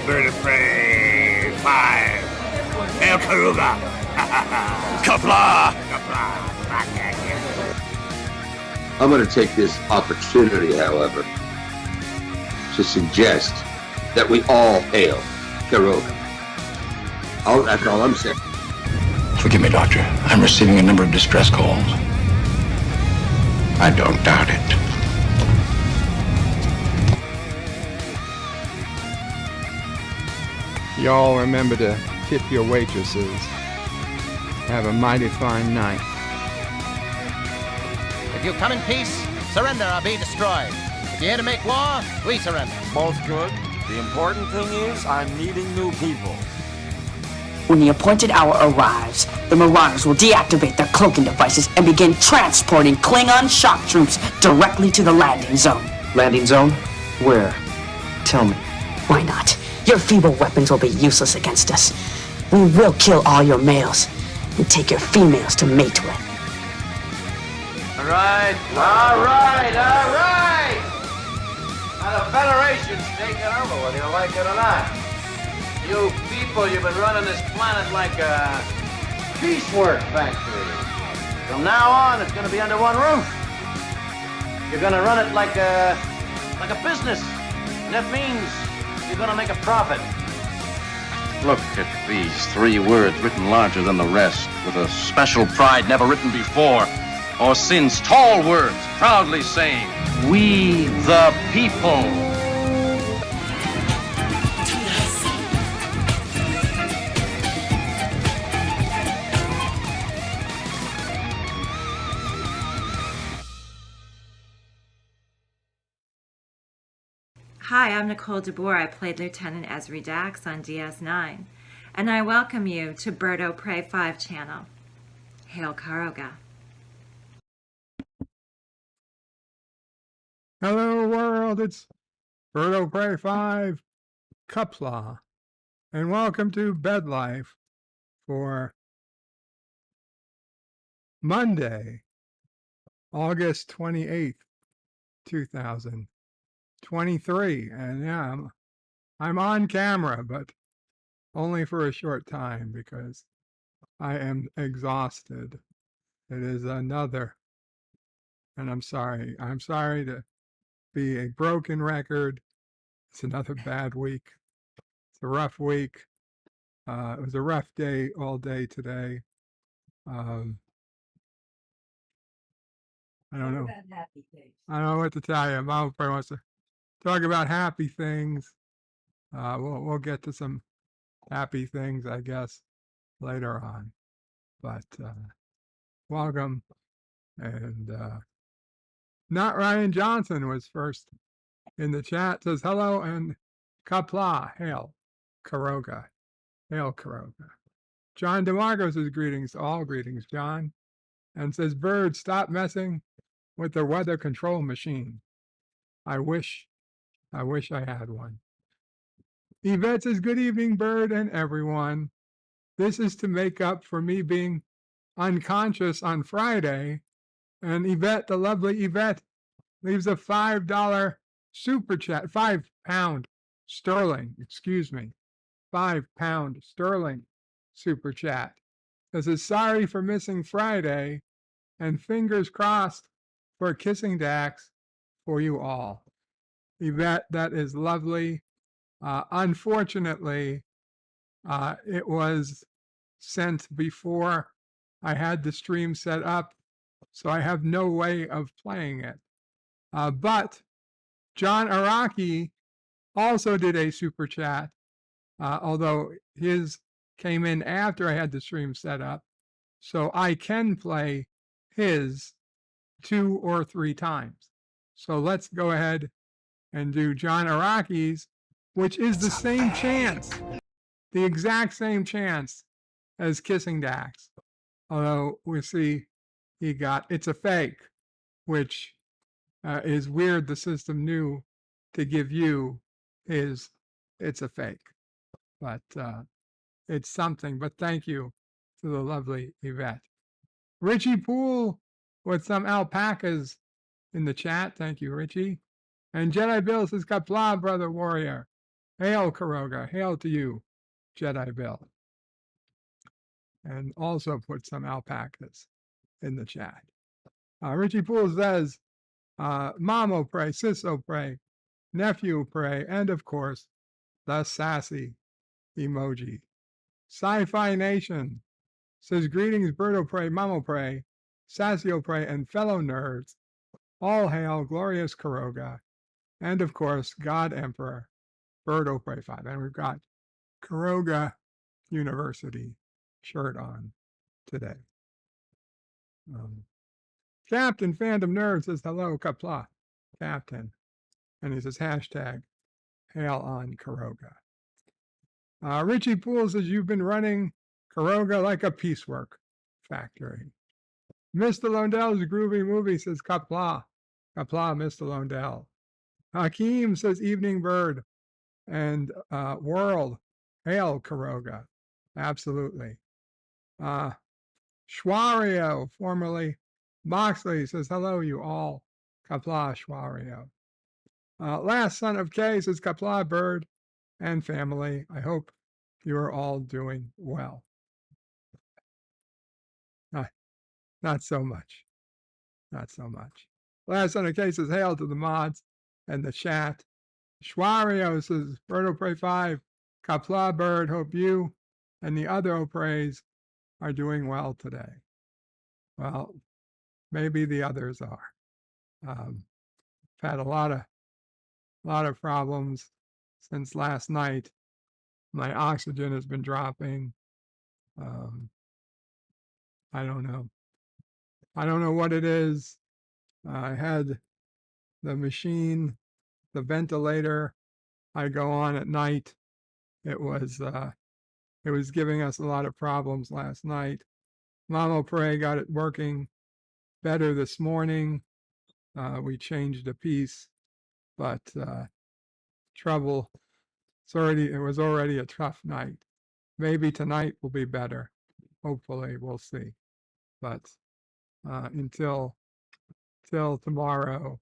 Bird of Prey 5. El Karuga. Kapla! I'm going to take this opportunity, however, to suggest that we all hail Karuga. Oh, that's all I'm saying. Forgive me, Doctor. I'm receiving a number of distress calls. I don't doubt it. Y'all remember to tip your waitresses. Have a mighty fine night. If you come in peace, surrender or be destroyed. If you're here to make war, we surrender. Both good. The important thing is I'm meeting new people. When the appointed hour arrives, the Marauders will deactivate their cloaking devices and begin transporting Klingon shock troops directly to the landing zone. Landing zone? Where? Tell me. Why not? Your feeble weapons will be useless against us. We will kill all your males and take your females to mate with. All right. Now the Federation's taking over, whether you like it or not. You people, you've been running this planet like a piecework factory. From now on, it's going to be under one roof. You're going to run it like a business. And that means you're going to make a profit. Look at these 3 words written larger than the rest, with a special pride never written before or since. Tall words, proudly saying, "We the people." Hi, I'm Nicole DeBoer. I played Lieutenant Ezri Dax on DS9, and I welcome you to Bird of Prey 5 channel. Hail Karoga. Hello world, it's Bird of Prey 5, Kupla, and welcome to Bed Life for Monday, August 28th, 2023. And yeah, I'm on camera, but only for a short time because I am exhausted. It is another, and I'm sorry to be a broken record. It's another bad week. It's a rough week. It was a rough day all day today. I don't know. I don't know what to tell you. Mom probably wants to talk about happy things. We'll get to some happy things, I guess, later on. But welcome. And Not Ryan Johnson was first in the chat. Says hello and Kapla. Hail Karoga. Hail Karoga. John DeMarco says greetings. All greetings, John. And says, Bird, stop messing with the weather control machine. I wish I had one. Yvette says, good evening, Bird and everyone. This is to make up for me being unconscious on Friday. And Yvette, the lovely Yvette, leaves a $5 super chat, £5 sterling, excuse me, £5 sterling super chat. This is sorry for missing Friday and fingers crossed for Kissing Dax for you all. Yvette, that is lovely. Unfortunately, it was sent before I had the stream set up, so I have no way of playing it. But John Araki also did a super chat, although his came in after I had the stream set up, so I can play his 2 or 3 times. So let's go ahead and do John Araki's, which is the same chance, the exact same chance as Kissing Dax. Although we see he got, it's a fake, which is weird. The system knew to give you his, it's a fake. But it's something. But thank you to the lovely Yvette. Richie Poole with some alpacas in the chat. Thank you, Richie. And Jedi Bill says, Kapla, brother warrior. Hail, Karoga. Hail to you, Jedi Bill. And also put some alpacas in the chat. Richie Poole says, Mom will pray, Sis will pray, Nephew will pray, and of course, the sassy emoji. Sci-Fi Nation says, greetings, Bird will pray, Mom will pray, Sassy will pray, and fellow nerds. All hail, glorious Karoga. And of course, God Emperor, Bird will pray 5. And we've got Karoga University shirt on today. Captain Fandom Nerd says, hello, Kapla, Captain. And he says, hashtag hail on Karoga. Richie Poole says, you've been running Karoga like a piecework factory. Mr. Londell's groovy movie says, Kapla, Kapla, Mr. Londell. Hakeem says, evening bird. And world, hail Karoga. Absolutely. Schwario, formerly Moxley, says, hello, you all. Kapla, Schwario. Last son of K says, Kapla, bird and family. I hope you are all doing well. Not so much. Not so much. Last son of K says, hail to the mods and the chat. Schwario says, Bird will pray 5. Kapla, bird, hope you and the other O'Prays are doing well today. Well, maybe the others are. Had a lot of problems since last night. My oxygen has been dropping. I don't know. I don't know what it is. I had the machine, the ventilator. I go on at night. It was giving us a lot of problems last night. Mama Pray got it working better this morning. We changed a piece, but trouble. It was already a tough night. Maybe tonight will be better. Hopefully, we'll see. But until tomorrow,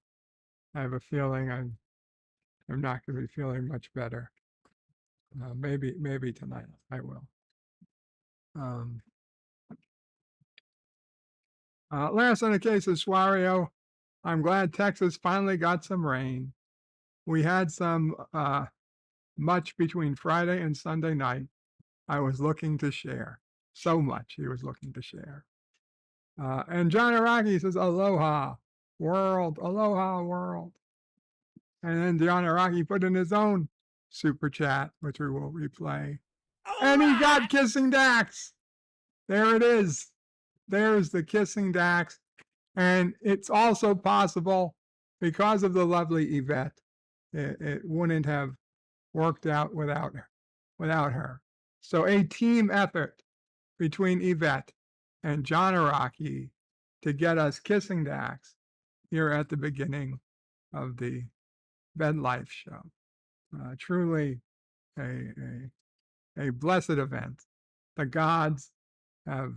I have a feeling I'm not going to be feeling much better. Maybe tonight I will. Last on the case of Swario, I'm glad Texas finally got some rain. We had some much between Friday and Sunday night. I was looking to share. So much he was looking to share. And John Araki says, aloha, world, aloha, world. And then John Araki put in his own super chat, which we will replay. And he got Kissing Dax. There it is. There's the Kissing Dax. And it's also possible because of the lovely Yvette. It wouldn't have worked out without her. So a team effort between Yvette and John Araki to get us Kissing Dax here at the beginning of the Bed Life show. Truly a blessed event. The gods have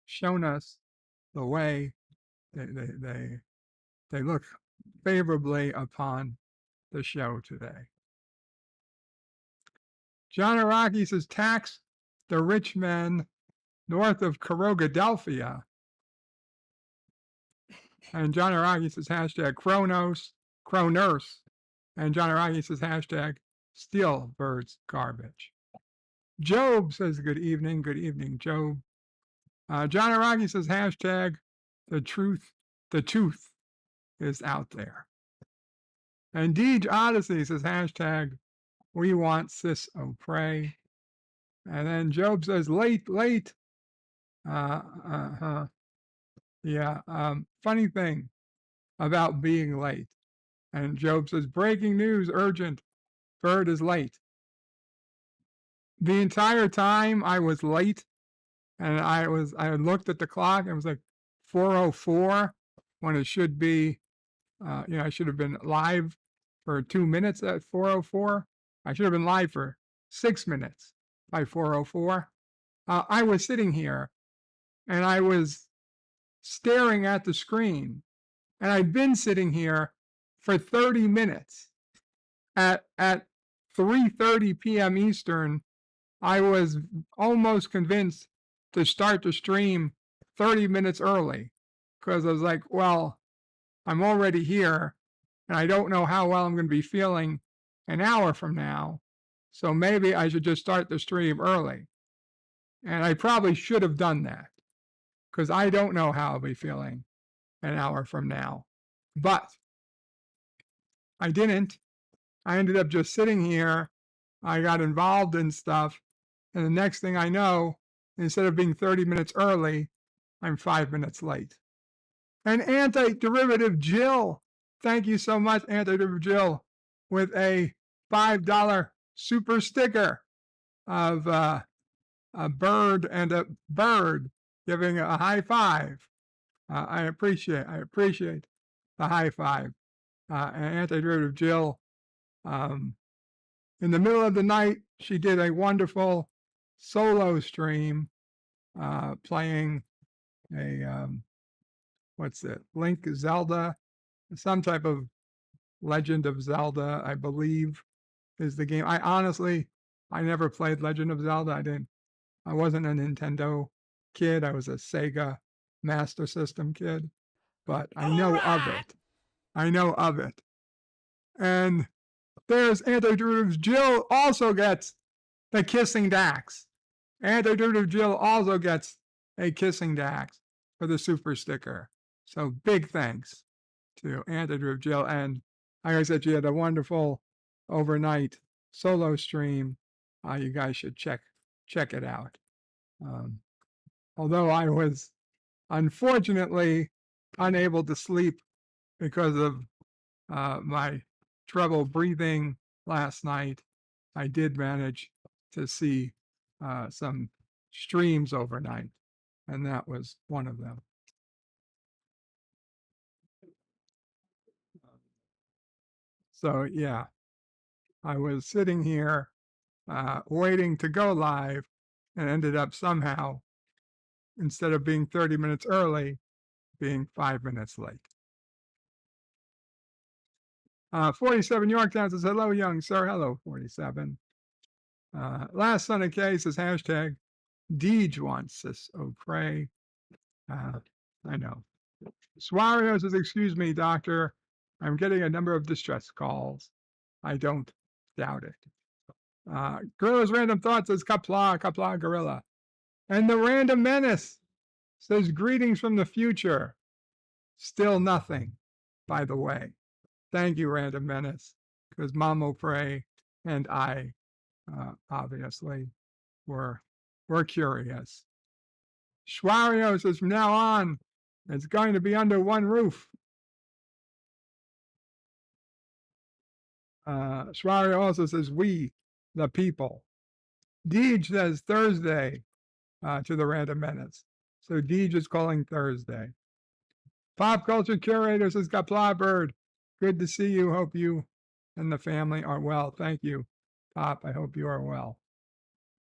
shown us the way. They look favorably upon the show today. John Araki says, tax the rich men north of Karogadelphia. And John Araki says, hashtag Cronurse. And John Araki says, hashtag Steal Birds Garbage. Job says, good evening, Job. John Araki says, hashtag the tooth is out there. And Deej Odyssey says, hashtag we want Sis O'Pray. And then Job says, late. Funny thing about being late. And Job says, breaking news, urgent, Bird is late. The entire time I was late, and I looked at the clock, and it was like 4:04 when it should be, I should have been live for 2 minutes at 4:04. I should have been live for 6 minutes by 4:04. I was sitting here and I was staring at the screen, and I'd been sitting here for 30 minutes. At 3:30 p.m. Eastern, I was almost convinced to start the stream 30 minutes early because I was like, well, I'm already here and I don't know how well I'm going to be feeling an hour from now. So maybe I should just start the stream early. And I probably should have done that because I don't know how I'll be feeling an hour from now. But I didn't. I ended up just sitting here. I got involved in stuff. And the next thing I know, instead of being 30 minutes early, I'm 5 minutes late. And Antiderivative Jill, thank you so much, Antiderivative Jill, with a $5 super sticker of a bird and a bird giving a high five. I appreciate the high five. And Antiderivative Jill, in the middle of the night, she did a wonderful solo stream playing a, what's it, Link Zelda, some type of Legend of Zelda, I believe, is the game. I never played Legend of Zelda. I wasn't a Nintendo kid. I was a Sega Master System kid, but I know of it. And there's Antiderivative Jill also gets the Kissing Dax. Antiderivative Jill also gets a Kissing Dax for the super sticker. So big thanks to Antiderivative Jill. And like I said, she had a wonderful overnight solo stream. You guys should check it out. Although I was unfortunately unable to sleep because of my trouble breathing last night, I did manage to see some streams overnight, and that was one of them. So yeah, I was sitting here waiting to go live and ended up somehow, instead of being 30 minutes early, being 5 minutes late. 47 Yorktown says, hello, young sir. Hello, 47. Last Son of K says, hashtag Deej wants us. Oh, pray. I know. Swario says, excuse me, doctor. I'm getting a number of distress calls. I don't doubt it. Gorilla's Random Thoughts says, Kapla, Gorilla. And the Random Menace says, greetings from the future. Still nothing, by the way. Thank you, Random Menace, because Mamo Pray and I obviously were curious. Schwario says, from now on, it's going to be under one roof. Schwario also says, we, the people. Deej says Thursday to the Random Menace. So Deej is calling Thursday. Pop Culture Curator says, Kapla Bird. Good to see you. Hope you and the family are well. Thank you, Pop. I hope you are well.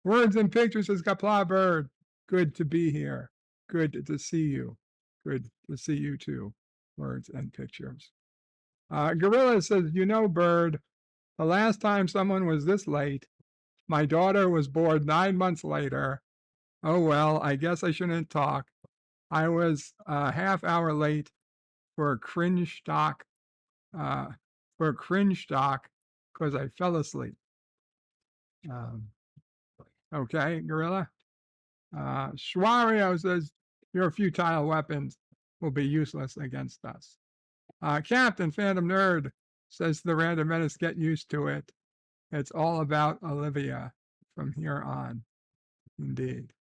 Words and Pictures says, Kapla Bird. Good to be here. Good to see you. Good to see you too. Words and Pictures. Gorilla says, you know, Bird, the last time someone was this late, my daughter was born 9 months later. Oh, well, I guess I shouldn't talk. I was a half hour late for a cringe stock because I fell asleep. Okay, Gorilla. Schwario says, your futile weapons will be useless against us. Captain Phantom Nerd says, the Random Menace, get used to it. It's all about Olivia from here on. Indeed.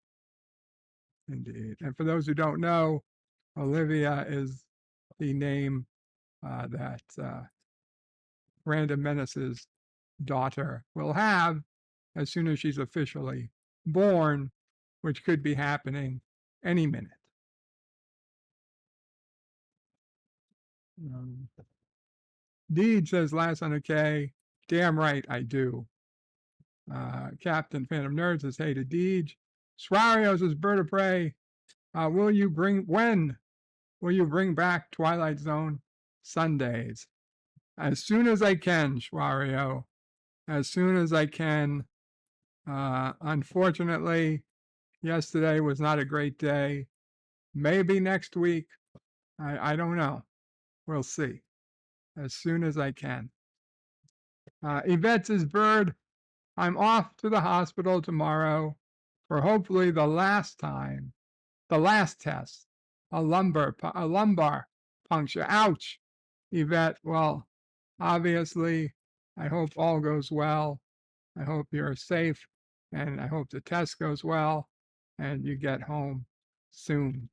And for those who don't know, Olivia is the name that Random Menace's daughter will have as soon as she's officially born, which could be happening any minute. Deed says, last on a K, damn right I do. Captain Phantom Nerd says, hey to Deej. Swario says, Bird of Prey, when will you bring back Twilight Zone Sundays? as soon as I can, Schwario, as soon as I can. Unfortunately, yesterday was not a great day. Maybe next week. I don't know. We'll see. As soon as I can. Yvette says, Bird, I'm off to the hospital tomorrow for hopefully the last test, a lumbar puncture. Ouch, Yvette. Well, obviously, I hope all goes well. I hope you're safe, and I hope the test goes well, and you get home soon.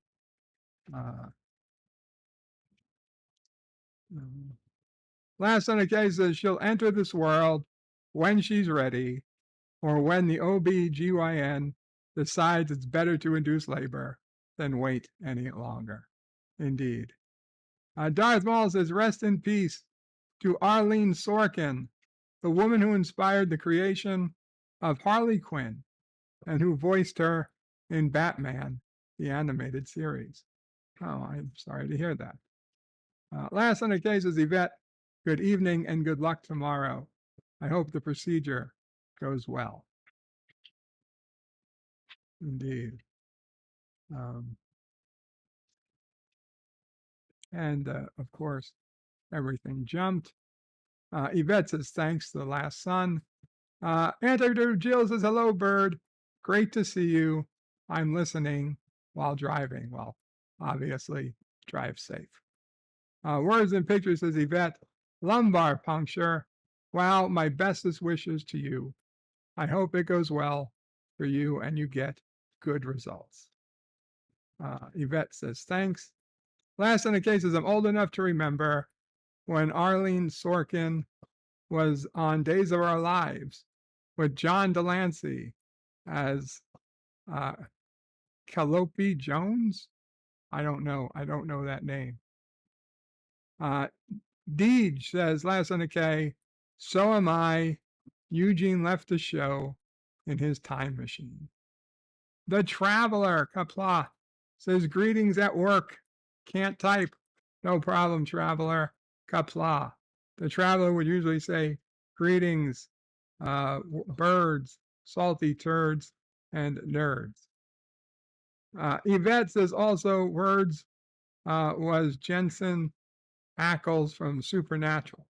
Last on the case says she'll enter this world when she's ready, or when the OB/GYN decides it's better to induce labor than wait any longer. Indeed. Darth Maul says, rest in peace to Arlene Sorkin, the woman who inspired the creation of Harley Quinn and who voiced her in Batman, the animated series. Oh, I'm sorry to hear that. Last on the case is Yvette. Good evening and good luck tomorrow. I hope the procedure goes well. Indeed. And of course, everything jumped. Yvette says, thanks to the last son. Antidote Jill says, hello, Bird. Great to see you. I'm listening while driving. Well, obviously, drive safe. Words and Pictures says, Yvette, lumbar puncture. Wow, my bestest wishes to you. I hope it goes well for you and you get good results. Yvette says, thanks. Last on the case is, I'm old enough to remember when Arlene Sorkin was on Days of Our Lives with John Delancey as Calliope Jones. I don't know that name. Deej says, last on the K, so am I. Eugene left the show in his time machine. The Traveler, Kapla, says, greetings at work. Can't type. No problem, Traveler. Kapla. The Traveler would usually say, greetings, birds, salty turds, and nerds. Yvette says also words was Jensen Ackles from Supernatural.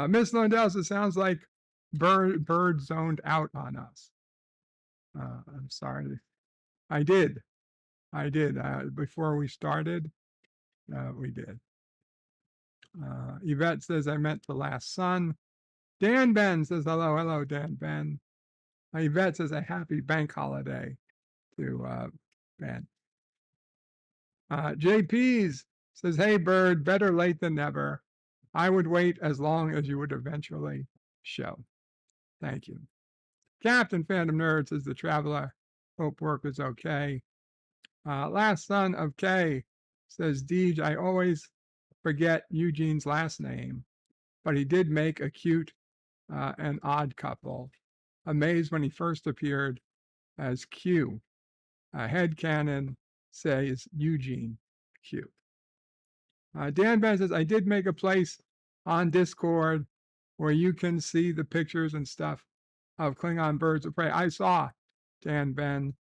Miss Lundell says, sounds like Bird zoned out on us. I'm sorry. I did. Before we started, we did. Yvette says, I meant the last son. Dan Ben says, hello, Dan Ben. Yvette says, a happy bank holiday to Ben. JP's says, hey, Bird, better late than never. I would wait as long as you would eventually show. Thank you. Captain Phantom Nerd says, the Traveler, hope work is okay. Last son of K says, Deej, I always forget Eugene's last name, but he did make a cute and odd couple. Amazed when he first appeared as Q. Headcanon says Eugene Q. Dan Ben says, I did make a place on Discord where you can see the pictures and stuff of Klingon Birds of Prey. I saw, Dan Ben.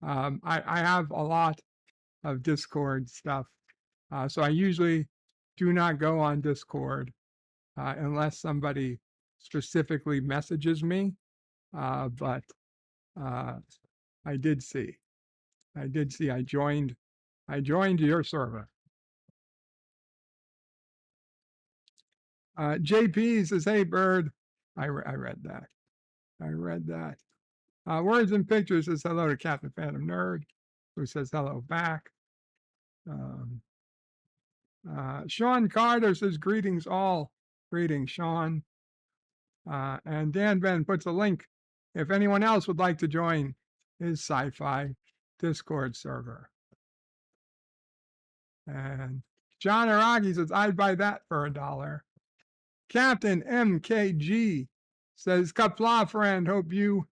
I have a lot of Discord stuff. So I usually do not go on Discord unless somebody specifically messages me. But I did see. I joined your server. JP says, hey, Bird. I read that. Words and Pictures says hello to Captain Phantom Nerd, who says hello back. Sean Carter says, greetings all. Greetings, Sean. And Dan Ben puts a link if anyone else would like to join his sci-fi Discord server. And John Aragi says, I'd buy that for $1. Captain MKG says, Kapla friend, hope you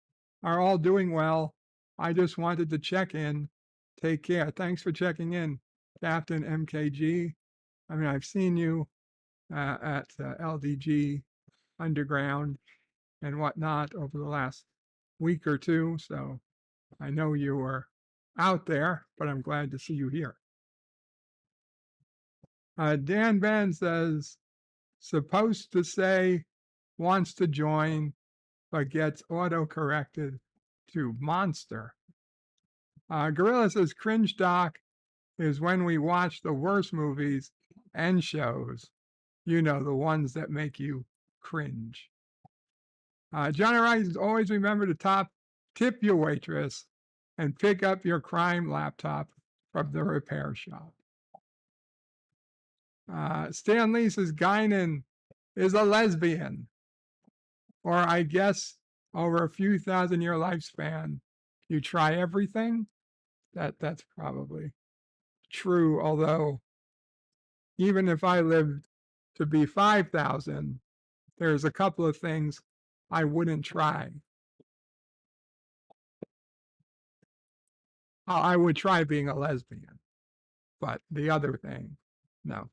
are all doing well. I just wanted to check in. Take care. Thanks for checking in, Captain MKG. I mean, I've seen you at LDG Underground and whatnot over the last week or two. So I know you were out there, but I'm glad to see you here. Dan Ben says, supposed to say wants to join, but gets auto-corrected to monster. Gorilla says, cringe doc is when we watch the worst movies and shows, you know, the ones that make you cringe. Johnny Rice, always remember to tip your waitress and pick up your crime laptop from the repair shop. Stan Lee says Guinan is a lesbian, or I guess over a few thousand-year lifespan, you try everything. That's probably true. Although, even if I lived to be 5,000, there's a couple of things I wouldn't try. I would try being a lesbian, but the other thing, no.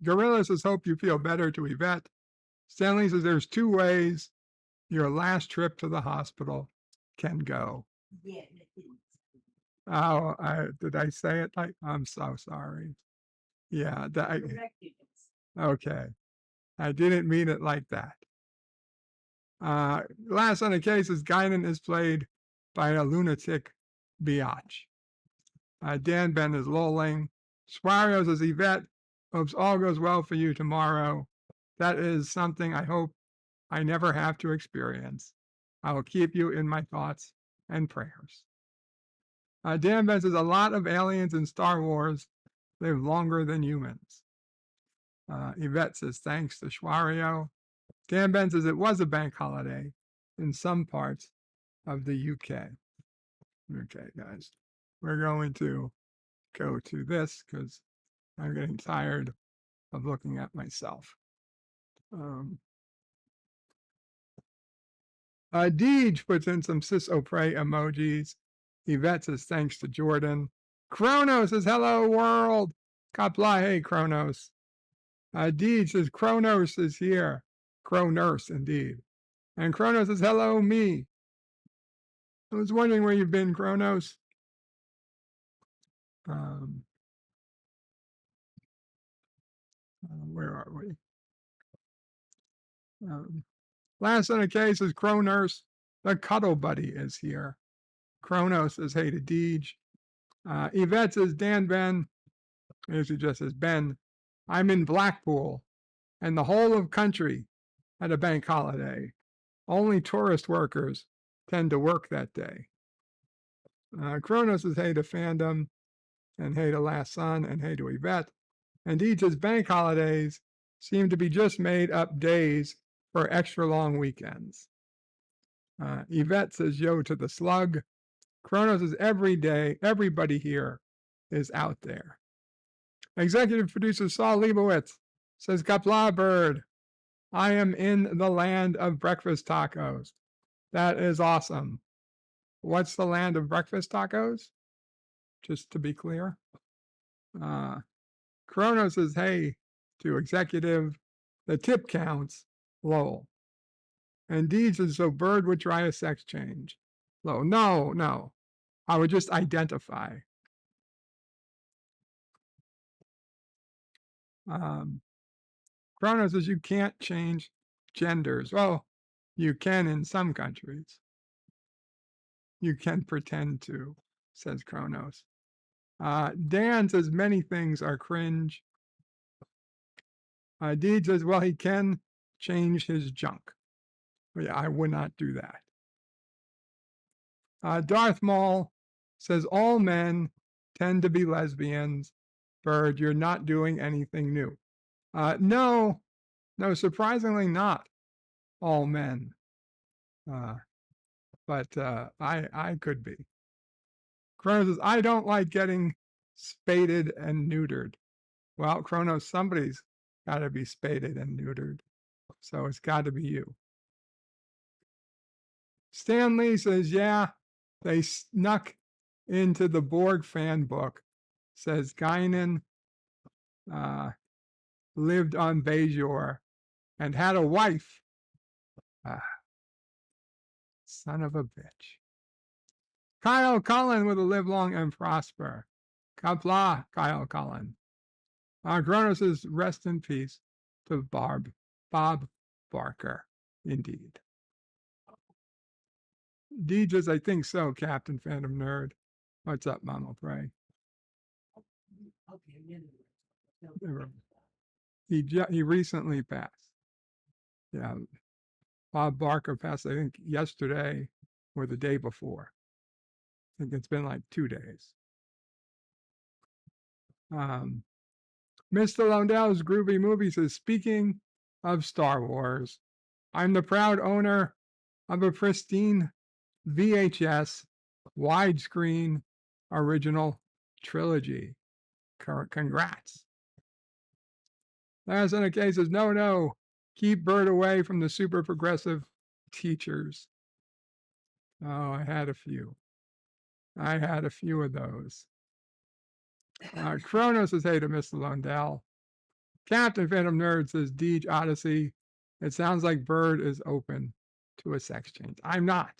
Gorilla says, hope you feel better, to Yvette. Stanley says, there's 2 ways your last trip to the hospital can go. Oh, did I say it? I'm so sorry. Yeah, okay. I didn't mean it like that. Last on the case is Guinan is played by a lunatic biatch. Dan Ben is lolling. Swario says, Yvette, hopes all goes well for you tomorrow. That is something I hope I never have to experience. I will keep you in my thoughts and prayers. Dan Ben says, a lot of aliens in Star Wars live longer than humans. Yvette says, thanks to Schwario. Dan Ben says, it was a bank holiday in some parts of the UK. Okay, guys, we're going to go to this because I'm getting tired of looking at myself. Deej puts in some cis Opre emojis. Yvette says, thanks to Jordan. Kronos says, hello, world. Kapla, hey, Kronos. Deej says, Kronos is here. Kronurse, indeed. And Kronos says, hello, me. I was wondering where you've been, Kronos. Where are we? Last on the case is Kronurse. The cuddle buddy is here. Kronos says, hey to Deej. Yvette says, Dan Ben. Usually just says, Ben, I'm in Blackpool, and the whole of country had a bank holiday. Only tourist workers tend to work that day. Kronos says, hey to Fandom, and hey to Last Son, and hey to Yvette. And Deej says, bank holidays seem to be just made up days for extra long weekends. Yvette says, yo to the slug. Kronos says, every day, everybody here is out there. Executive producer Saul Leibowitz says, Kapla Bird, I am in the land of breakfast tacos. That is awesome. What's the land of breakfast tacos? Just to be clear. Kronos says, hey to executive, the tip counts, lol. And Deej says, so Bird would try a sex change. Lol, no. I would just identify. Kronos says, you can't change genders. Well, you can in some countries. You can pretend to, says Kronos. Dan says, many things are cringe. Deej says, well, he can change his junk. But yeah, I would not do that. Darth Maul says, all men tend to be lesbians. Bird, you're not doing anything new. No, surprisingly not all men. But I could be. Kronos says, I don't like getting spaded and neutered. Well, Kronos, somebody's got to be spaded and neutered. So it's got to be you. Stan Lee says, yeah, they snuck into the Borg fan book says Guinan lived on Bajor and had a wife. Son of a bitch. Kyle Cullen will live long and prosper. Kapla, Kyle Cullen. Kronos says rest in peace to Bob Barker. Indeed. Deejas, I think so, Captain Phantom Nerd. What's up, Mama Pray? He recently passed. Yeah, Bob Barker passed, I think, yesterday or the day before. I think it's been like 2 days. Mr. Londell's Groovy Movie says, speaking of Star Wars, I'm the proud owner of a pristine VHS widescreen original trilogy. Congrats. Last in case says, no, keep Bert away from the super progressive teachers. Oh, I had a few of those. Kronos says, hey to Mr. Lundell. Captain Phantom Nerd says, Deej Odyssey, it sounds like Bird is open to a sex change. I'm not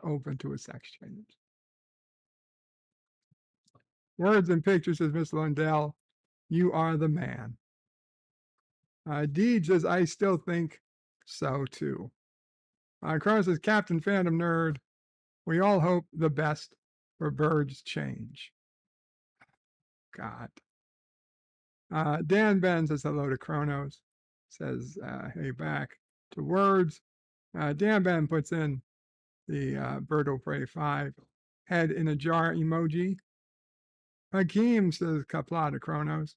open to a sex change. Words and Pictures says, Mr. Lundell, you are the man. Deej says, I still think so too. Kronos says, Captain Phantom Nerd, we all hope the best for Bird's change. God. Dan Ben says hello to Kronos. Says, hey, back to Words. Dan Ben puts in the Bird will Pray 5 head in a jar emoji. Hakeem says Kapla to Kronos.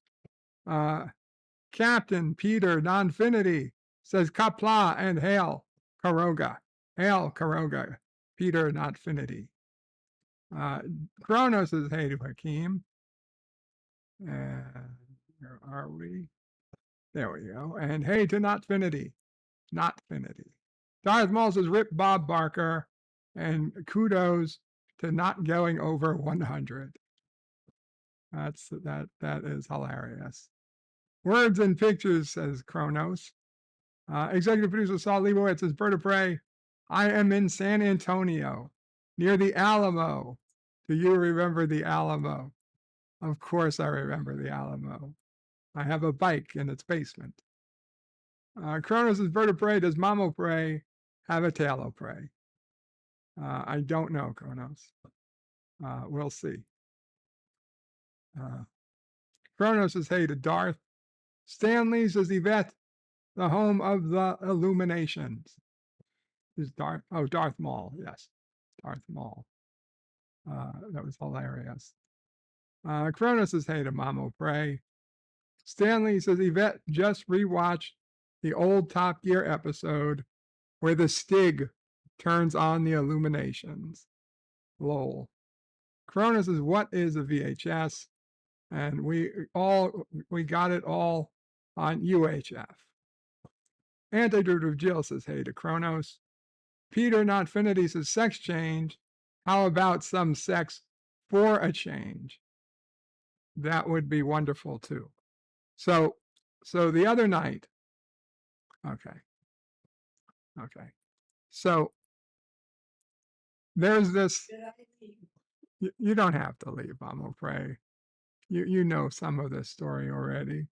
Captain Peter Nonfinity says Kapla and hail Karoga. Hail Karoga. Peter Nonfinity. Kronos says hey to Hakeem. Where are we? There we go. And hey to Notfinity. Notfinity. Darth Maul says rip Bob Barker. And kudos to not going over 100. That is hilarious. Words and Pictures says Kronos. Executive producer Saul Leibowitz says Bird of Prey. I am in San Antonio near the Alamo. Do you remember the Alamo? Of course I remember the Alamo. I have a bike in its basement. Kronos says Bird of Prey. Does Mamo Prey have a tail of prey? I don't know, Kronos. We'll see. Kronos says hey to Darth. Stanley says Yvette, the home of the Illuminations. Is Darth Maul, yes. Darth Maul. That was hilarious. Kronos says hey to Mamo Pray. Stanley says Yvette just rewatched the old Top Gear episode where the Stig turns on the Illuminations. Lol. Kronos says, what is a VHS? And we got it all on UHF. Antiderivative Jill says, hey to Kronos. Peter Notfinity says, sex change. How about some sex for a change? That would be wonderful too. So the other night, okay. So there's this, you don't have to leave, Mamo Pray. You know some of this story already.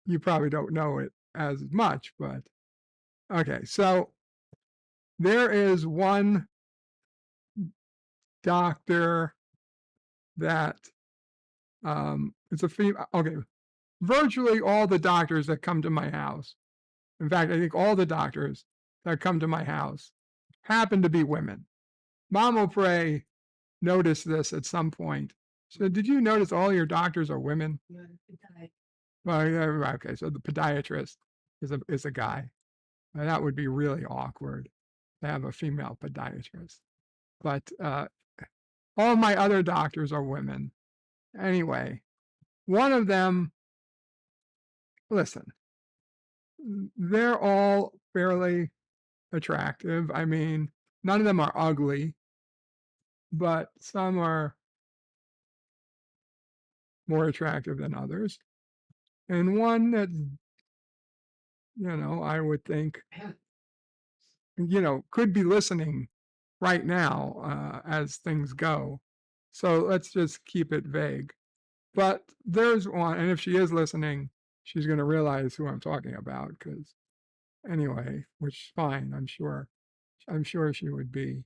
You probably don't know it as much, but okay. So there is one doctor that it's a female. Okay, virtually all the doctors that come to my house, in fact, I think all the doctors that come to my house happen to be women. Mamo Pray noticed this at some point. So did you notice all your doctors are women? Well, yeah, okay, so the podiatrist is a guy. And that would be really awkward to have a female podiatrist. But all my other doctors are women. Anyway, one of them, listen, they're all fairly attractive. I mean, none of them are ugly. but some are more attractive than others. And one that, I would think, could be listening right now as things go. So let's just keep it vague. But there's one, and if she is listening, she's going to realize who I'm talking about, because anyway, which is fine, I'm sure. I'm sure she would be,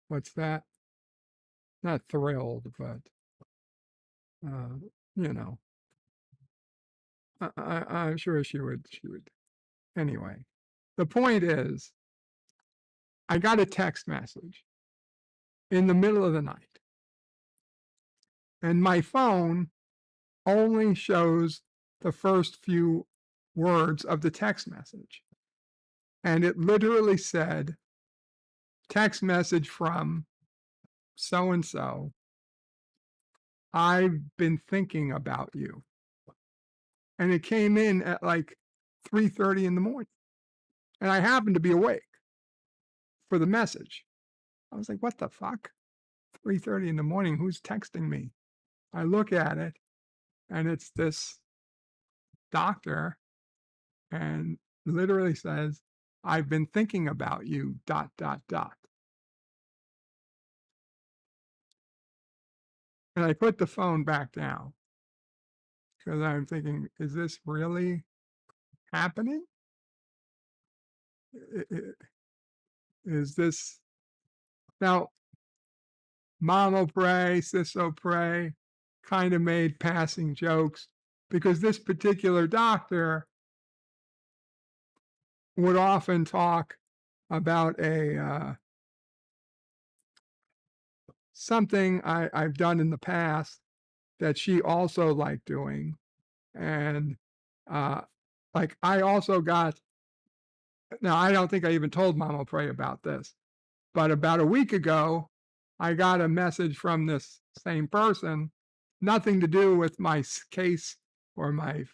what's that? Not thrilled, but, I'm sure she would. Anyway, the point is, I got a text message in the middle of the night. And my phone only shows the first few words of the text message. And it literally said, text message from so-and-so, I've been thinking about you. And it came in at like 3:30 in the morning. And I happened to be awake for the message. I was like, what the fuck? 3:30 in the morning, who's texting me? I look at it, and it's this doctor, and literally says, I've been thinking about you, ... And I put the phone back down because I'm thinking, is this really happening? Is this now? Mama pray, sisso pray, kind of made passing jokes because this particular doctor would often talk about something I've done in the past that she also liked doing. And like I also got, now I don't think I even told Mama Pray about this, but about a week ago, I got a message from this same person, nothing to do with my case or my,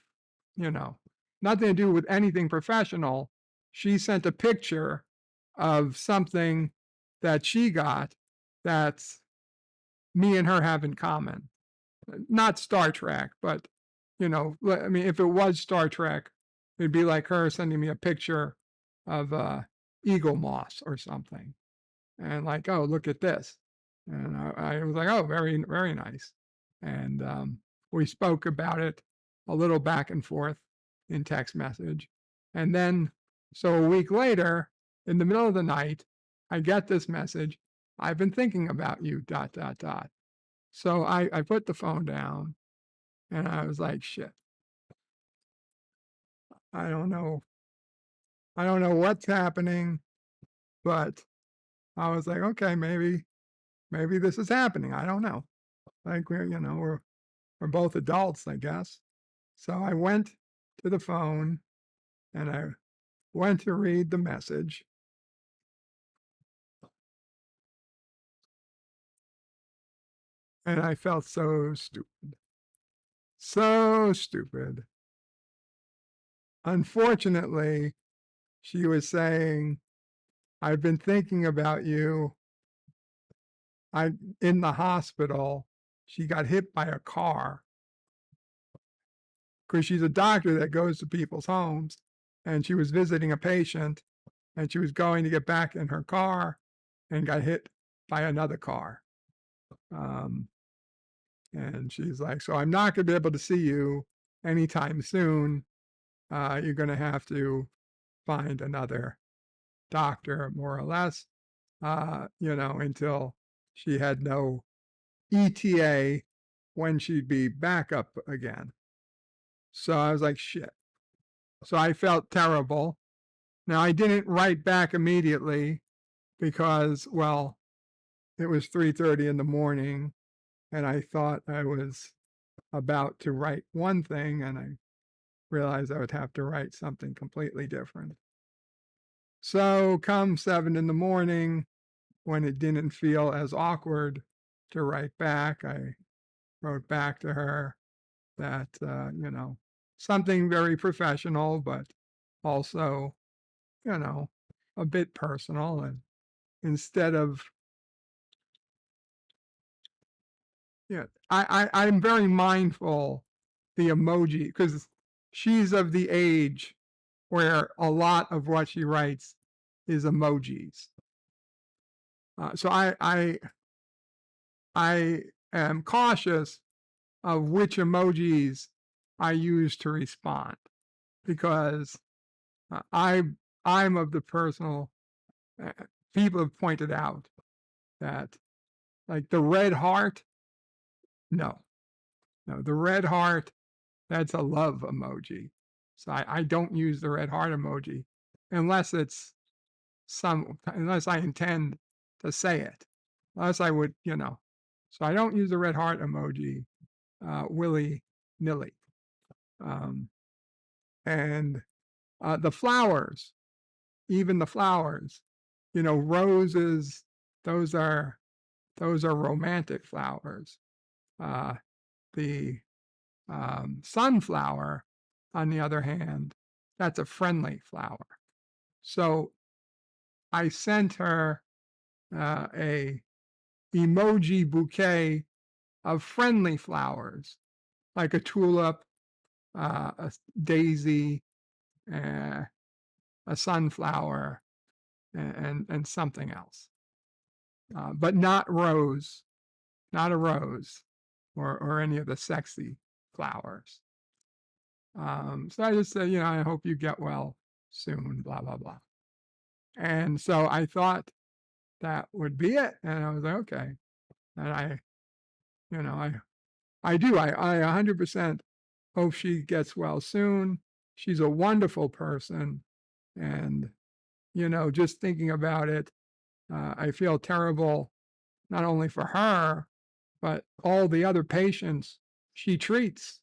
nothing to do with anything professional. She sent a picture of something that she got that's me and her have in common. Not Star Trek, but, I mean, if it was Star Trek, it'd be like her sending me a picture of eagle moss or something. And like, oh, look at this. And I was like, oh, very, very nice. And we spoke about it a little back and forth in text message. And then, so a week later, in the middle of the night, I get this message, I've been thinking about you, ... So I put the phone down and I was like, shit. I don't know what's happening, but I was like, okay, maybe this is happening. I don't know. Like we're both adults, I guess. So I went to the phone and I went to read the message. And I felt so stupid. So stupid. Unfortunately, she was saying, I've been thinking about you. I'm in the hospital. She got hit by a car because she's a doctor that goes to people's homes, and she was visiting a patient, and she was going to get back in her car and got hit by another car. And she's like, so I'm not going to be able to see you anytime soon. You're going to have to find another doctor, more or less, until she had no ETA when she'd be back up again. So I was like, shit. So I felt terrible. Now, I didn't write back immediately because, well, it was 3:30 in the morning, and I thought I was about to write one thing, and I realized I would have to write something completely different. So come 7 in the morning, when it didn't feel as awkward to write back, I wrote back to her that, something very professional, but also, a bit personal. And instead of yeah, I'm very mindful the emoji because she's of the age where a lot of what she writes is emojis. So I am cautious of which emojis I use to respond because I'm of the personal. People have pointed out that like the red heart, no, the red heart, that's a love emoji. So I don't use the red heart emoji unless it's unless I intend to say it, unless I would, So I don't use the red heart emoji willy-nilly. And the flowers, even the flowers, roses, those are romantic flowers. The sunflower, on the other hand, that's a friendly flower. So I sent her a emoji bouquet of friendly flowers, like a tulip, a daisy, a sunflower, and something else, but not rose, not a rose, or any of the sexy flowers. So I just said, I hope you get well soon, blah, blah, blah. And so I thought that would be it. And I was like, okay. And I 100% hope she gets well soon. She's a wonderful person. And, just thinking about it, I feel terrible, not only for her, but all the other patients she treats.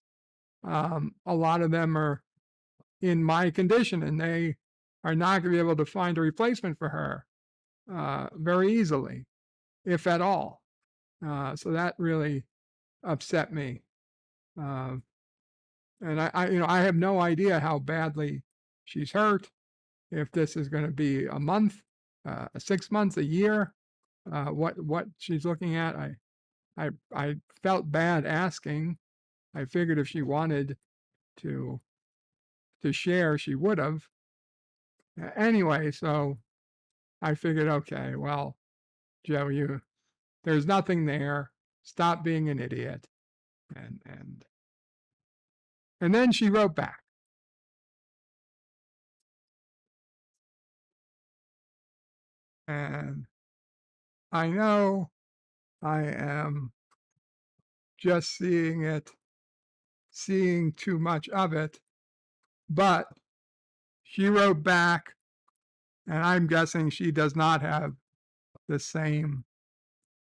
A lot of them are in my condition and they are not going to be able to find a replacement for her very easily, if at all. So that really upset me. And I have no idea how badly she's hurt, if this is going to be a month, 6 months, a year, what she's looking at. I felt bad asking. I figured if she wanted to share, she would have. Anyway, so I figured, okay, well, Joe, there's nothing there. Stop being an idiot. And then she wrote back. And I know I am just seeing too much of it, but she wrote back, and I'm guessing she does not have the same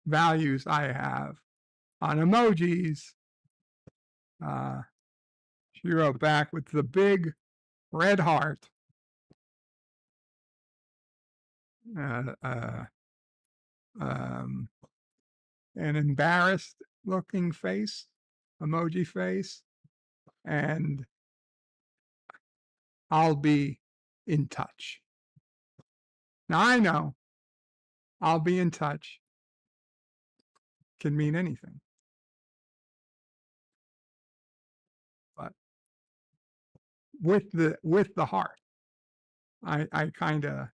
values I have on emojis. She wrote back with the big red heart. An embarrassed looking face, emoji face, and I'll be in touch. Now I know I'll be in touch can mean anything. But with the heart, I kind of,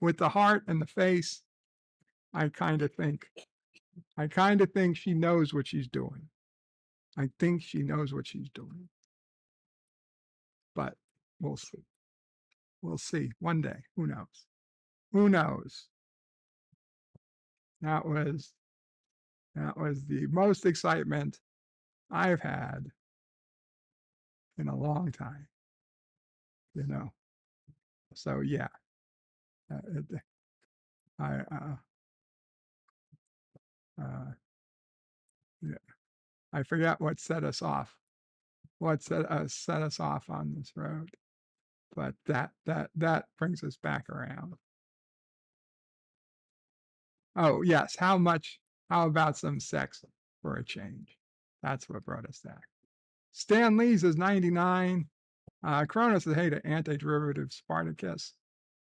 with the heart and the face, I kind of think she knows what she's doing. I think she knows what she's doing. But we'll see. We'll see one day. Who knows? Who knows? That was the most excitement I've had in a long time. So yeah, yeah, I forget what set us off. What set us off on this road, but that brings us back around. Oh yes, how about some sex for a change? That's what brought us back. Stan Lee says 99. Cronus says, hey to Antiderivative Spartacus.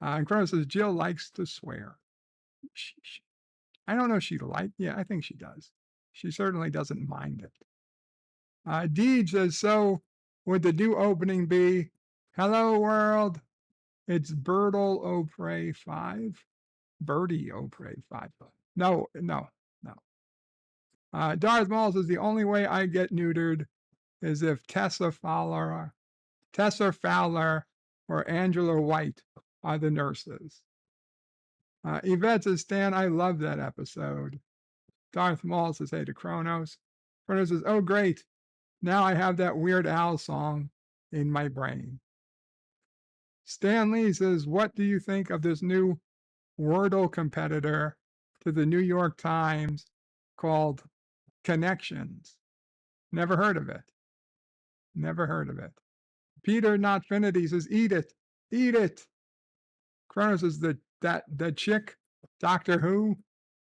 And Cronus says, Jill likes to swear. I don't know if yeah, I think she does. she certainly doesn't mind it. Deej says, so would the new opening be, hello world, it's Bertle O'Prey 5? Birdie O'Prey 5. No. Darth Maul says, the only way I get neutered is if Tessa Fowler, or Angela White are the nurses. Yvette says, Stan, I love that episode. Darth Maul says, hey to Kronos. Kronos says, oh, great. Now I have that Weird Al song in my brain. Stan Lee says, what do you think of this new Wordle competitor to the New York Times called Connections? Never heard of it. Never heard of it. Peter Notfinity says, eat it. Eat it. Kronos says, the chick, Doctor Who?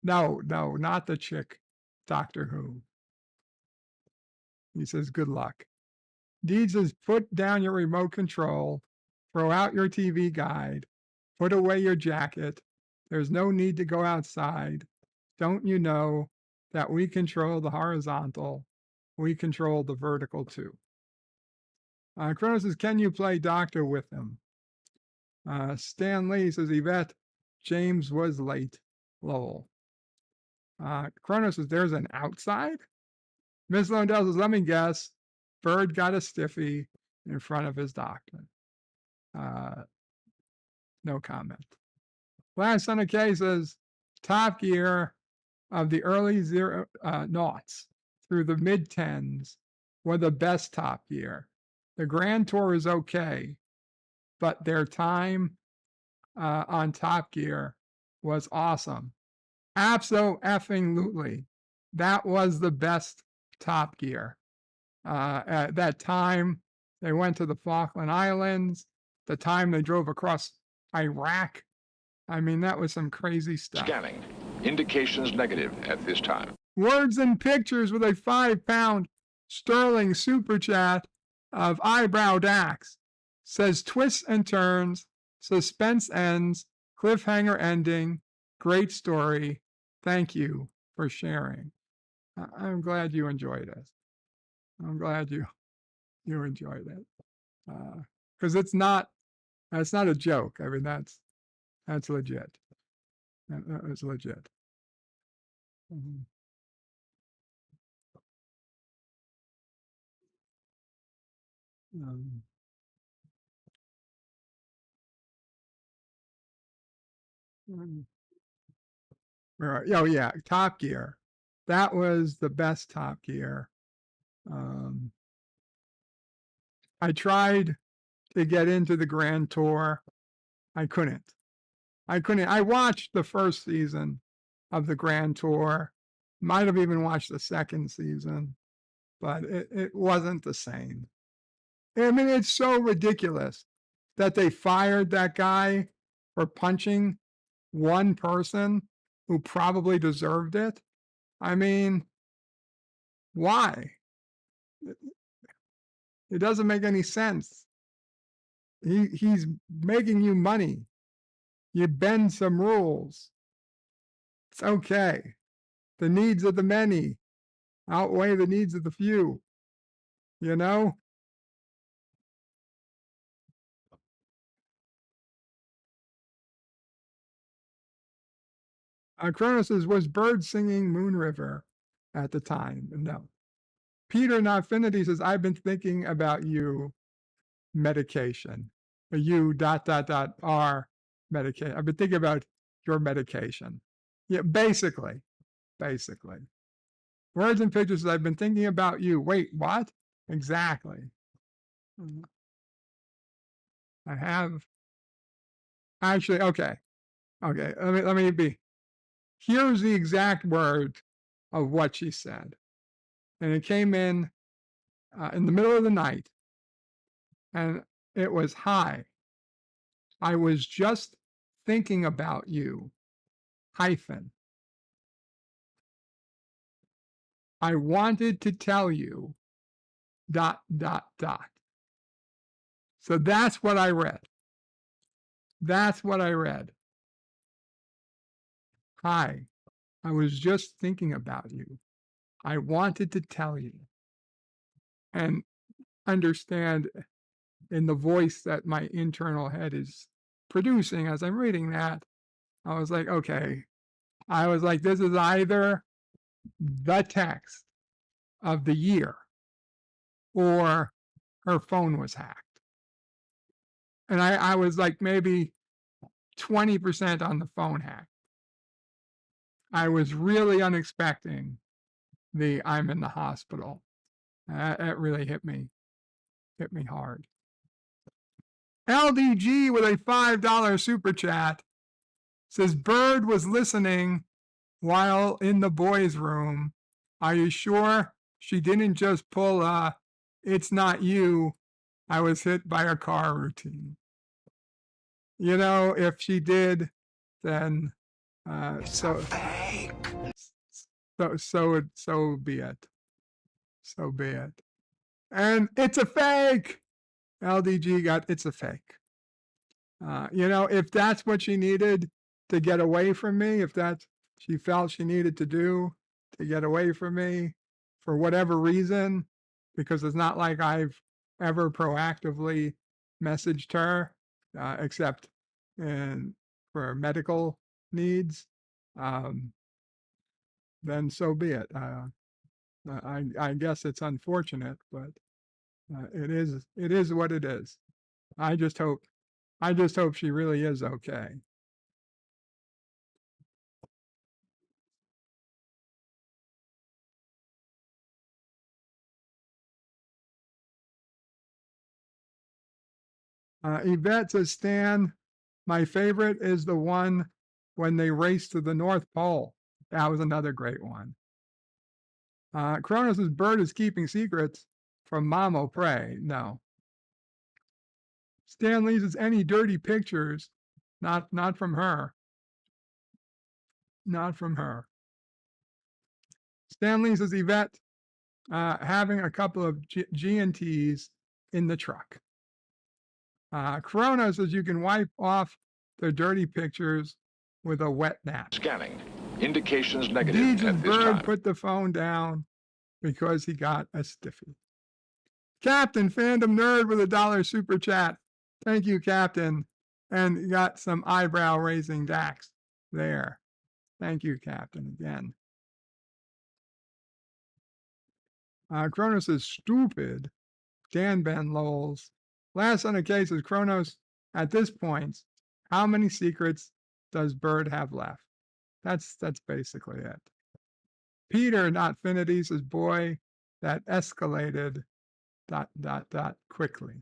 No, not the chick, Doctor Who. He says, good luck. Deed says, put down your remote control, throw out your TV guide, put away your jacket. There's no need to go outside. Don't you know that we control the horizontal? We control the vertical too. Kronos says, can you play doctor with him? Stan Lee says, Yvette, James was late. Lowell. Kronos says, there's an outside? Miss Londell says, let me guess. Bird got a stiffy in front of his doctor. No comment. Last Son of K says, Top Gear of the early noughts through the mid-10s were the best Top Gear. The Grand Tour is okay, but their time on Top Gear was awesome. Abso-effing-lutely. That was the best Top Gear. At that time, they went to the Falkland Islands. The time they drove across Iraq. I mean, that was some crazy stuff. Scanning. Indications negative at this time. Words and pictures with a £5 sterling super chat of Eyebrow Dax. Says twists and turns, suspense ends, cliffhanger ending, great story. Thank you for sharing. I'm glad you enjoyed it. I'm glad you enjoyed it. Because it's not a joke. I mean, that's legit. That's legit. Oh yeah, Top Gear. That was the best Top Gear. I tried to get into the Grand Tour. I couldn't. I watched the first season of the Grand Tour. Might have even watched the second season, but it wasn't the same. I mean, it's so ridiculous that they fired that guy for punching one person who probably deserved it. I mean, why? It doesn't make any sense. He's making you money. You bend some rules. It's okay. The needs of the many outweigh the needs of the few. You know? Kronos says, was Bird singing Moon River at the time? No. Peter Notfinity says, I've been thinking about you medication. You ... R medication. I've been thinking about your medication. Yeah, basically. Words and pictures says, I've been thinking about you. Wait, what? Exactly. I have actually, okay. Let me be. Here's the exact word of what she said. And it came in the middle of the night. And it was, hi, I was just thinking about you, hyphen. I wanted to tell you, ... So that's what I read. Hi, I was just thinking about you, I wanted to tell you and understand in the voice that my internal head is producing as I'm reading that. I was like, okay. I was like, this is either the text of the year or her phone was hacked. And I was like maybe 20% on the phone hack. I was really unexpecting the I'm in the hospital. It really hit me hard. LDG with a $5 super chat says Bird was listening while in the boys' room. Are you sure she didn't just pull it's not you, I was hit by a car routine? You know, if she did, then so be it. So be it. And it's a fake. LDG got it's a fake. You know, if that's what she needed to get away from me, if that's she felt she needed to do to get away from me for whatever reason, because it's not like I've ever proactively messaged her, except for medical needs, then so be it. I guess it's unfortunate, but it is what it is. I just hope she really is okay. Yvette says, Stan, my favorite is the one when they race to the North Pole. That was another great one. Kronos' Bird is keeping secrets from Mamo Prey. No. Stan Lee says, any dirty pictures? Not from her. Not from her. Stan Lee says, Yvette, having a couple of G&Ts in the truck. Corona says you can wipe off the dirty pictures with a wet nap. Scanning. Indications negative Deej at this Bird time. put the phone down because he got a stiffy. Captain Fandom Nerd with $1 super chat. Thank you, Captain. And you got some eyebrow raising Dax there. Thank you, Captain, again. Kronos is stupid. Dan Ben Lowles. Last on the case is Kronos. At this point, how many secrets does Bird have left? That's basically it. Peter, not Finity, says, boy, that escalated ... quickly.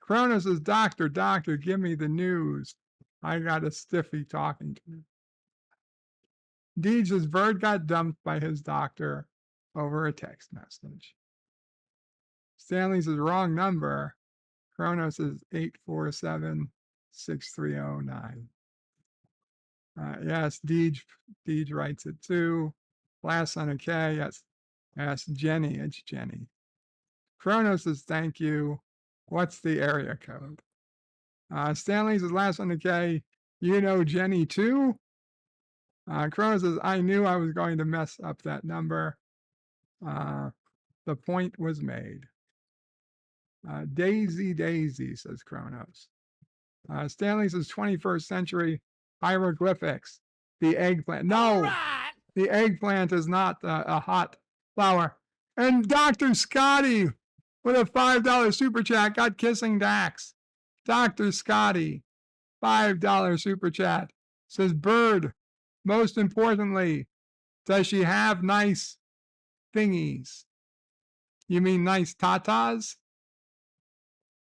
Kronos says, doctor, give me the news. I got a stiffy talking to me. Deej says, Bird got dumped by his doctor over a text message. Stanley says, wrong number. Kronos is 847-6309. Yes, Deej writes it too. Last son of K, yes, Jenny, it's Jenny. Kronos says, thank you. What's the area code? Stanley says, last son of K, you know Jenny too? Kronos says, I knew I was going to mess up that number. The point was made. Daisy, says Kronos. Stanley says 21st century hieroglyphics. The eggplant. No, right. The eggplant is not a hot flower. And Dr. Scotty with a $5 super chat got kissing Dax. Dr. Scotty, $5 super chat, says Bird, most importantly, does she have nice thingies? You mean nice tatas?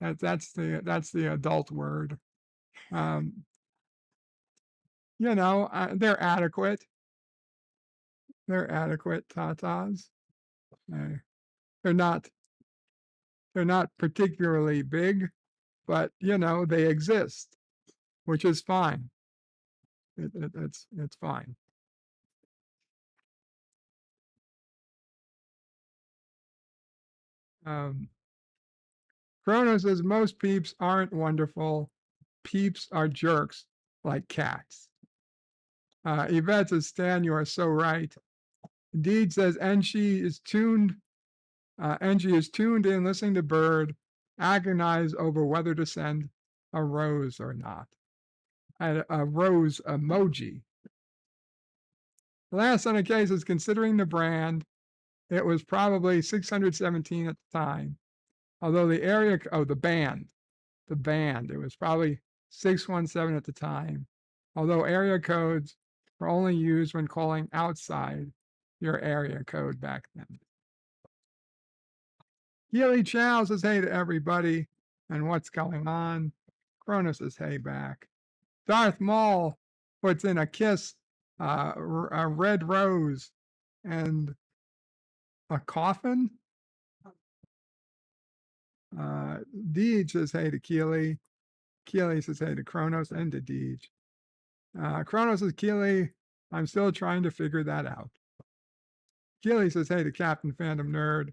That's the adult word. You know, they're adequate. They're adequate tatas. They're not particularly big, but you know they exist, which is fine. It's fine. Kronos says most peeps aren't wonderful. Peeps are jerks like cats. Yvette says, Stan, you are so right. Deed says, and she is tuned in listening to Bird agonize over whether to send a rose or not. A rose emoji. Last on the case is considering the brand. It was probably 617 at the time. Although the band, it was probably 617 at the time. Although area codes were only used when calling outside your area code back then. Keely Chow says hey to everybody and what's going on. Kronos says hey back. Darth Maul puts in a kiss, a red rose, and a coffin. Deej says hey to Keely. Keely says hey to Kronos and to Deej. Kronos says, Keely, I'm still trying to figure that out. Keely says hey to Captain Phantom Nerd.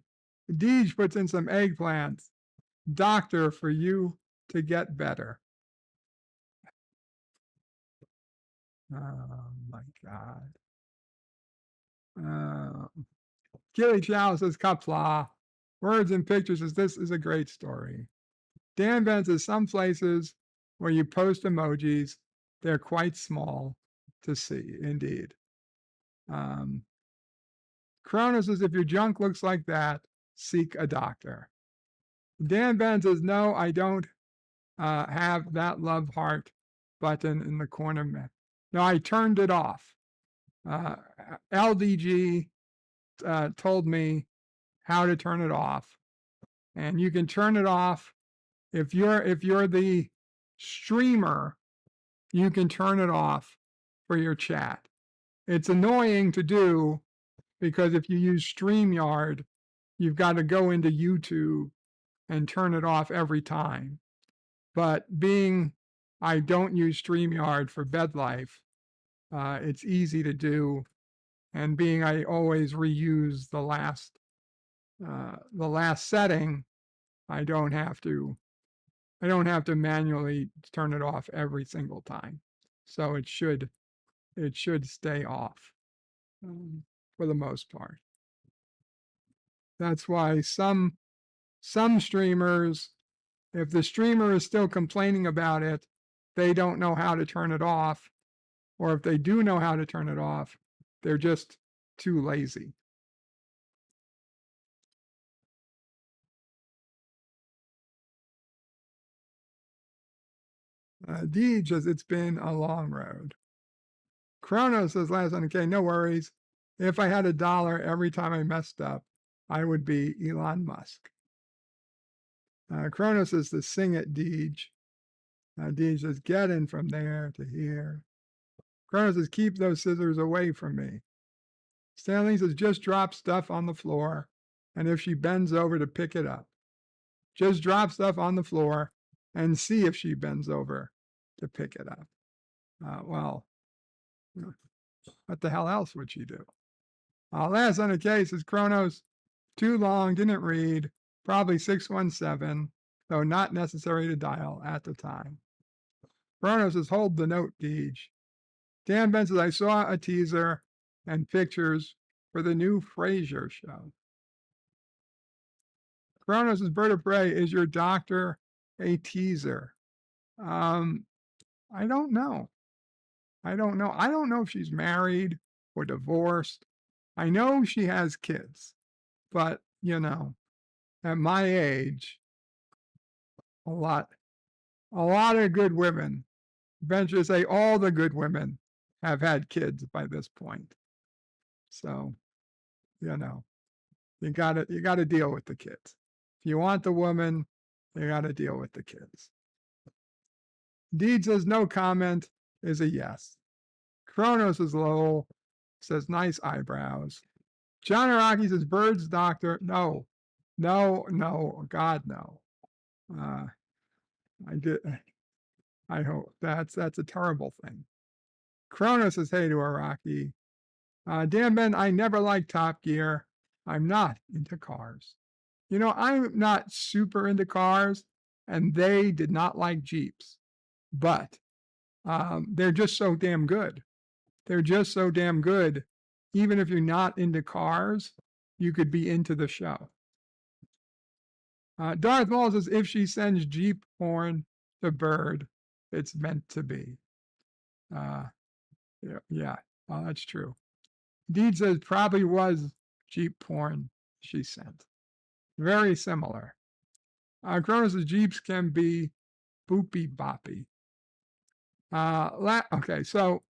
Deej puts in some eggplants. Doctor, for you to get better. Oh my God. Keely Chow says, Kapla. Words and Pictures says, this is a great story. Dan Ben says, some places where you post emojis, they're quite small to see, indeed. Kronos says, if your junk looks like that, seek a doctor. Dan Ben says, no, I don't have that love heart button in the corner. No, I turned it off. LDG told me how to turn it off. And you can turn it off. If you're the streamer, you can turn it off for your chat. It's annoying to do because if you use StreamYard, you've got to go into YouTube and turn it off every time. But being I don't use StreamYard for bed life, it's easy to do. And being I always reuse the last setting, I don't have to manually turn it off every single time. So it should stay off for the most part. That's why some streamers, if the streamer is still complaining about it, they don't know how to turn it off. Or if they do know how to turn it off, they're just too lazy. Deej says, it's been a long road. Kronos says, last on okay, no worries. If I had $1 every time I messed up, I would be Elon Musk. Kronos says to sing it, Deej. Deej says, get in from there to here. Kronos says, keep those scissors away from me. Stanley says, just drop stuff on the floor, and if she bends over to pick it up. Just drop stuff on the floor and see if she bends over to pick it up. Well, what the hell else would she do? Last on the case is Kronos. Too long, didn't read. Probably 617, though not necessary to dial at the time. Kronos says, hold the note, Deej. Dan Ben says, I saw a teaser and pictures for the new Frasier show. Kronos says, Bird of Prey, is your doctor a teaser? I don't know. I don't know if she's married or divorced. I know she has kids, but at my age, a lot of good women, venture to say all the good women have had kids by this point. So, you gotta deal with the kids. If you want the woman, you gotta deal with the kids. Deed says no comment is a yes. Kronos is low, says nice eyebrows. John Araki says Bird's doctor. No, God, no. I hope that's a terrible thing. Kronos says hey to Araki. Dan Ben, I never liked Top Gear. I'm not into cars. I'm not super into cars, and they did not like Jeeps, but they're just so damn good. They're just so damn good, even if you're not into cars, you could be into the show. Darth Maul says, if she sends Jeep porn to Bird, it's meant to be. Yeah, well, that's true. Deed says probably was Jeep porn she sent. Very similar. Cronus says Jeeps can be boopy boppy. Okay, so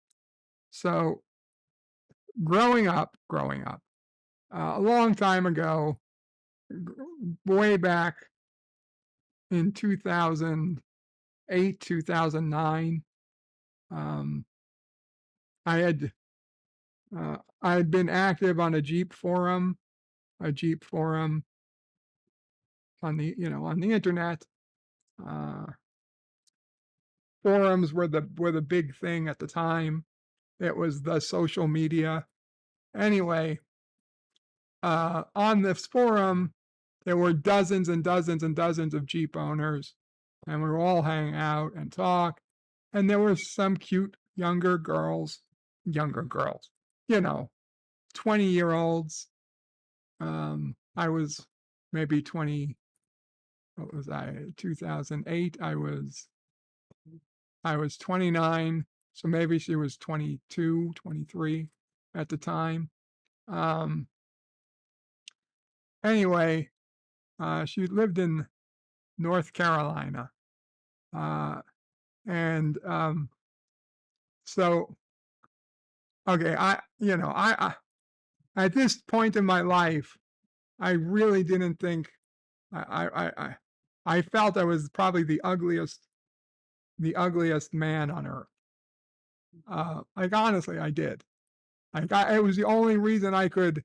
growing up, a long time ago, way back in 2008, 2009, I had been active on a Jeep forum on the on the internet. Forums were the big thing at the time. It was the social media. Anyway, on this forum, there were dozens and dozens and dozens of Jeep owners, and we were all hanging out and talk. And there were some cute younger girls, 20-year-olds. I was maybe 20. What was I? 2008. I was 29, so maybe she was 22, 23 at the time. Anyway, she lived in North Carolina. So, okay, I at this point in my life, I really didn't think, I felt I was probably the ugliest man on earth. Like, honestly, I did. It was the only reason I could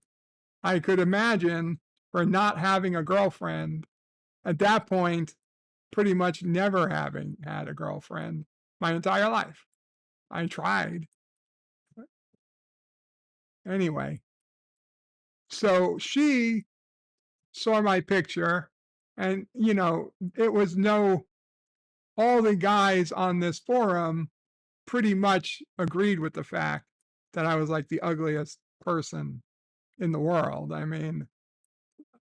imagine for not having a girlfriend at that point, pretty much never having had a girlfriend my entire life. I tried. Anyway, so she saw my picture, and it was all the guys on this forum pretty much agreed with the fact that I was like the ugliest person in the world. I mean,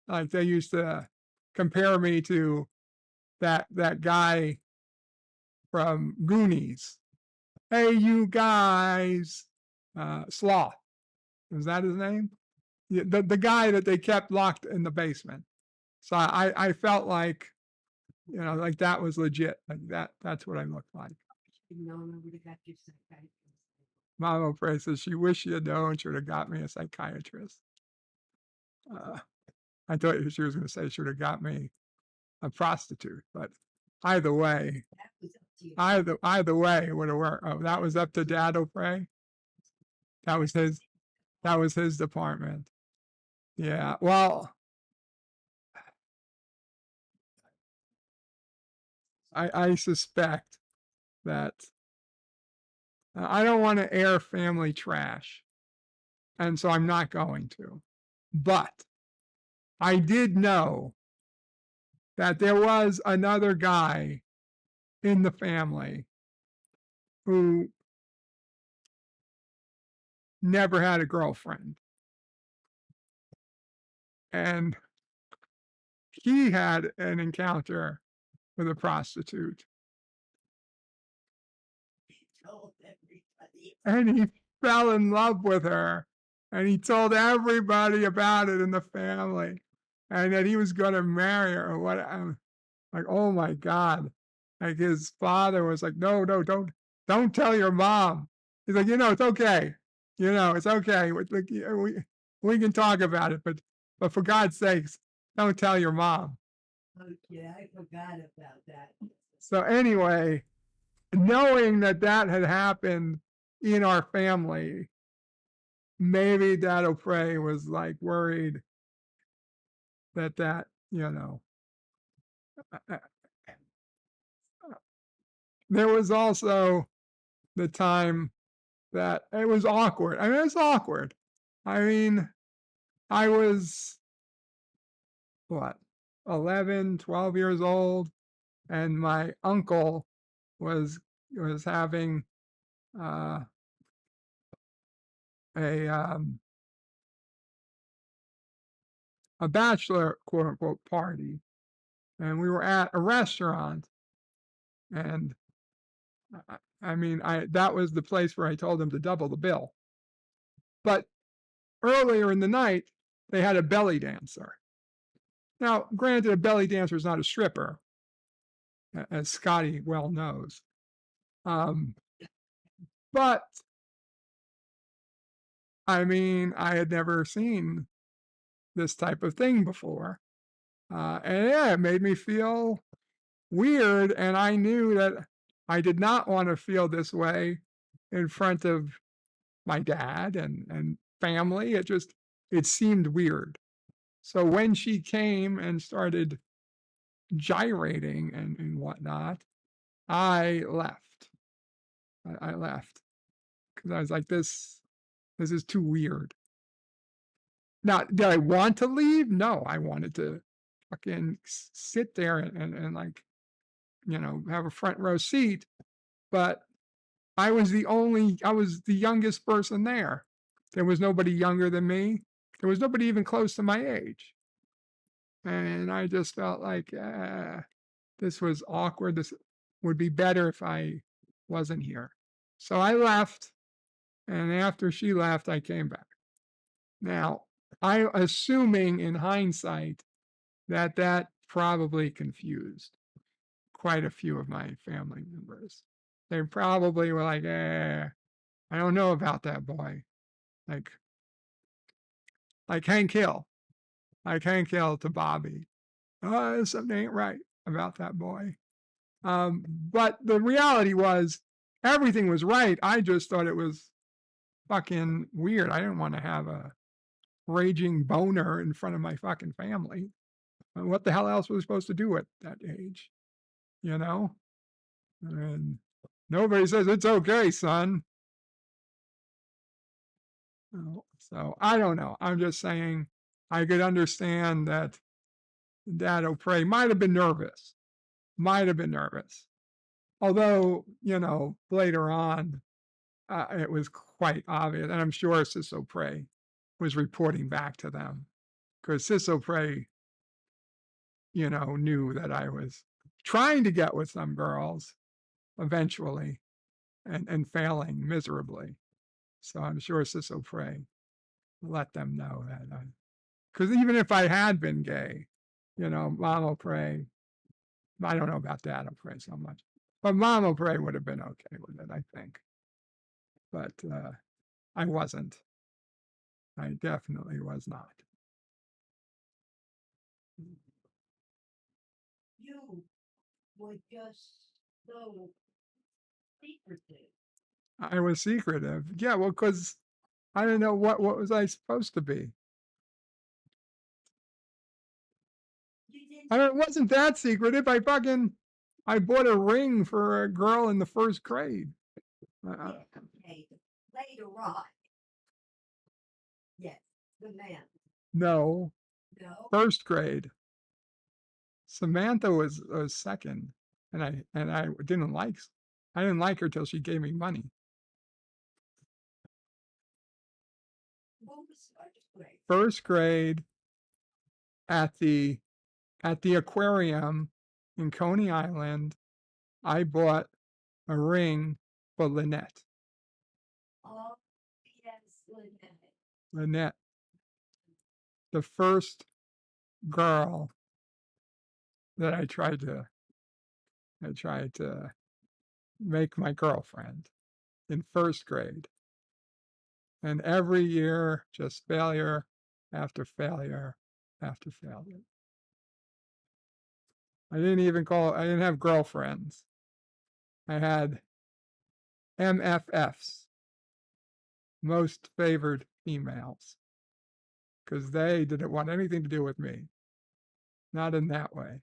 like, they used to compare me to that guy from Goonies. Hey, you guys, Sloth. Was that his name? Yeah, the guy that they kept locked in the basement. So I felt like, like that was legit. Like that's what I looked like. Mama Prey says she wished she had known she would have got me a psychiatrist. I thought she was going to say she would have got me a prostitute, but either way, either way it would have worked. Oh, that was up to Dad O'Prey. That was his department. Yeah, well, I suspect that I don't want to air family trash, and so I'm not going to. But I did know that there was another guy in the family who never had a girlfriend. And he had an encounter with a prostitute. And he fell in love with her. And he told everybody about it in the family. And that he was going to marry her. Or what? I'm like, oh my God. Like, his father was like, no, don't tell your mom. He's like, it's okay. It's okay. We can talk about it, but for God's sakes, don't tell your mom. Okay, I forgot about that. So anyway, knowing that had happened in our family, maybe Dad O'Prey was like worried that there was also the time that it was awkward. I mean, it's awkward. I mean, I was, 11, 12 years old, and my uncle was having a a bachelor quote unquote party, and we were at a restaurant, and I mean, that was the place where I told them to double the bill. But earlier in the night, they had a belly dancer. Now, granted, a belly dancer is not a stripper, as Scotty well knows. But I mean, I had never seen this type of thing before. And yeah, it made me feel weird. And I knew that I did not want to feel this way in front of my dad and family. It seemed weird. So when she came and started gyrating and whatnot, I left. I left because I was like, this is too weird. Now, did I want to leave? No, I wanted to fucking sit there and like, have a front row seat. But I was the youngest person there. There was nobody younger than me. There was nobody even close to my age. And I just felt like, this was awkward. This would be better if I wasn't here. So I left. And after she left, I came back. Now, I'm assuming in hindsight that probably confused quite a few of my family members. They probably were like, I don't know about that boy. Like Hank Hill. Like Hank Hill to Bobby. Something ain't right about that boy. But the reality was, everything was right. I just thought it was fucking weird. I didn't want to have a raging boner in front of my fucking family. What the hell else was I supposed to do at that age? And nobody says, it's okay, son. So I don't know. I'm just saying I could understand that Dad O'Prey might have been nervous. Although, later on, it was quite obvious. And I'm sure Sis O'Prey was reporting back to them, because Sis O'Prey, knew that I was trying to get with some girls eventually and failing miserably. So I'm sure Sis O'Prey let them know that. Because even if I had been gay, Mom O'Prey, I don't know about Dad O'Prey so much, but Mom O'Prey would have been okay with it, I think. But I wasn't. I definitely was not. You were just so secretive. I was secretive. Yeah, well, because I didn't know what was I supposed to be. It wasn't that secretive. I bought a ring for a girl in the first grade. Okay, later on. Yes, the man. No, No. first grade. Samantha was second, and I didn't like her till she gave me money. What was first grade? First grade at the aquarium in Coney Island, I bought a ring for Lynette. Oh, yes, Lynette. Lynette, the first girl that I tried to make my girlfriend in first grade. And every year, just failure after failure after failure. I didn't have girlfriends. I had MFFs, most favored females, because they didn't want anything to do with me. Not in that way.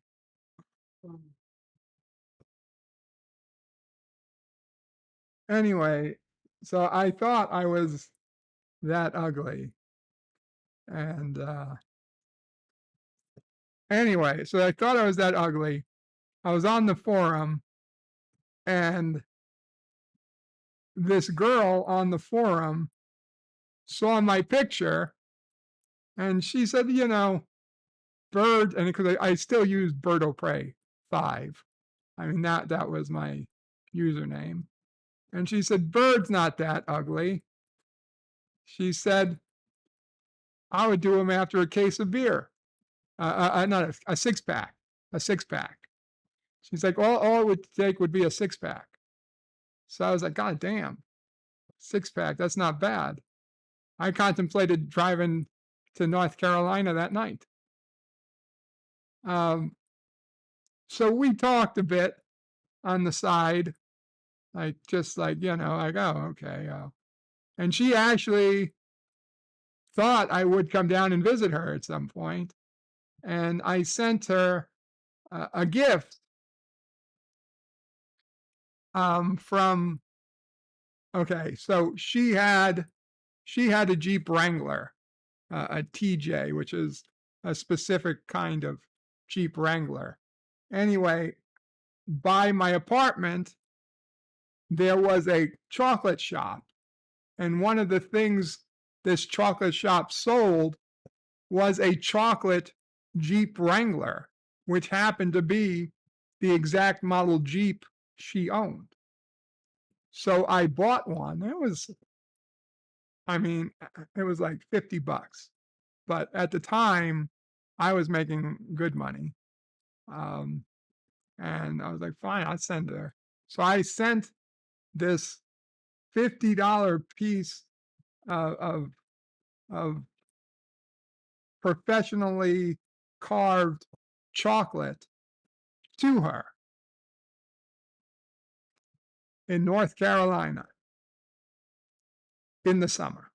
Anyway, so I thought I was that ugly. And anyway, so I thought I was that ugly. I was on the forum, and this girl on the forum saw my picture, and she said, Bird, and because I still use Birdo Prey 5. I mean, that was my username. And she said, Bird's not that ugly. She said, I would do him after a case of beer. Not a 6-pack, a 6-pack. She's like, all it would take would be a 6-pack. So I was like, God damn, 6-pack, that's not bad. I contemplated driving to North Carolina that night. So we talked a bit on the side, like, just like, you know, like, oh, okay. And she actually thought I would come down and visit her at some point. And I sent her a gift from, okay, so she had a Jeep Wrangler, a TJ, which is a specific kind of Jeep Wrangler. Anyway, by my apartment, there was a chocolate shop. And one of the things this chocolate shop sold was a chocolate Jeep Wrangler, which happened to be the exact model Jeep she owned. So I bought one. It was like $50. But at the time, I was making good money. And I was like, fine, I'll send her. So I sent this $50 piece of professionally carved chocolate to her in North Carolina in the summer.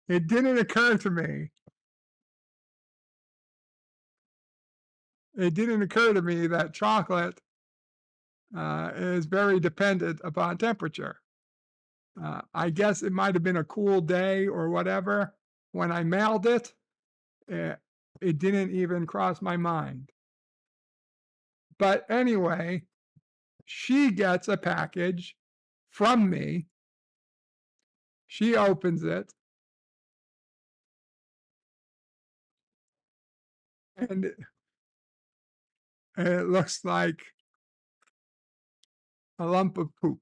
It didn't occur to me. It didn't occur to me that chocolate is very dependent upon temperature. I guess it might have been a cool day or whatever. When I mailed it, it didn't even cross my mind. But anyway, she gets a package from me. She opens it. And it looks like a lump of poop.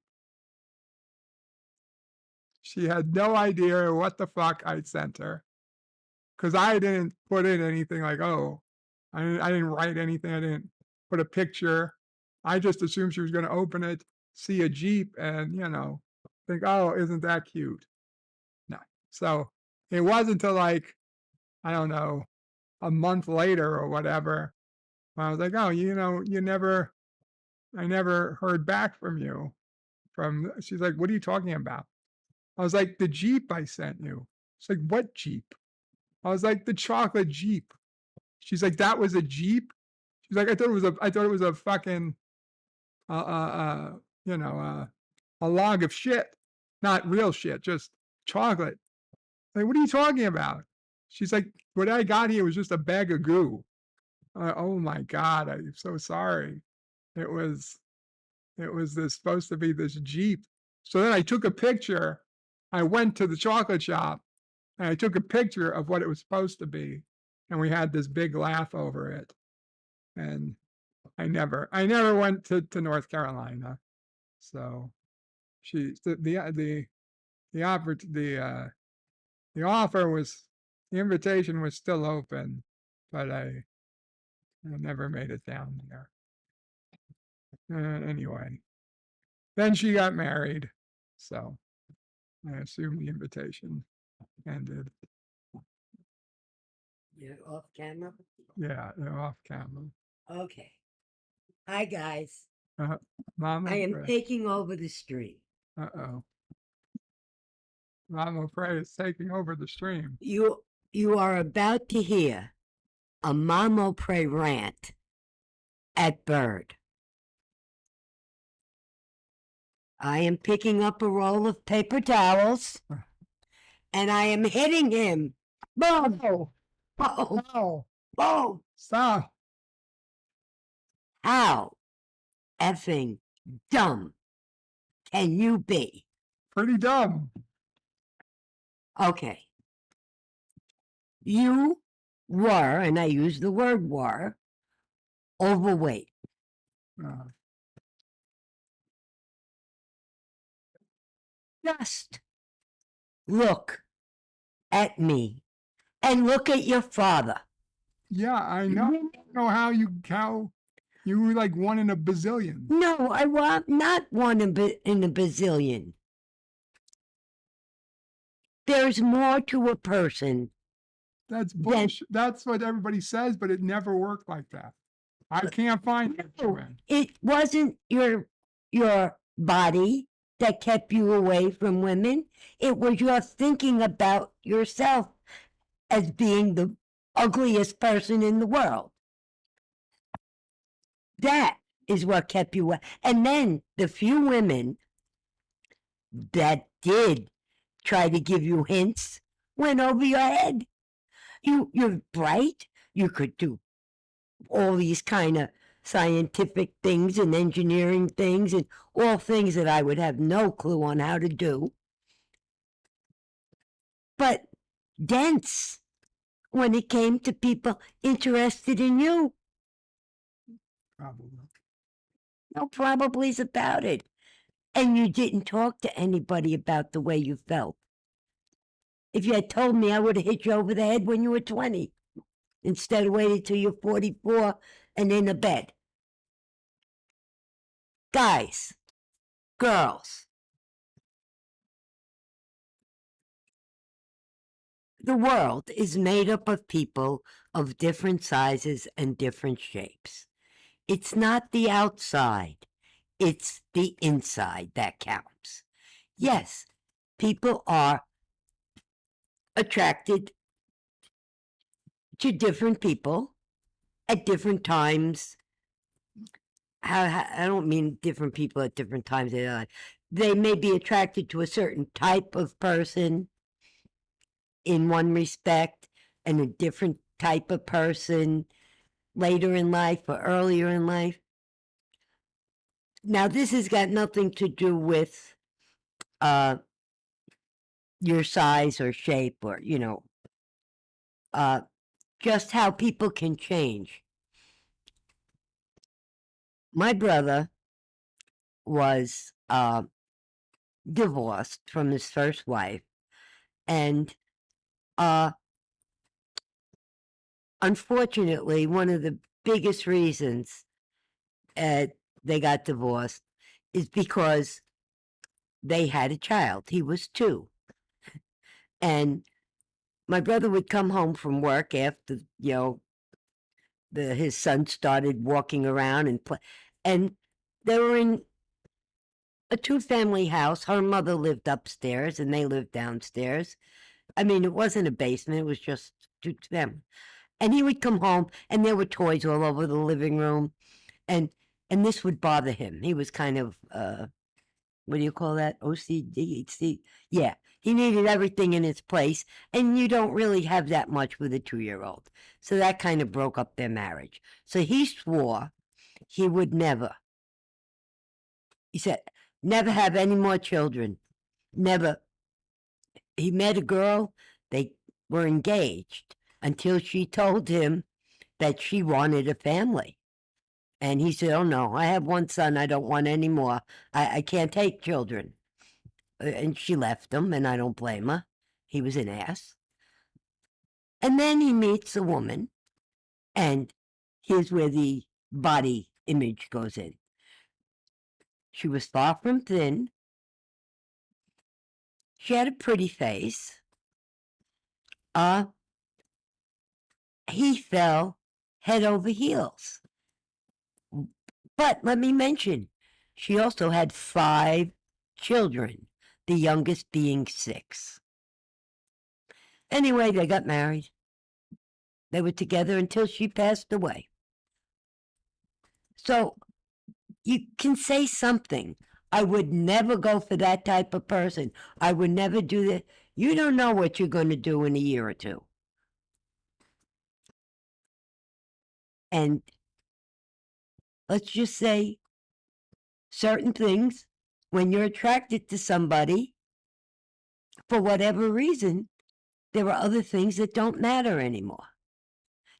She had no idea what the fuck I sent her. Because I didn't put in anything like, oh, I didn't write anything. I didn't put a picture. I just assumed she was going to open it, see a Jeep, and, you know, think, oh, isn't that cute? No. So it wasn't until like, I don't know, a month later or whatever, when I was like, oh, you know, I never heard back from you. She's like, what are you talking about? I was like, the Jeep I sent you. She's like, what Jeep? I was like, the chocolate Jeep. She's like, that was a Jeep? She's like, I thought it was a fucking, you know, a log of shit. Not real shit, just chocolate. Like, what are you talking about? She's like, what I got here was just a bag of goo. Oh my God, I'm so sorry. It was supposed to be this Jeep. So then I took a picture. I went to the chocolate shop and I took a picture of what it was supposed to be. And we had this big laugh over it. And I never went to North Carolina. So the invitation was still open, but I never made it down there. Anyway, then she got married, so I assume the invitation ended. You're off camera? Yeah, they're off camera. Okay. Hi, guys. Mama I am Pray. taking over the stream. Uh-oh. Mama Pray is taking over the stream. You are about to hear a Mama Pray rant at Bird. I am picking up a roll of paper towels and I am hitting him. Boom! Oh, Boom! Boom! stop. How effing dumb can you be? Pretty dumb. Okay. You were, and I use the word were, overweight. Just look at me and look at your father. Yeah, I know. I don't know how you were like one in a bazillion. No, I want not one in a bazillion. There's more to a person. That's bullshit. That's what everybody says, but it never worked like that. I can't find it. It wasn't your body that kept you away from women. It was your thinking about yourself as being the ugliest person in the world. That is what kept you away. And then the few women that did try to give you hints went over your head. You're bright. You could do all these kind of scientific things and engineering things and all things that I would have no clue on how to do. But dense when it came to people interested in you. Probably. No probablys about it. And you didn't talk to anybody about the way you felt. If you had told me, I would have hit you over the head when you were 20, instead of waiting till you're 44 and in a bed. Guys, girls, the world is made up of people of different sizes and different shapes. It's not the outside, it's the inside that counts. Yes, people are attracted to different people at different times. I don't mean different people at different times in their life. They may be attracted to a certain type of person in one respect and a different type of person later in life or earlier in life. Now, this has got nothing to do with your size or shape or, just how people can change. My brother was divorced from his first wife, and unfortunately, one of the biggest reasons they got divorced is because they had a child. He was 2. And my brother would come home from work after, his son started walking around and play. And they were in a 2-family house. Her mother lived upstairs and they lived downstairs. I mean, it wasn't a basement. It was just 2 families. And he would come home and there were toys all over the living room. And this would bother him. He was kind of, what do you call that? OCD? Yeah. He needed everything in its place, and you don't really have that much with a 2-year-old. So that kind of broke up their marriage. So he swore he would never. He said, never have any more children. Never. He met a girl. They were engaged until she told him that she wanted a family. And he said, oh, no, I have 1 son. I don't want any more. I can't take children. And she left him, and I don't blame her. He was an ass. And then he meets a woman, and here's where the body image goes in. She was far from thin. She had a pretty face. He fell head over heels. But let me mention, she also had 5 children, the youngest being 6. Anyway, they got married. They were together until she passed away. So you can say something. I would never go for that type of person. I would never do that. You don't know what you're going to do in a year or 2. And let's just say certain things, when you're attracted to somebody, for whatever reason, there are other things that don't matter anymore.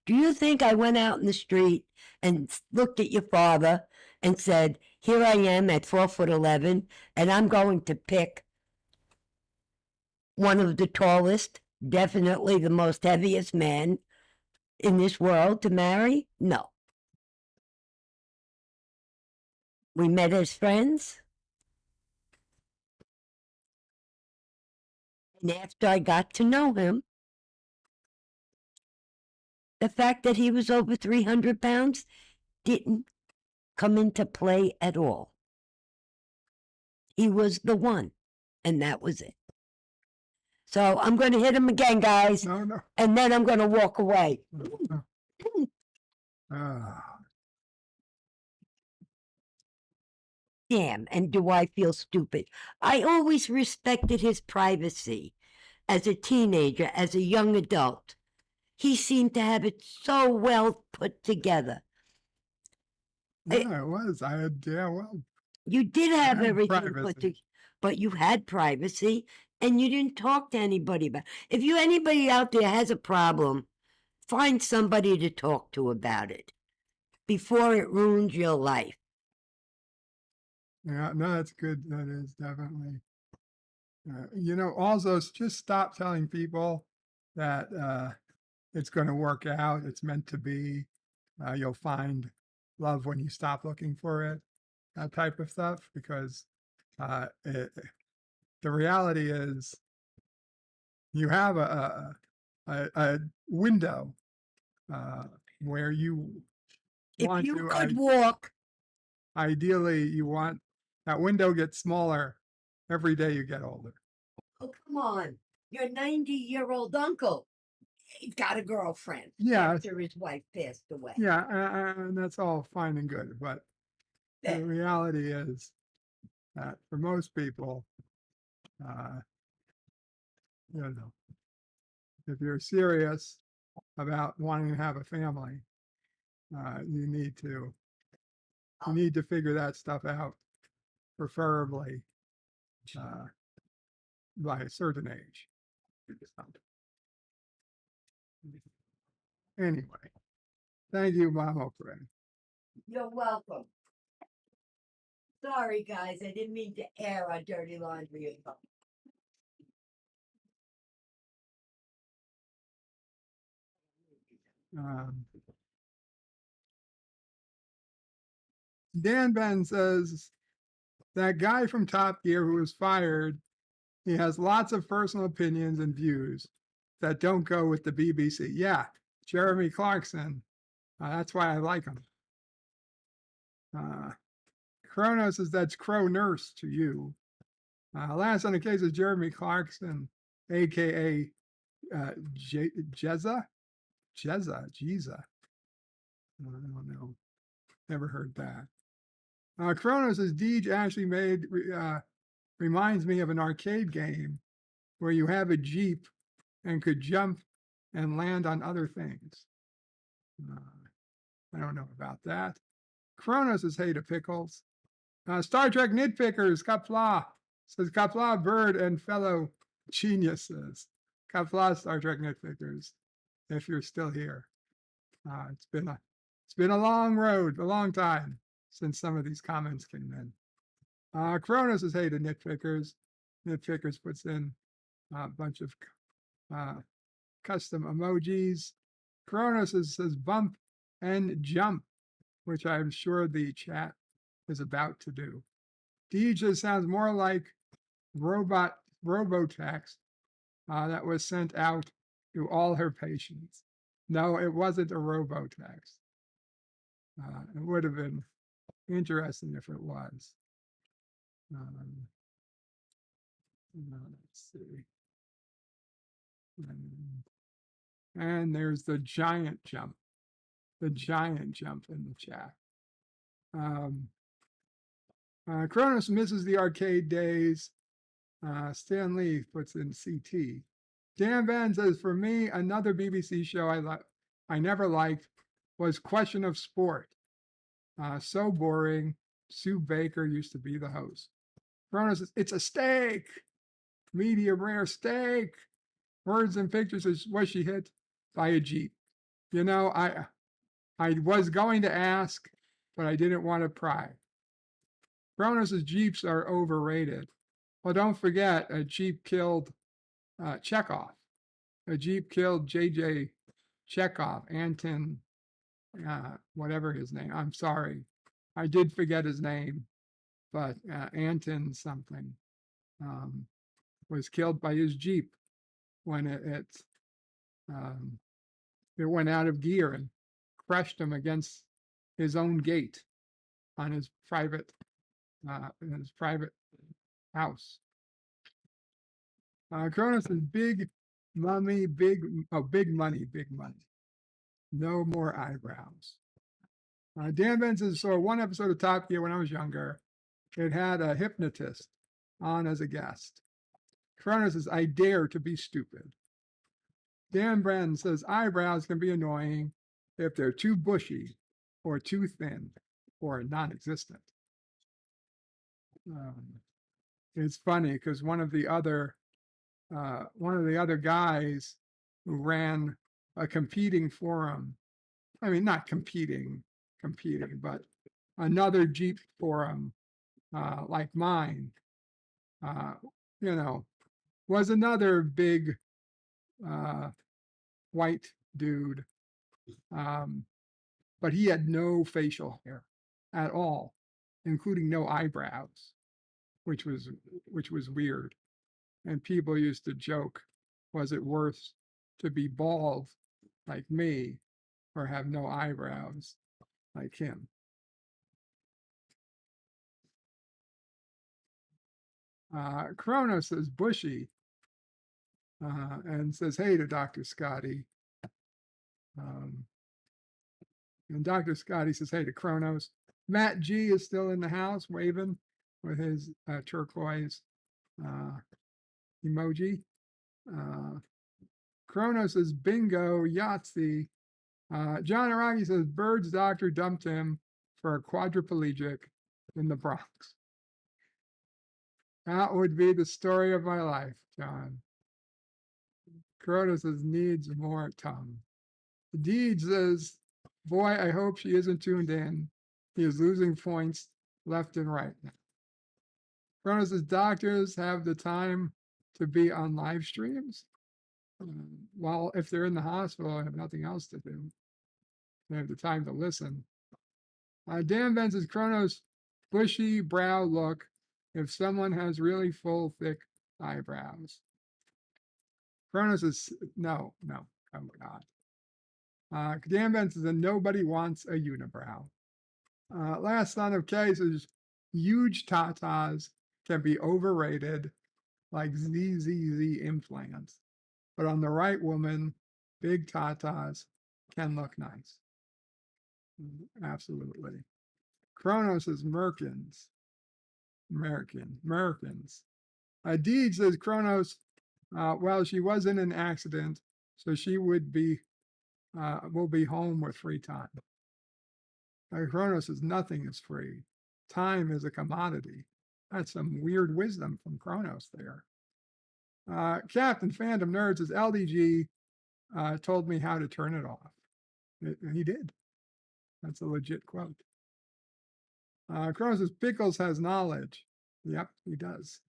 Do you think I went out in the street and looked at your father and said, here I am at 4'11", and I'm going to pick one of the tallest, definitely the most heaviest man in this world to marry? No. We met as friends. And after I got to know him, the fact that he was over 300 pounds didn't come into play at all. He was the one, and that was it. So I'm going to hit him again, guys. No. And then I'm going to walk away. No. Damn, and do I feel stupid? I always respected his privacy as a teenager, as a young adult. He seemed to have it so well put together. Yeah, it was. You did have had everything put privacy. together, but you had privacy, and you didn't talk to anybody about it. If anybody out there has a problem, find somebody to talk to about it before it ruins your life. Yeah, no, that's good. That is definitely. Also, just stop telling people that it's going to work out. It's meant to be. You'll find love when you stop looking for it. That type of stuff, because the reality is you have a window where you want If you to. could walk, Ideally, you want that window gets smaller every day you get older. oh, come on. Your 90-year-old uncle, he's got a girlfriend. Yeah. After his wife passed away. Yeah, and that's all fine and good, but the reality is that for most people, if you're serious about wanting to have a family, you need to figure that stuff out, preferably by a certain age. Anyway, thank you, Mama Fred. You're welcome. Sorry, guys. I didn't mean to air our dirty laundry. Dan Ben says, that guy from Top Gear who was fired, he has lots of personal opinions and views that don't go with the BBC. Yeah, Jeremy Clarkson. That's why I like him. Chrono says that's Crow Nurse to you. Last on the case is Jeremy Clarkson, a.k.a. Jezza. I don't know. Never heard that. Chrono says Deej actually reminds me of an arcade game where you have a Jeep and could jump and land on other things. I don't know about that. Kronos says hey to Pickles. Star Trek Nitpickers, Kapla, says Kapla, Bird, and fellow geniuses. Kapla, Star Trek Nitpickers, if you're still here. It's been a long road, a long time since some of these comments came in. Kronos says hey to Nitpickers. Nitpickers puts in a bunch of custom emojis. Kronos says bump and jump, which I'm sure the chat is about to do. Deej sounds more like robotext that was sent out to all her patients. No, it wasn't a robotext. It would have been interesting if it was. Let's see. And there's the giant jump in the chat. Kronos misses the arcade days. Stan Lee puts in CT. Dan Van says, for me, another BBC show I never liked was Question of Sport. So boring. Sue Baker used to be the host. Kronos says, it's a steak. medium rare steak. Words and pictures was she hit by a Jeep? You know, I was going to ask, but I didn't want to pry. Kronos' Jeeps are overrated. Well, don't forget, a Jeep killed Chekhov. A Jeep killed J.J. Chekhov, Anton, whatever his name. I'm sorry. I did forget his name, but Anton something was killed by his Jeep when it went out of gear and crushed him against his own gate on his private house. Kronos is big money. No more eyebrows. Dan Benson saw one episode of Top Gear when I was younger. It had a hypnotist on as a guest. Kronos says, I dare to be stupid. Dan Brennan says eyebrows can be annoying if they're too bushy or too thin or non-existent. It's funny because one of the other guys who ran a competing forum, I mean, not competing, but another Jeep forum like mine, was another big white dude, but he had no facial hair at all, including no eyebrows, which was weird. And people used to joke, was it worse to be bald like me or have no eyebrows like him? Kronos says bushy and says, hey to Dr. Scotty. And Dr. Scotty says, hey to Kronos. Matt G is still in the house waving with his turquoise emoji. Kronos says, bingo, Yahtzee. John Araki says, Bird's doctor dumped him for a quadriplegic in the Bronx. That would be the story of my life, John. Kronos says, needs more tongue. Deed says, boy, I hope she isn't tuned in. He is losing points left and right. Kronos says, doctors have the time to be on live streams. Well, if they're in the hospital and have nothing else to do, they have the time to listen. Dan Ben says, Kronos, bushy brow look if someone has really full, thick eyebrows. Kronos says, no, oh God. Dan Ben says, and nobody wants a unibrow. Last Son of K says, huge tatas can be overrated like ZZZ implants. But on the right woman, big tatas can look nice. Absolutely. Kronos is Americans. Deed says Kronos, well, she was in an accident, so she will be home with free time. Kronos says nothing is free. Time is a commodity. That's some weird wisdom from Kronos there. Captain Fandom Nerd says LDG told me how to turn it off. He did. That's a legit quote. Kronos says Pickles has knowledge. Yep, he does.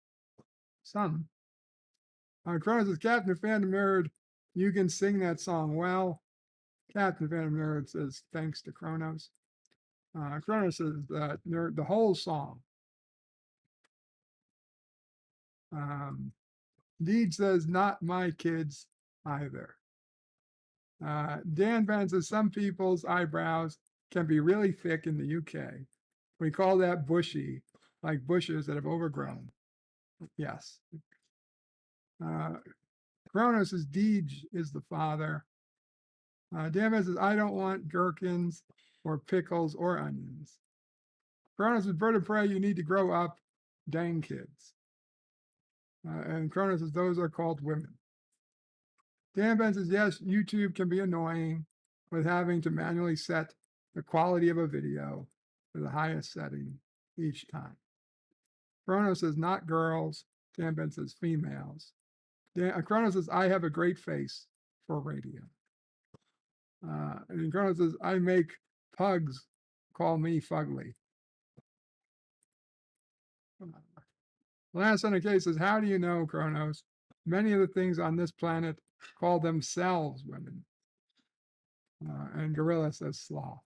Some. Kronos says Captain Fandom Nerd, you can sing that song well. Captain Phantom Nerd says thanks to Kronos. Kronos says that nerd, the whole song. Deed says not my kids either. Dan Van says some people's eyebrows can be really thick in the UK. We call that bushy, like bushes that have overgrown. Yes. Kronos says Deej is the father. Dan Van says I don't want gherkins or pickles or onions. Kronos says Bird of Prey, you need to grow up, dang kids. And Kronos says those are called women. Dan Ben says, yes, YouTube can be annoying with having to manually set the quality of a video to the highest setting each time. Kronos says, not girls, Dan Ben says females. Chrono says, I have a great face for radio. And Chrono says, I make pugs call me fugly. Last on the case says, how do you know, Kronos? Many of the things on this planet call themselves women. And Gorilla says sloth.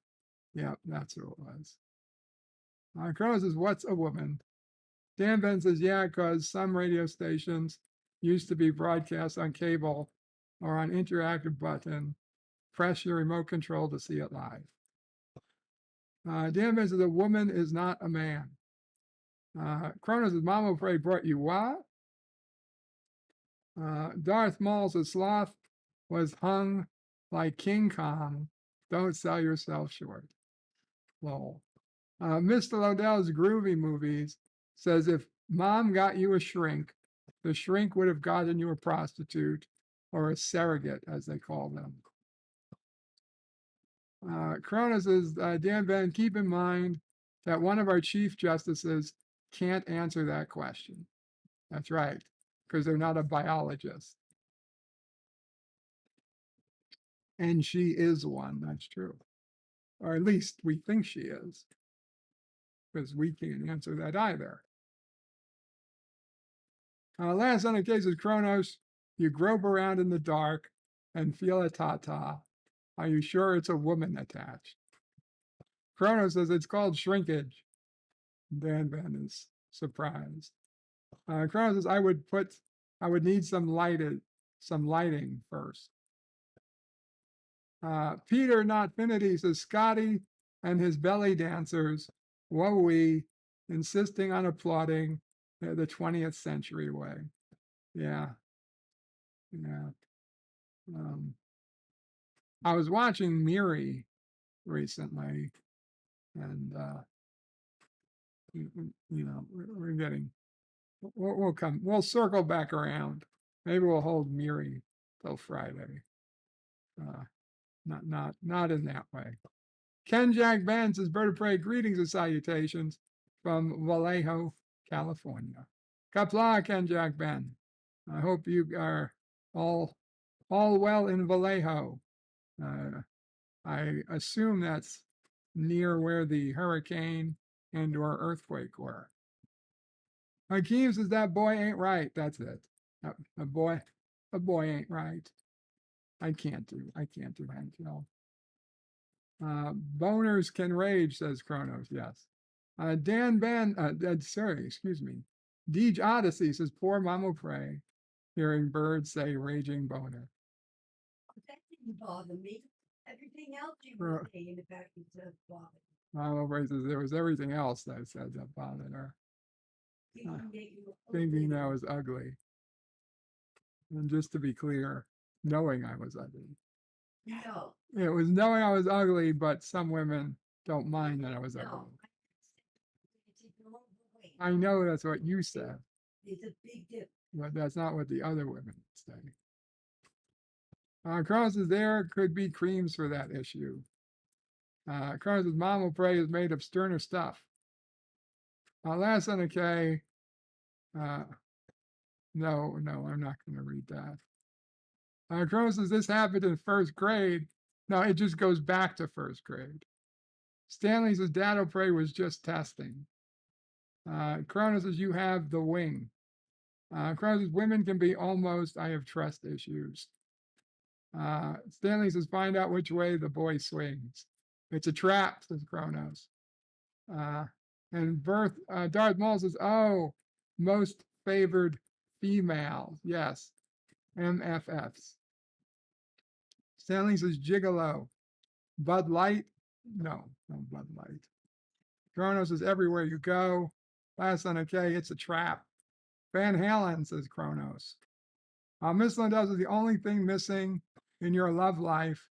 Yep, that's who it was. Kronos says, what's a woman? Dan Ben says, yeah, because some radio stations used to be broadcast on cable or on interactive button. Press your remote control to see it live. Dan Ben says, a woman is not a man. Kronos says, Mama Pray brought you what? Darth Maul says, sloth was hung like King Kong. Don't sell yourself short. Lol. Mr. Lodell's Groovy Movies says, if mom got you a shrink, the shrink would have gotten you a prostitute or a surrogate, as they call them. Kronos says, Dan Ben, keep in mind that one of our chief justices can't answer that question. That's right, because they're not a biologist. And she is one, that's true. Or at least we think she is, because we can't answer that either. Last on the case is Kronos. You grope around in the dark and feel a ta-ta. Are you sure it's a woman attached? Kronos says it's called shrinkage. Dan Ben is surprised. Kronos says I would need some lighting first. Peter Not Finity says Scotty and his belly dancers, woe-wee, insisting on applauding the 20th century way. Yeah. I was watching Miri recently, and we're getting. We'll circle back around. Maybe we'll hold Miri till Friday. Not in that way. Ken Jack Ben says, Bird of Prey, greetings and salutations from Vallejo, California. Kapla, Ken Jack Ben. I hope you are all well in Vallejo. I assume that's near where the hurricane and or earthquake were. Hakeem says that boy ain't right. That's it. A boy ain't right. I can't do Hank Hill. Boners can rage, says Kronos. Yes. Dan Ben, excuse me. Deej Odyssey says, poor Mama Pray, hearing birds say raging boner. That didn't bother me. Everything else you were saying about yourself bothered me. Mama Pray says there was everything else that said that bothered her. Thinking that was ugly. And just to be clear, knowing I was ugly. No. It was knowing I was ugly, but some women don't mind that I was ugly. I know that's what you said. There's a big difference. But that's not what the other women say. Kronos says there could be creams for that issue. Kronos says Mama Pray is made of sterner stuff. Last on the K. No, I'm not going to read that. Kronos says this happened in first grade. No, it just goes back to first grade. Stanley says Dado Prey was just testing. Kronos says you have the wing. Kronos says women can be almost, I have trust issues. Stanley says find out which way the boy swings. It's a trap, says Kronos. And Darth Maul says, oh, most favored females. Yes, MFFs. Stanley says gigolo. Bud Light? No Bud Light. Kronos says everywhere you go. Last on okay, it's a trap. Van Halen, says Kronos. Miss Lindell says the only thing missing in your love life,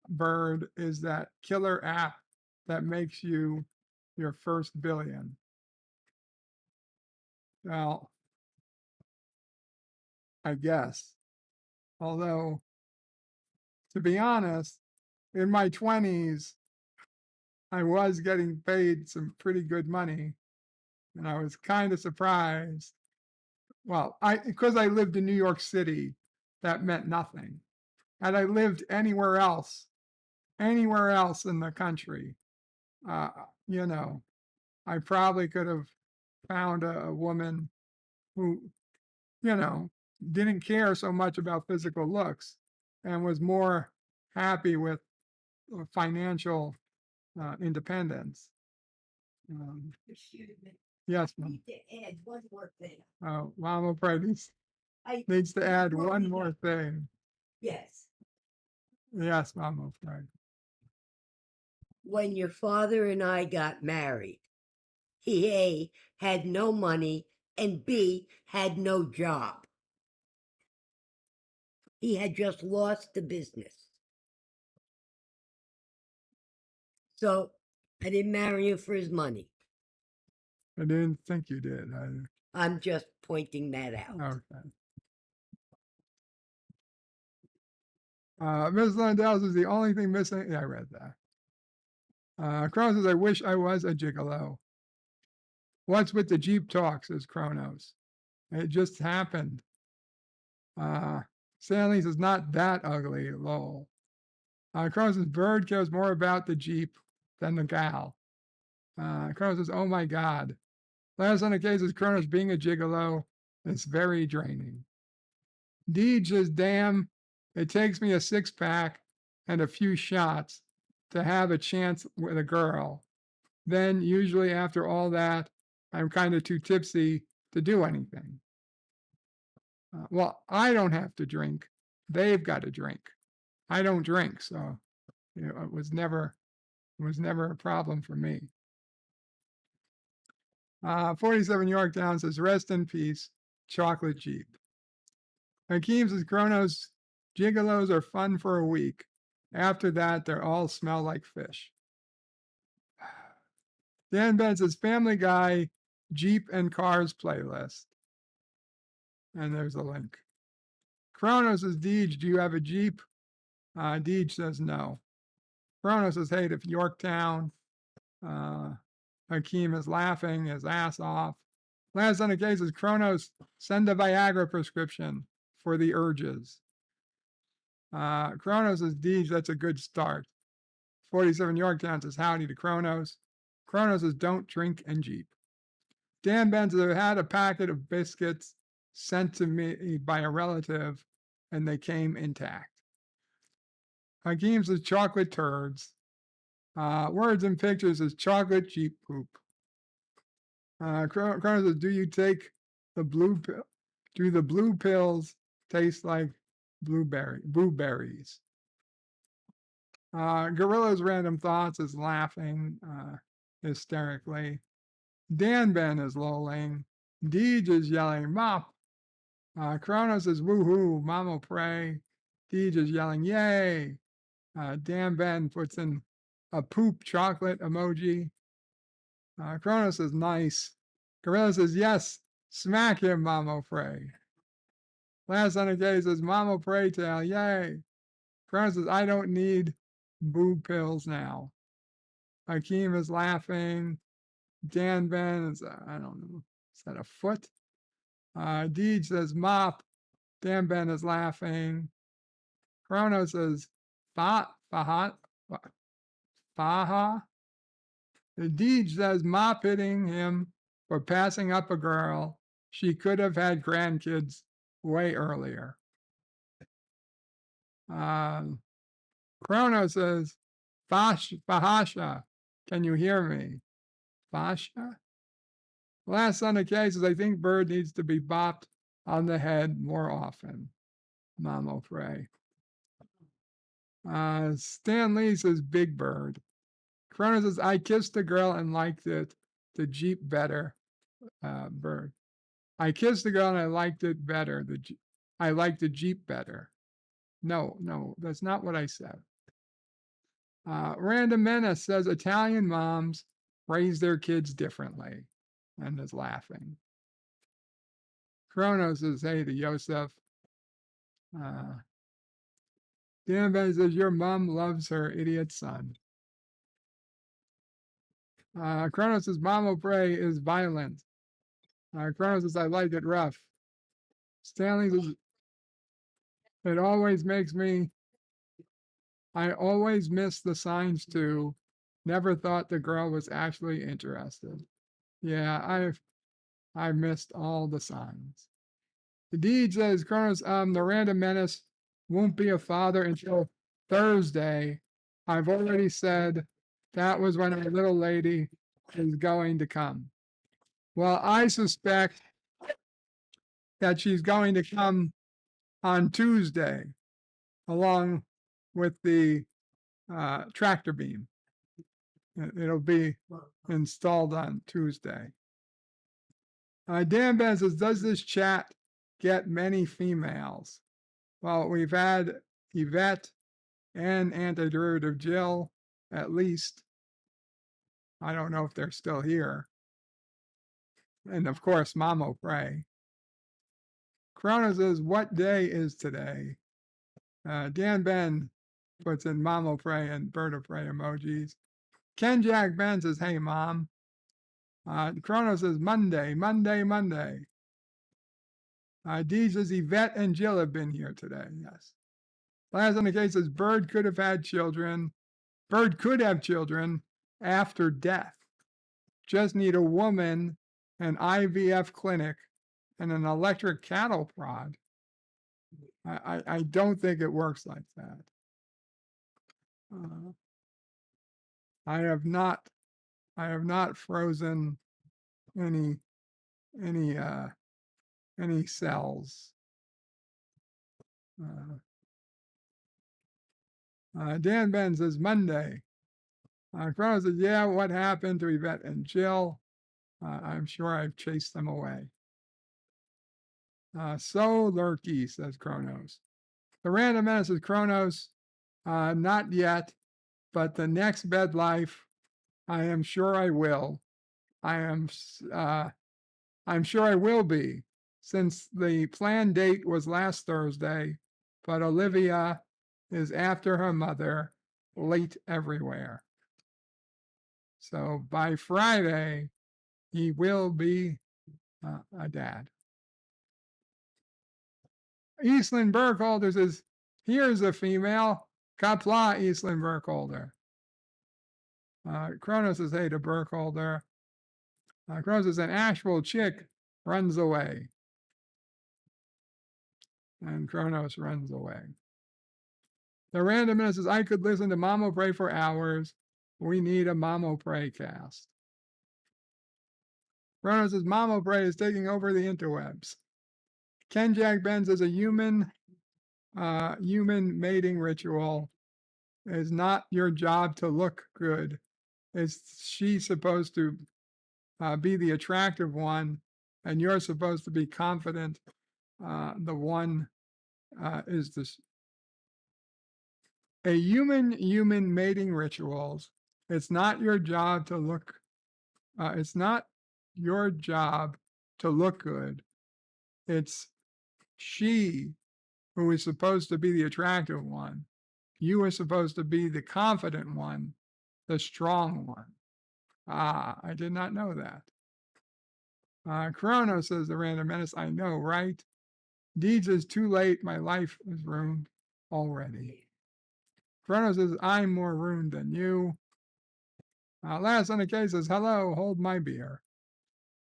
Bird, is that killer app that makes you your first billion. Well, I guess. Although, to be honest, in my 20s, I was getting paid some pretty good money. And I was kind of surprised well, because I lived in New York City, that meant nothing. Had I lived anywhere else in the country, you know, I probably could have found a woman who, you know, didn't care so much about physical looks and was more happy with financial independence. Excuse me. Yes, I ma'am. need to add one more thing. Mama Prentice needs to add one more thing. Yes. Yes, Mama Prentice. When your father and I got married, he A, had no money, and B, had no job. He had just lost the business. So I didn't marry him for his money. I didn't think you did. I'm just pointing that out. Okay. Ms. Lundell says the only thing missing. Yeah, I read that. Kronos says, I wish I was a gigolo. What's with the Jeep talk, says Kronos. It just happened. Stanley says, not that ugly, lol. Kronos says, Bird cares more about the Jeep than the gal. Kronos says, oh my God. Last on the case is Kronos being a gigolo. It's very draining. Deej says, damn, it takes me a 6-pack and a few shots to have a chance with a girl. Then, usually after all that, I'm kind of too tipsy to do anything. Well, I don't have to drink. They've got to drink. I don't drink, so it was never a problem for me. 47 Yorktown says, rest in peace, chocolate Jeep. Hakeem says, Kronos, gigolos are fun for a week. After that, they all smell like fish. Dan Ben says, Family Guy, Jeep and Cars playlist. And there's a link. Kronos says, Deej, do you have a Jeep? Deej says no. Kronos says, hey, to Yorktown. Hakeem is laughing his ass off. Last on the case is Kronos, send a Viagra prescription for the urges. Kronos says, Deej, that's a good start. 47 Yorktown says, howdy to Kronos. Kronos says, don't drink and Jeep. Dan Ben says, I had a packet of biscuits sent to me by a relative, and they came intact. Hakeem says, chocolate turds. Words and pictures is chocolate Jeep poop. Kronos says, do you take the blue pill? Do the blue pills taste like blueberries? Gorilla's Random Thoughts is laughing hysterically. Dan Ben is lolling. Deej is yelling, Mop. Kronos is woohoo, Mama pray. Deej is yelling, yay. Dan Ben puts in a poop chocolate emoji. Kronos says, nice. Gorilla says, yes, smack him, Mama pray. Last on the case says, Mama pray tell, yay. Kronos says, I don't need boob pills now. Hakeem is laughing. Dan Ben is, I don't know, is that a foot? Deej says, mop. Dan Ben is laughing. Kronos says, Faha. Deej says, mop hitting him for passing up a girl. She could have had grandkids way earlier. Kronos says, Fahasha, can you hear me? Fasha? Last on the case is I think Bird needs to be bopped on the head more often. Mama pray. Stan Lee says Big Bird. Kronos says I kissed a girl and liked it. The Jeep better. Bird. I kissed the girl and I liked it better. I liked the Jeep better. No, that's not what I said. Random Menace says Italian moms raise their kids differently and is laughing. Kronos says, hey to Yosef. Dan Ben says, your mom loves her idiot son. Kronos says, Mama Pray is violent. Kronos says, I like it rough. Stanley says, it always makes me, I always miss the signs too. Never thought the girl was actually interested. Yeah, I missed all the signs. The deed says, Kronos, the random menace won't be a father until Thursday. I've already said that was when our little lady is going to come. Well, I suspect that she's going to come on Tuesday along with the tractor beam. It'll be installed on Tuesday. Dan Ben says, does this chat get many females? Well, we've had Yvette and Antiderivative Jill, at least. I don't know if they're still here. And of course, Mamo Pray. Corona says, what day is today? Dan Ben puts in Mamo Pray and Bird of Prey emojis. Ken Jack Ben says, hey, Mom. Corona says, Monday. D says, Yvette and Jill have been here today. Yes. Last on the case says, Bird could have had children. Bird could have children after death. Just need a woman, an IVF clinic, and an electric cattle prod. I don't think it works like that. I have not frozen any cells. Dan Ben says Monday. Crono says, yeah, what happened to Yvette and Jill? I'm sure I've chased them away. So lurky, says Kronos. The random menace says Kronos, not yet, but the next bed life, I am sure I will. I'm sure I will be, since the planned date was last Thursday, but Olivia is after her mother, late everywhere. So by Friday, he will be a dad. Eastland Burkholder says, here's a female. Kapla, Eastland Burkholder. Kronos says, hey to Burkholder. Kronos says, an actual chick runs away. And Kronos runs away. The randomness says, I could listen to Mamo Pray for hours. We need a Mamo Pray cast. Kronos says, Mamo Pray is taking over the interwebs. Ken Jack Ben says, a human mating ritual is not your job to look good. She's supposed to be the attractive one, and you're supposed to be confident the one is this. A human mating rituals. It's not your job to look. It's not your job to look good. It's she who is supposed to be the attractive one. You are supposed to be the confident one, the strong one. I did not know that. Chrono says the random menace. I know, right? Deeds is too late. My life is ruined already. Chrono says, I'm more ruined than you. Last on the case says, hello, hold my beer.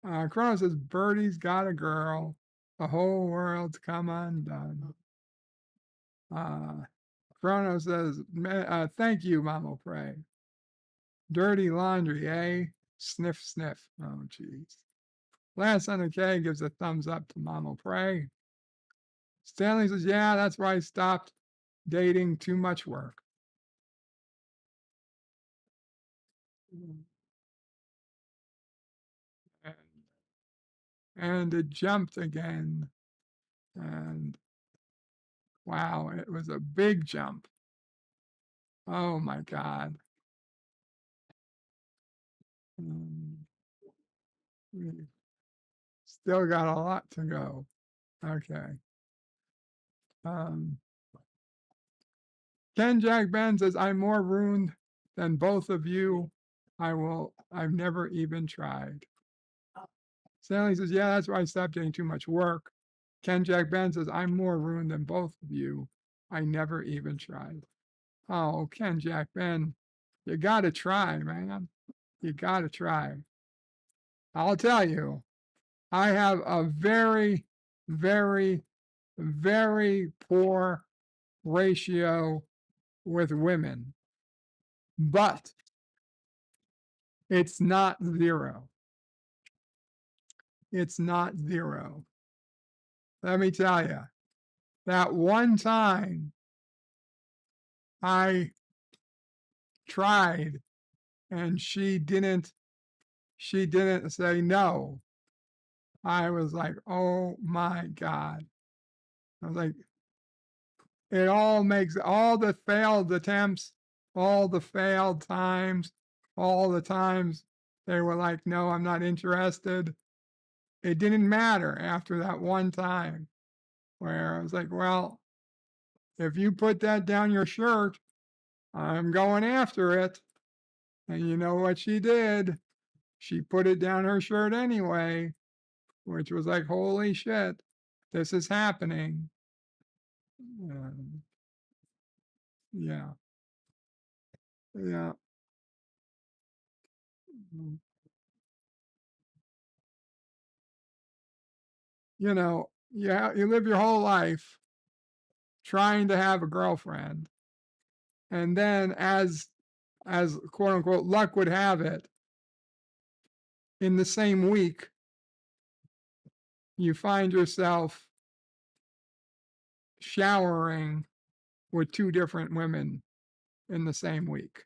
Chrono says, Birdie's got a girl. The whole world's come undone. Chrono says, thank you, Mamo Pray. Dirty laundry, eh? Sniff, sniff. Oh, jeez. Last on the K gives a thumbs up to Mamo Pray. Stanley says, yeah, that's why I stopped dating. Too much work. And it jumped again. And wow, it was a big jump. Oh my God. We still got a lot to go. Okay. Ken Jack Ben says, I'm more ruined than both of you. I've never even tried. Stanley says, yeah, that's why I stopped doing too much work. Ken Jack Ben says, I'm more ruined than both of you. I never even tried. Oh, Ken Jack Ben, you got to try, man. You got to try. I'll tell you, I have a very, very, very poor ratio with women, but it's not zero. It's not zero. Let me tell you, that one time I tried and she didn't say no. I was like, oh my God. I was like, it all makes all the failed attempts, all the failed times, all the times they were like, no, I'm not interested. It didn't matter after that one time where I was like, well, if you put that down your shirt, I'm going after it. And you know what she did? She put it down her shirt anyway, which was like, holy shit, this is happening. Yeah. Yeah. You know, yeah, you live your whole life trying to have a girlfriend. And then as quote unquote luck would have it, in the same week, you find yourself showering with two different women in the same week.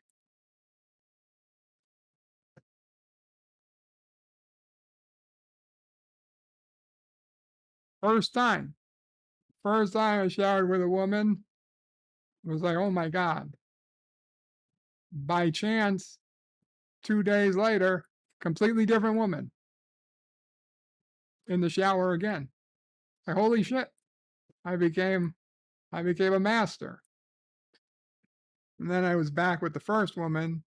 First time I showered with a woman, it was like, oh my God. By chance, 2 days later, completely different woman in the shower again. Like, holy shit. I became a master. And then I was back with the first woman,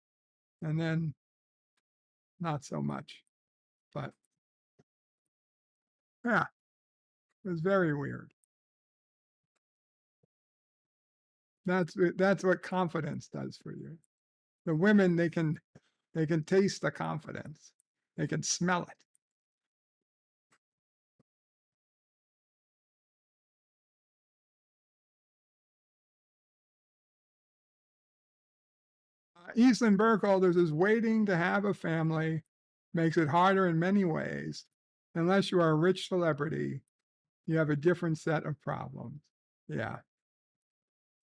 and then not so much. But yeah, it was very weird. That's what confidence does for you. The women, they can taste the confidence. They can smell it. Eastland Burkholder is waiting to have a family makes it harder in many ways. Unless you are a rich celebrity, you have a different set of problems. Yeah.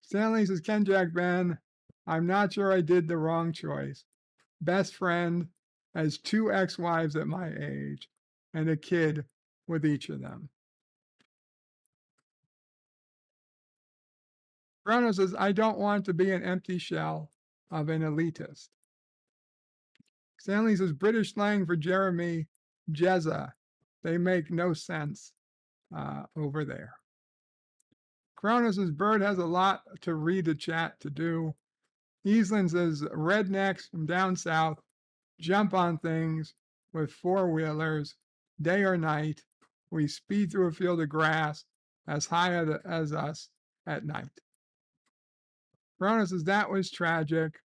Stanley says, Ken Jack Ben, I'm not sure I did the wrong choice. Best friend has 2 ex-wives at my age and a kid with each of them. Bruno says, I don't want to be an empty shell of an elitist. Stanley says, British slang for Jeremy, Jezza. They make no sense over there. Cronus says, Bird has a lot to read the chat to do. Eastland says, rednecks from down south jump on things with 4-wheelers, day or night. We speed through a field of grass as high as us at night. Cronus says, that was tragic.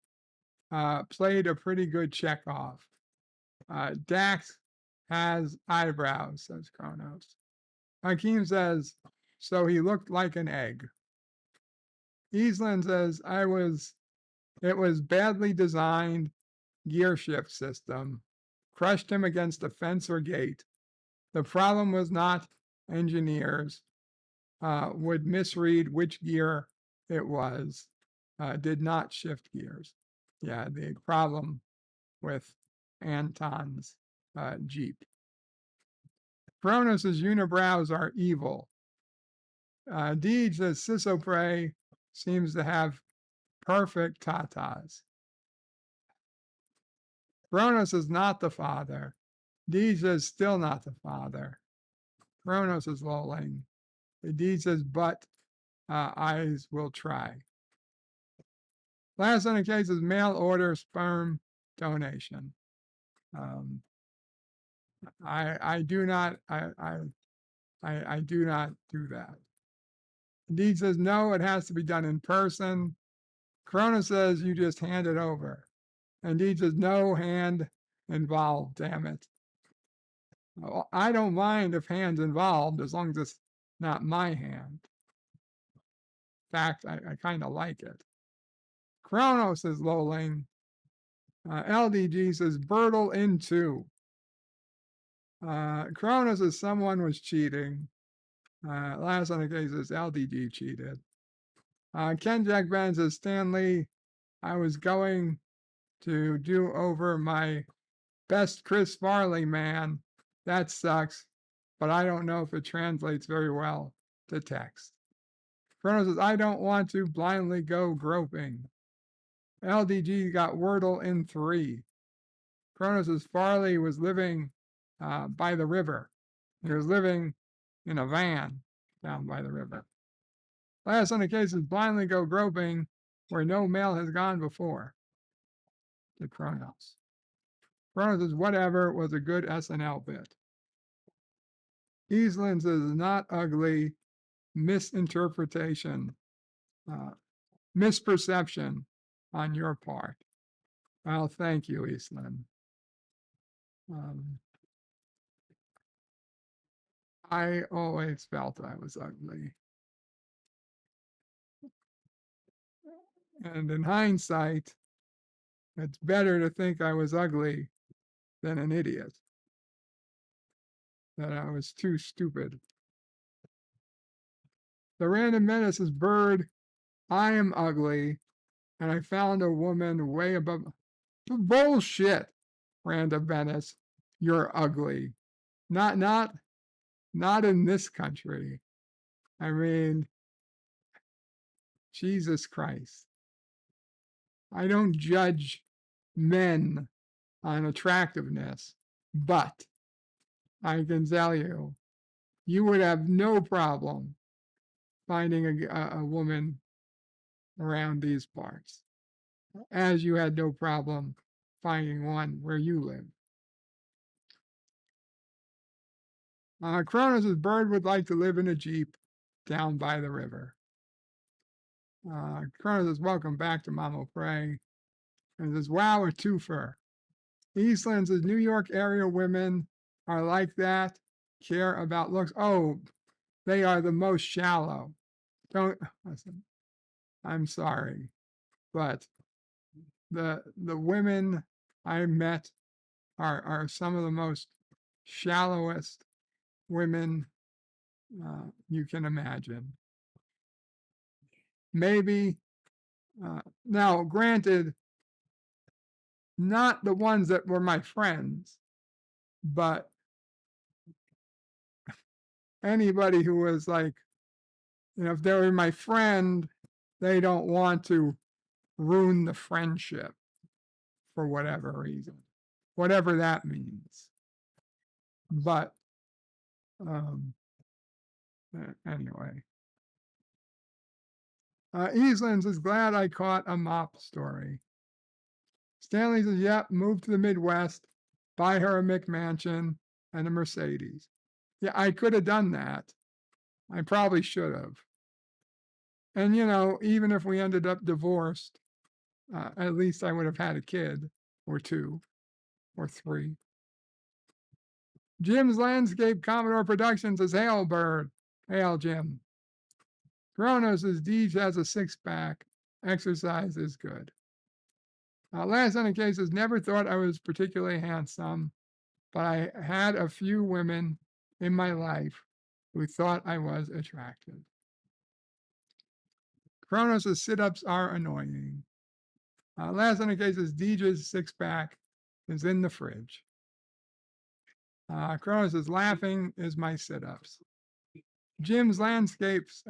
Played a pretty good Chekhov. Dax has eyebrows, says Kronos. Hakeem says, so he looked like an egg. Eastland says, it was badly designed gear shift system. Crushed him against a fence or gate. The problem was not engineers would misread which gear it was. Did not shift gears. Yeah, the problem with Anton's Jeep. Cronus's unibrows are evil. Deej says Sissopre seems to have perfect tatas. Kronos is not the father. Deej says still not the father. Kronos is lolling. Deej says, but eyes will try. Last on the case is mail order sperm donation. I do not, I do not do that. Indeed says, no, it has to be done in person. Corona says, you just hand it over. Indeed says, no hand involved, damn it. Well, I don't mind if hands involved as long as it's not my hand. In fact, I kind of like it. Chrono says Loling. LDG says Bertle in 2. Chrono says someone was cheating. Last on the case is LDG cheated. Ken Jack Ben says Stanley, I was going to do over my best Chris Farley man. That sucks, but I don't know if it translates very well to text. Chrono says, I don't want to blindly go groping. LDG got Wordle in 3. Chrono says Farley was living by the river. He was living in a van down by the river. Last on the case is blindly go groping where no male has gone before. To Chronos. Chronos says whatever was a good SNL bit. Eastland says not ugly, misinterpretation, misperception on your part. Well, thank you, Eastland. I always felt I was ugly. And in hindsight, it's better to think I was ugly than an idiot. That I was too stupid. The Random Menace is Bird. I am ugly, and I found a woman way above. Bullshit, Random Menace. You're ugly. Not in this country. I mean, Jesus Christ. I don't judge men on attractiveness, but I can tell you, you would have no problem finding a woman around these parts, as you had no problem finding one where you live. Cronus' Bird would like to live in a Jeep down by the river. Cronus says, welcome back to Mama Pray. And says, wow, a twofer. Eastland says, New York area women are like that, care about looks. Oh, they are the most shallow. Don't listen. I'm sorry, but the women I met are some of the most shallowest women you can imagine. Maybe now, granted, not the ones that were my friends, but anybody who was like, you know, if they were my friend, they don't want to ruin the friendship for whatever reason, whatever that means. But anyway, Eastlands is glad I caught a mop story. Stanley says, yep, move to the Midwest, buy her a McMansion and a Mercedes. Yeah, I could have done that. I probably should have. And, you know, even if we ended up divorced, at least I would have had a kid or 2 or 3. Jim's Landscape Commodore Productions says, hail, Bird. Hail, Jim. Kronos says, Deej has a 6-pack. Exercise is good. Last on the case is never thought I was particularly handsome, but I had a few women in my life who thought I was attractive. Kronos' sit-ups are annoying. Last on the case is Deej's 6-pack is in the fridge. Kronos is laughing is my sit-ups. Jim's Landscapes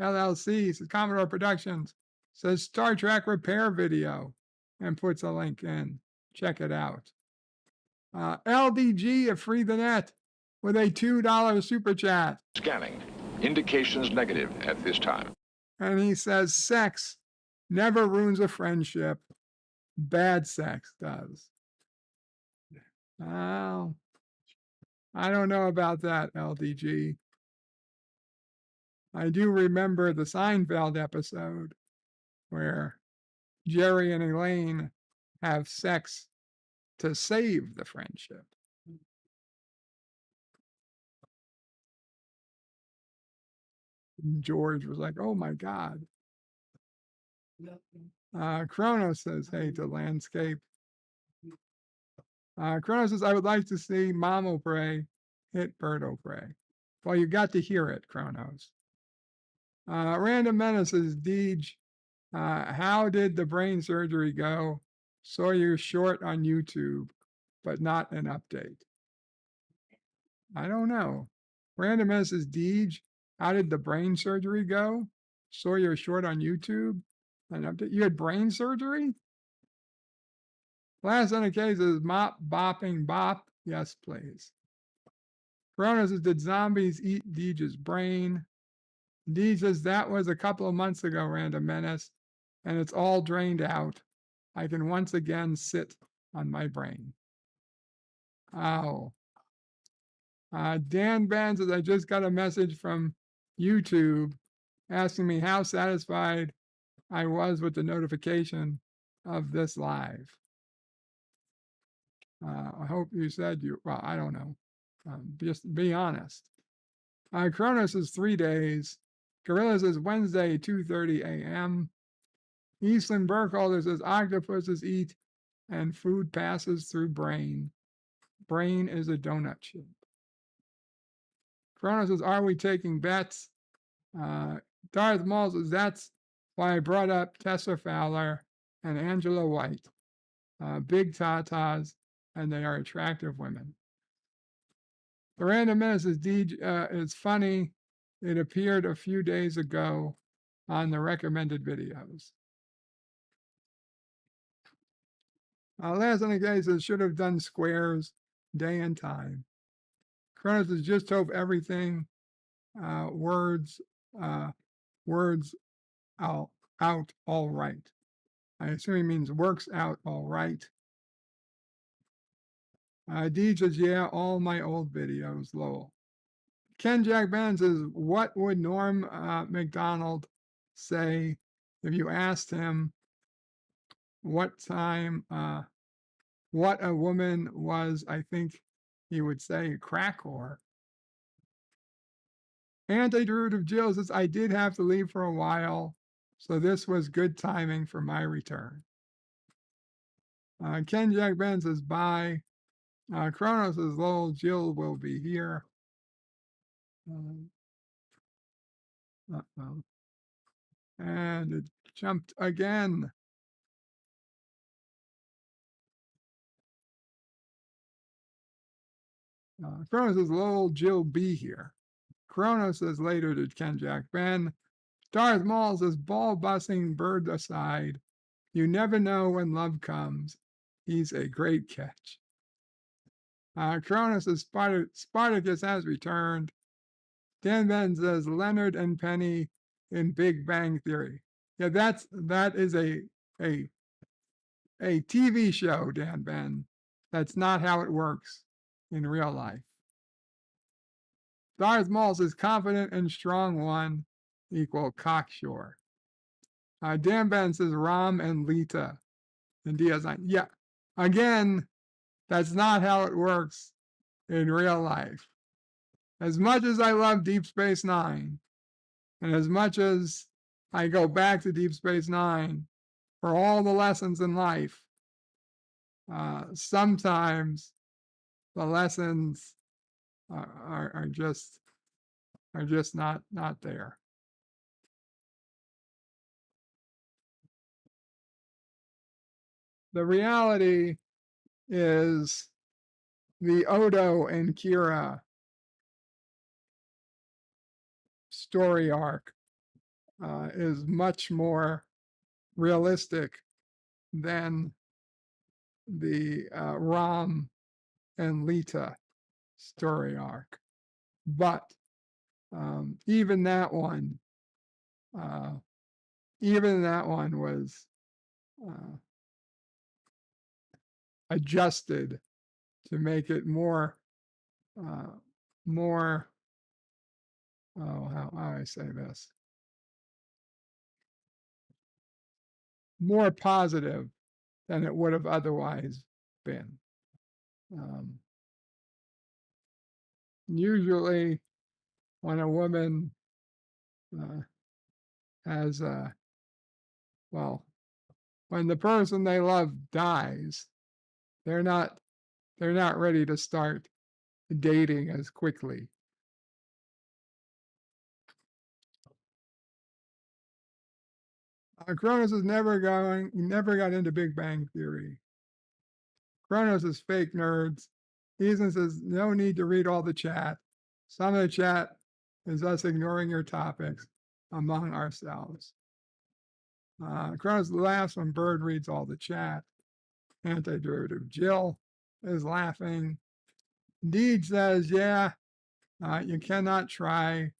LLC says Commodore Productions says Star Trek repair video and puts a link in. Check it out. LDG of Free the Net with a $2 super chat. Scanning. Indications negative at this time. And he says sex never ruins a friendship. Bad sex does. Well, I don't know about that, LDG. I do remember the Seinfeld episode where Jerry and Elaine have sex to save the friendship. George was like, oh my God. Kronos says, hey to Landscape. Kronos says, I would like to see Mama Pray hit Birdo Pray. Well, you got to hear it, Kronos. Random Menace says, Deej, how did the brain surgery go? Saw your short on YouTube, but not an update. I don't know. Random Menace says, Deej, how did the brain surgery go? Saw your short on YouTube. An update. You had brain surgery? Last on the case is mop, bopping, bop. Yes, please. Corona says, did zombies eat Deej's brain? Deej says, that was a couple of months ago, Random Menace, and it's all drained out. I can once again sit on my brain. Ow. Dan Ban says, I just got a message from YouTube asking me how satisfied I was with the notification of this live. I hope you said well, I don't know. Just be honest. Kronos is 3 days. Gorillas is Wednesday, 2:30 a.m. Eastland Burkholder says octopuses eat and food passes through brain. Brain is a donut shape. Kronos says, are we taking bets? Darth Maul says, that's why I brought up Tessa Fowler and Angela White. Big tatas, and they are attractive women. The Random Menace is it's funny. It appeared a few days ago on the recommended videos. Last on the case is should have done squares day and time. Kronos is just hope everything words out all right. I assume he means works out all right. Deej says, yeah, all my old videos, lol. Ken Jack Ben says, what would Norm MacDonald say if you asked him what a woman was? I think he would say crack whore. Anti-Derivative Jill says, I did have to leave for a while, so this was good timing for my return. Ken Jack Ben says, bye. Kronos says, lol, Jill will be here. And it jumped again. Kronos says, lol, Jill be here. Kronos says later to Ken Jack Ben. Darth Maul says, ball busting bird aside. You never know when love comes. He's a great catch. Kronos says, Spartacus has returned. Dan Ben says, Leonard and Penny in Big Bang Theory. Yeah, that is a TV show, Dan Ben. That's not how it works in real life. Darth Maul says, confident and strong one equal cocksure. Dan Ben says, Ram and Lita in DS9. Yeah, again, that's not how it works in real life. As much as I love Deep Space Nine, and as much as I go back to Deep Space Nine for all the lessons in life, sometimes the lessons are just not there. The reality is the Odo and Kira story arc is much more realistic than the Ram and Lita story arc. But even that one was adjusted to make it more more, how I say this, more positive than it would have otherwise been. Usually, when a woman has, well, when the person they love dies, they're not ready to start dating as quickly. Kronos is never got into Big Bang Theory. Kronos is fake nerds. Ethan says, no need to read all the chat. Some of the chat is us ignoring your topics among ourselves. Kronos laughs when Bird reads all the chat. Antiderivative Jill is laughing. Deed says, yeah, you cannot try.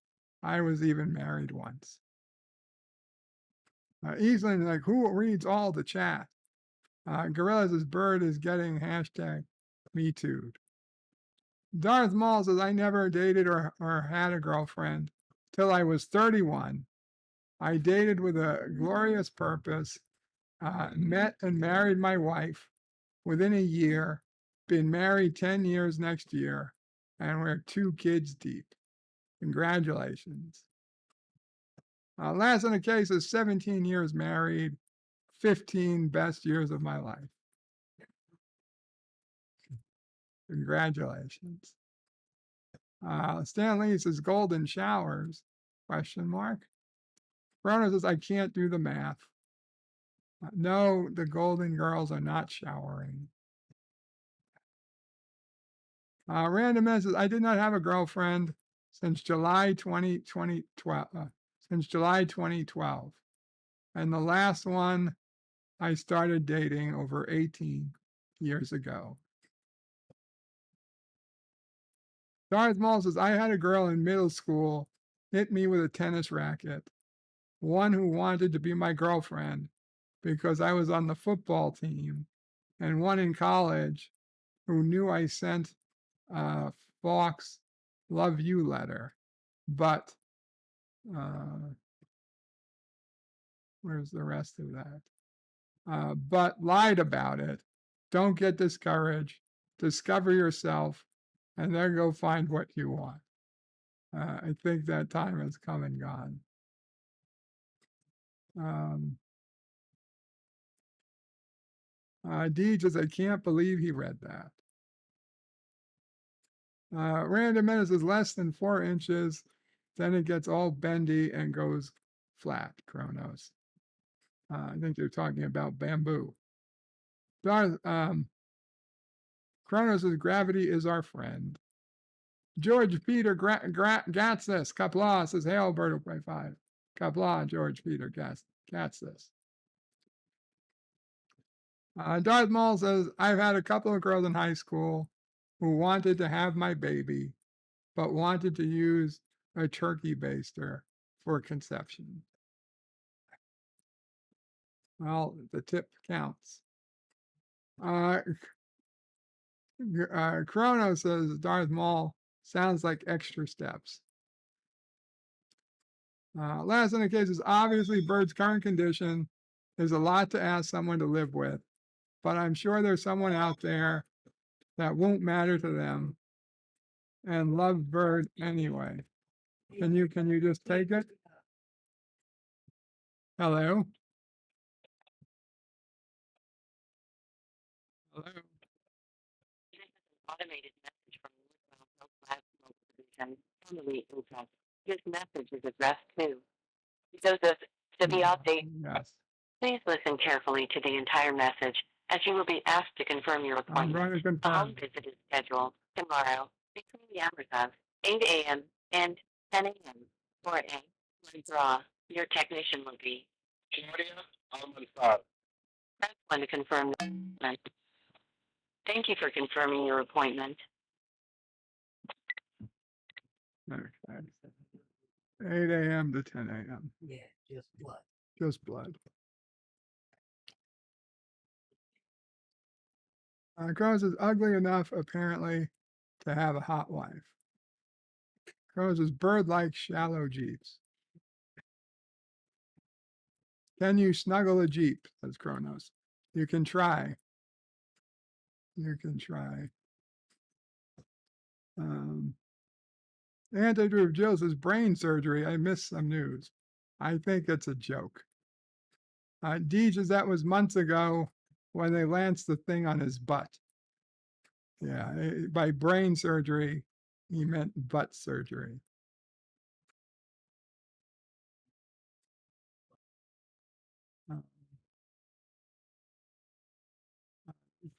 I was even married once. Easland, like, who reads all the chat? Gorilla says, Bird is getting hashtag Me Too. Darth Maul says, I never dated or had a girlfriend till I was 31. I dated with a glorious purpose, met and married my wife within a year, been married 10 years next year, and we're 2 kids deep. Congratulations. Last in the case is 17 years married, 15 best years of my life. Congratulations. Stan Lee says golden showers, ? Bruno says, I can't do the math. No, the Golden Girls are not showering. Random Man says, I did not have a girlfriend since July 2012. And the last one I started dating over 18 years ago. Darth Maul says, I had a girl in middle school hit me with a tennis racket. One who wanted to be my girlfriend because I was on the football team, and one in college who knew I sent Fox love you letter, but where's the rest of that? But lied about it. Don't get discouraged. Discover yourself, and then go find what you want. I think that time has come and gone. Deed says, I can't believe he read that. Random Menace is less than 4 inches. Then it gets all bendy and goes flat, Kronos. I think they're talking about bamboo. Kronos says, gravity is our friend. George Peter Gatsis, Kapla says, hey, Alberto, play 5. Kapla, George Peter Gatsis. Darth Maul says, I've had a couple of girls in high school who wanted to have my baby, but wanted to use a turkey baster for conception. Well, the tip counts. Chrono says, Darth Maul sounds like extra steps. Last in the case is obviously Bird's current condition is a lot to ask someone to live with, but I'm sure there's someone out there that won't matter to them and love Bird anyway. Can you just take it? Hello? Hello? Automated message from Northbound Oak Division, formerly OPEC. This message is addressed to Joseph Sibiati. Yes. Please listen carefully to the entire message, as you will be asked to confirm your appointment. I'm going to confirm. A home visit is scheduled tomorrow between the hours of 8 a.m. and 10 a.m. for a blood draw. Your technician will be Claudia Almanzar. Press 1 to confirm the appointment. Thank you for confirming your appointment. Okay. 8 a.m. to 10 a.m. Yeah, just blood. Just blood. Crows is ugly enough, apparently, to have a hot wife. Kronos says, bird like shallow jeeps. Can you snuggle a jeep? Says Kronos. You can try. You can try. Andrew Jill says, brain surgery. I missed some news. I think it's a joke. Deej says that was months ago when they lanced the thing on his butt. Yeah, by brain surgery, he meant butt surgery.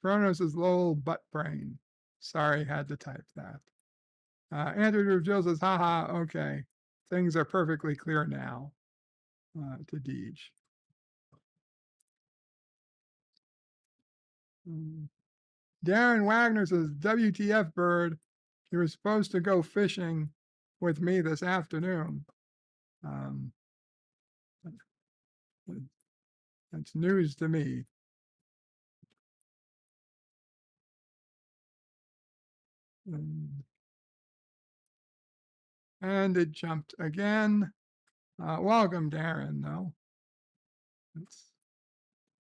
Kronos is Lowell butt brain. Sorry, had to type that. Andrew Jill says, haha, okay. Things are perfectly clear now. To Deej. Darren Wagner says, WTF bird, you were supposed to go fishing with me this afternoon. That's news to me. And it jumped again. Welcome, Darren, though. Let's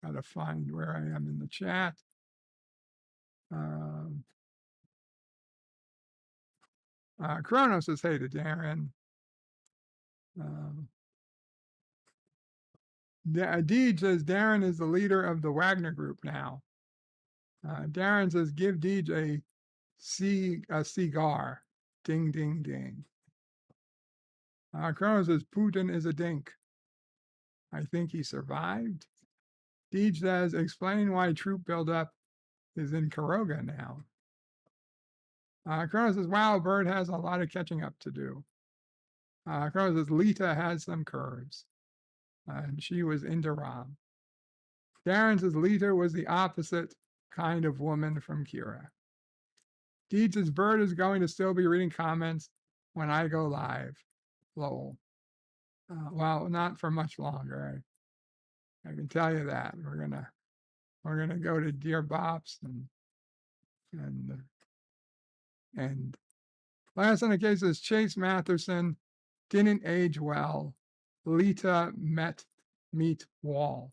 gotta find where I am in the chat. Kronos says, hey to Darren. Deej says, Darren is the leader of the Wagner Group now. Darren says, give Deej a cigar. Ding, ding, ding. Kronos says, Putin is a dink. I think he survived. Deej says, explain why troop buildup is in Karoga now. Kronos says, wow, Bird has a lot of catching up to do. Kronos says, Lita has some curves. And she was into Ram. Darren says, Lita was the opposite kind of woman from Kira. Deej says, Bird is going to still be reading comments when I go live. Lowell. Well, not for much longer. I can tell you that. We're gonna go to Dear Bops and last on the case is Chase Matherson didn't age well. Lita meet Wall.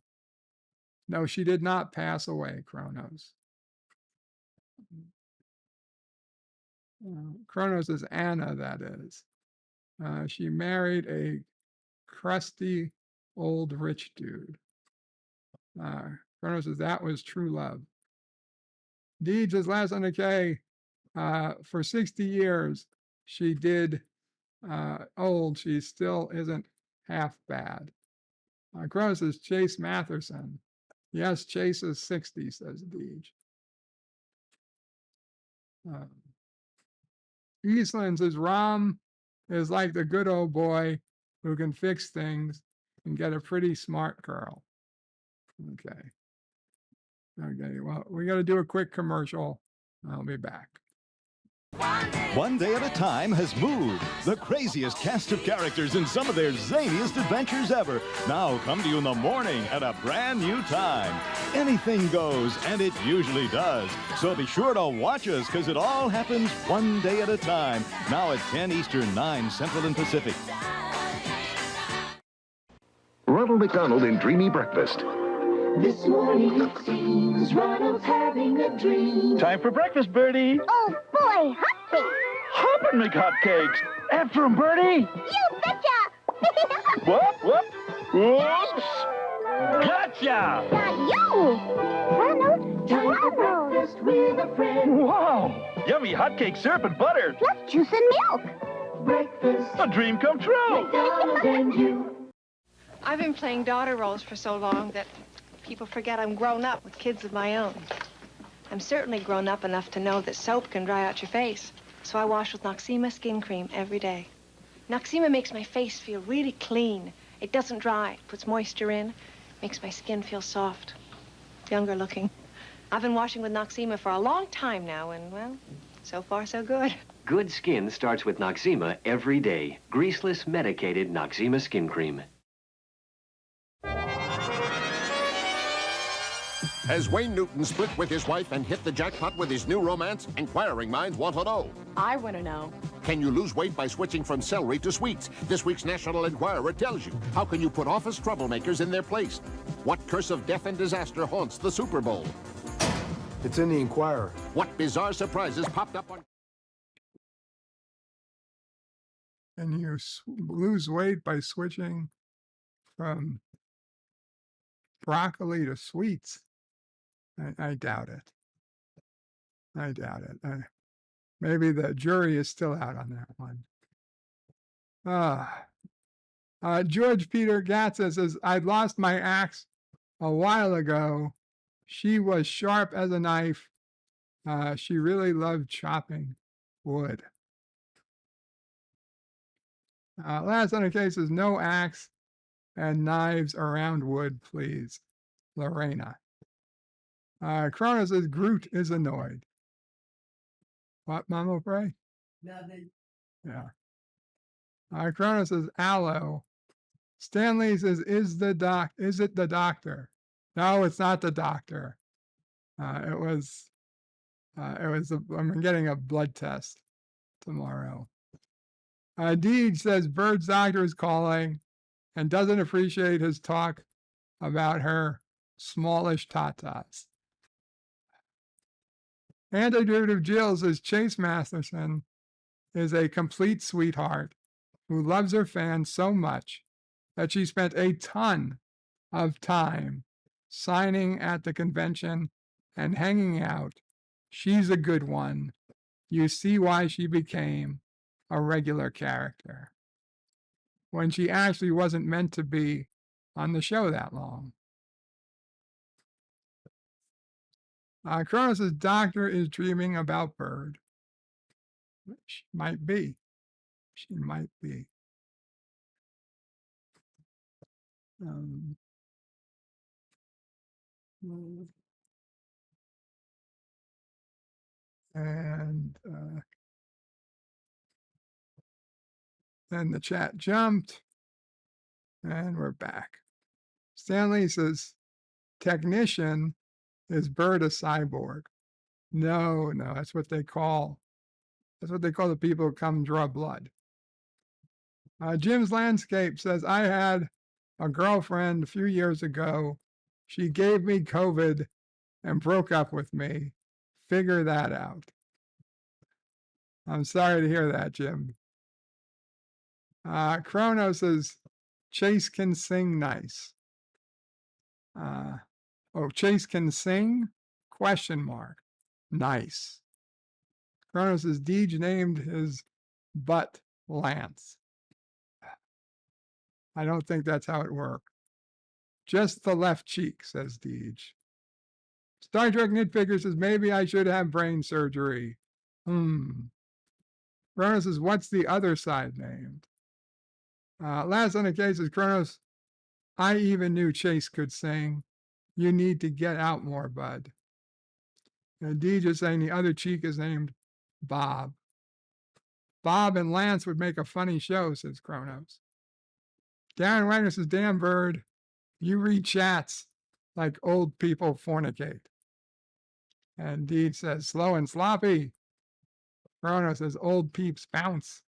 No, she did not pass away, Kronos. Kronos is Anna, that is. She married a crusty old rich dude. Kronos says that was true love. Deej is last on the K. For 60 years, she did old. She still isn't half bad. Kronos says Chase Matherson. Yes, Chase is 60, says Deej. Eastland says Ram is like the good old boy who can fix things and get a pretty smart girl. Okay. Okay, well, we got to do a quick commercial. I'll be back. One Day at a Time has moved. The craziest cast of characters in some of their zaniest adventures ever now come to you in the morning at a brand new time. Anything goes, and it usually does. So be sure to watch us, because it all happens one day at a time. Now at 10 Eastern, 9 Central and Pacific. Ronald McDonald in Dreamy Breakfast. This morning it seems Ronald's having a dream. Time for breakfast, Bertie. Oh, boy, hotcakes. Hoppin' McHotcakes. After him, Bertie. You betcha. Whoop. Whoops. Gotcha. Not you. Ronald, time for breakfast with a friend. Wow. Yummy hotcake syrup and butter. Plus juice and milk. Breakfast. A dream come true. McDonald and you. I've been playing daughter roles for so long that people forget I'm grown up with kids of my own. I'm certainly grown up enough to know that soap can dry out your face, so I wash with Noxzema skin cream every day. Noxzema makes my face feel really clean. It doesn't dry, puts moisture in, makes my skin feel soft, younger looking. I've been washing with Noxzema for a long time now, and, well, so far so good. Good skin starts with Noxzema every day. Greaseless, medicated Noxzema skin cream. Has Wayne Newton split with his wife and hit the jackpot with his new romance? Inquiring minds want to know. I want to know. Can you lose weight by switching from celery to sweets? This week's National Enquirer tells you. How can you put office troublemakers in their place? What curse of death and disaster haunts the Super Bowl? It's in the Enquirer. What bizarre surprises popped up on... And you lose weight by switching from broccoli to sweets. I doubt it. I doubt it. Maybe the jury is still out on that one. George Peter Gatza says, I lost my axe a while ago. She was sharp as a knife. She really loved chopping wood. Last on the case is no axe and knives around wood, please. Lorena. Cronus says Groot is annoyed. What, Mama Pray? Nothing. Yeah. Cronus says Aloe. Stanley says, is it the doctor? No, it's not the doctor. I'm getting a blood test tomorrow. Deej says Bird's doctor is calling and doesn't appreciate his talk about her smallish tatas. Antiderivative Jill says Chase Masterson is a complete sweetheart who loves her fans so much that she spent a ton of time signing at the convention and hanging out. She's a good one. You see why she became a regular character when she actually wasn't meant to be on the show that long. Cronus' doctor is dreaming about Bird. She might be. She might be. And then the chat jumped, and we're back. Stanley says, technician, is Bird a cyborg? No, that's what they call the people who come draw blood. Jim's Landscape says, I had a girlfriend a few years ago. She gave me COVID and broke up with me. Figure that out. I'm sorry to hear that, Jim. Chrono says, Chase can sing nice. Chase can sing? Question mark. Nice. Chrono says, Deej named his butt Lance. I don't think that's how it worked. Just the left cheek, says Deej. Star Trek Nitpicker says, maybe I should have brain surgery. Chronos says, what's the other side named? Last on the case is Chronos. I even knew Chase could sing. You need to get out more, bud. And Deej is saying the other cheek is named Bob. Bob and Lance would make a funny show, says Chronos. Darren Wagner says, damn Bird, you read chats like old people fornicate. And Deej says, slow and sloppy. Chronos says, old peeps bounce.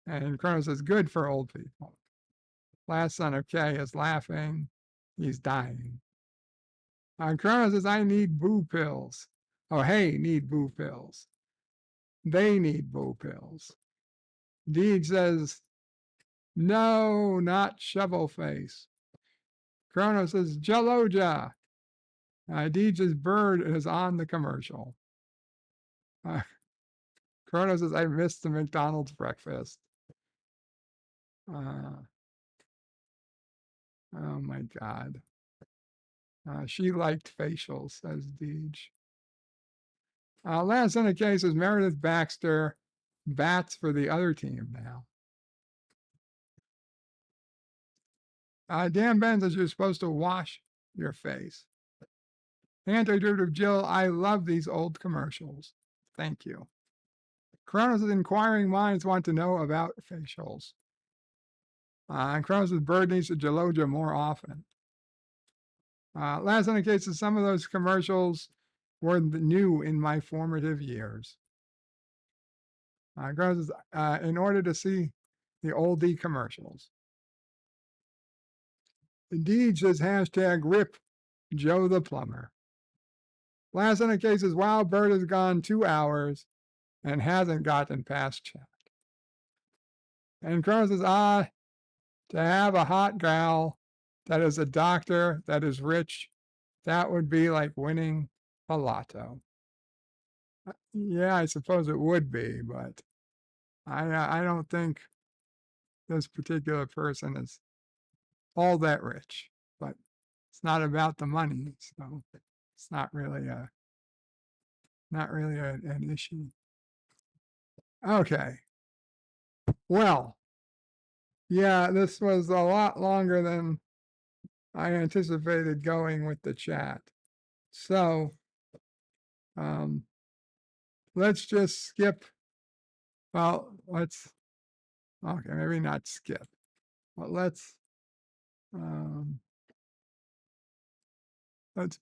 And Chronos says, good for old people. Last son of K is laughing. He's dying. Chronos says, I need boo pills. Oh, hey, need boo pills. They need boo pills. Deej says, no, not shovel face. Chronos says, Jaloja. Deej's Bird is on the commercial. Chronos says, I missed the McDonald's breakfast. Oh my God. She liked facials, says Deej. Last in the case is Meredith Baxter bats for the other team now. Dan Ben says you're supposed to wash your face. Antiderivative Jill, I love these old commercials. Thank you. Chronos' inquiring minds want to know about facials. And Chronos' Bird needs to Jaloja more often. Last on the case is some of those commercials were new in my formative years. Goes, in order to see the oldie commercials. Indeed says hashtag RIP Joe the Plumber. Last on the case is Wild Bird has gone 2 hours and hasn't gotten past chat. And Crow says, to have a hot gal that is a doctor, that is rich, that would be like winning a lotto. Yeah, I suppose it would be, but I don't think this particular person is all that rich. But it's not about the money, so it's not really an issue. Okay. Well, yeah, this was a lot longer than I anticipated going with the chat. So let's just skip. Well, okay, maybe not skip, but let's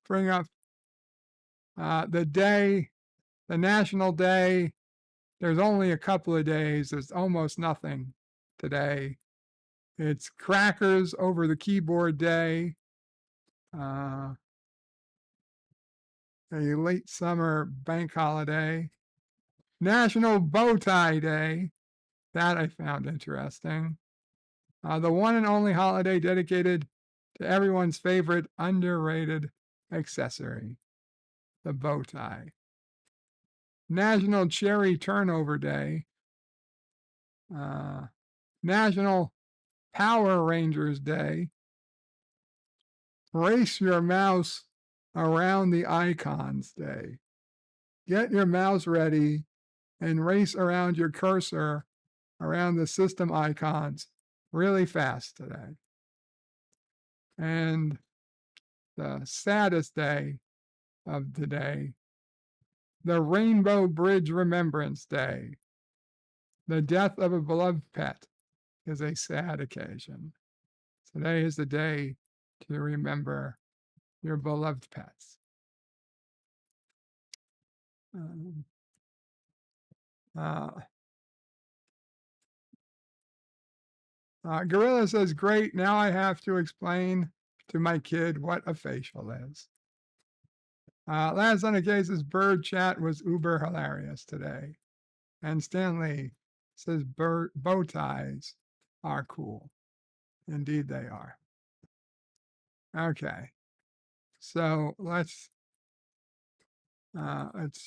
bring up the day, the National Day. There's only a couple of days. There's almost nothing today. It's Crackers Over the Keyboard Day, a late summer bank holiday, National Bow Tie Day. That I found interesting. The one and only holiday dedicated to everyone's favorite underrated accessory, the bow tie. National Cherry Turnover Day. National Power Rangers Day. Race your mouse around the icons day. Get your mouse ready and race around your cursor around the system icons really fast today. And the saddest day of the day, the Rainbow Bridge Remembrance Day. The death of a beloved pet is a sad occasion. Today is the day to remember your beloved pets. Gorilla says, great, now I have to explain to my kid what a facial is. Last on the cases, bird chat was uber hilarious today. And Stanley says bow ties are cool. Indeed they are. Okay. So let's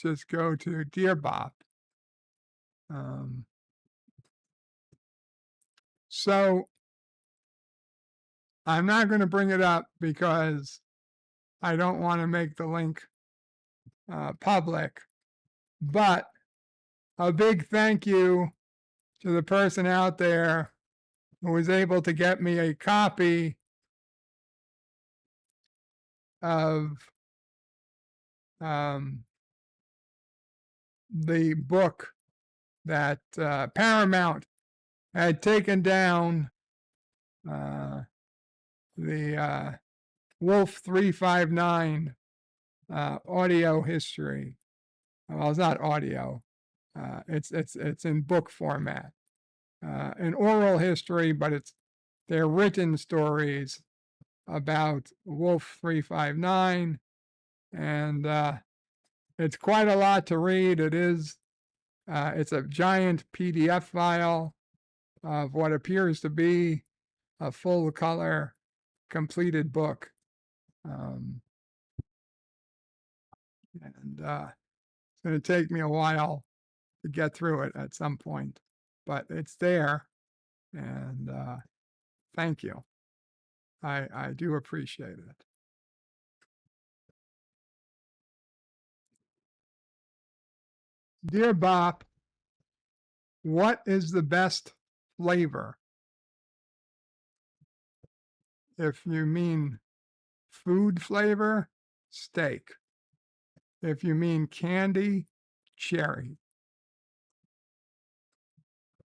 just go to Dear Bob. So I'm not going to bring it up because I don't want to make the link public, but a big thank you to the person out there who was able to get me a copy of the book that Paramount had taken down, the Wolf 359 audio history. Well, it's not audio. It's in book format, an oral history, but they're written stories about Wolf 359, and it's quite a lot to read. It's a giant PDF file of what appears to be a full color completed book. And it's going to take me a while to get through it at some point, but it's there, and thank you. I do appreciate it. Dear Bob, what is the best flavor? If you mean food flavor, steak. If you mean candy, cherry.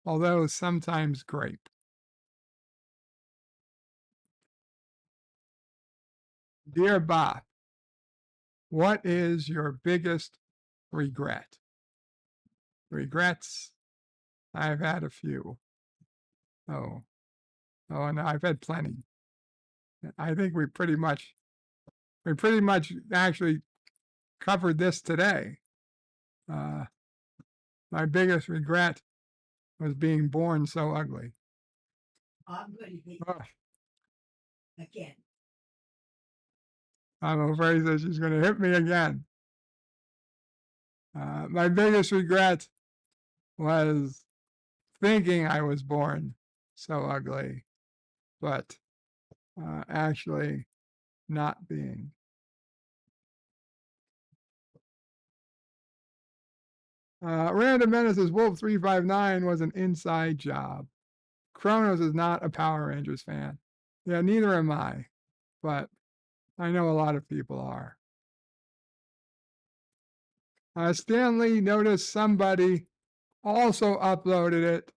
Although sometimes grape. Dear Bob, what is your biggest regret? Regrets? I've had a few. Oh, and I've had plenty. I think we pretty much actually covered this today. My biggest regret was being born so ugly. I'm going to hit again. I'm afraid that she's going to hit me again. My biggest regret was thinking I was born so ugly, but actually not being. Random Menace's Wolf 359 was an inside job. Kronos is not a Power Rangers fan. Yeah, neither am I, but I know a lot of people are. Stanley noticed somebody also uploaded it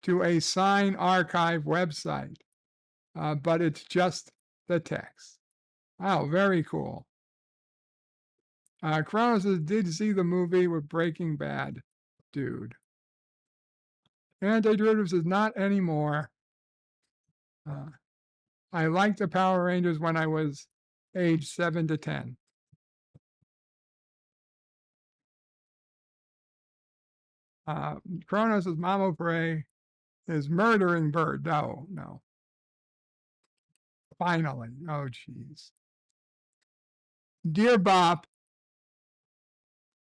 to a Sign Archive website, but it's just the text. Oh, very cool. Kronos did see the movie with Breaking Bad, dude. Anti-Derivatives is not anymore. I liked the Power Rangers when I was age 7 to 10. Kronos' Mama Prey is murdering Bird. No. Finally. Oh, jeez. Dear Bop,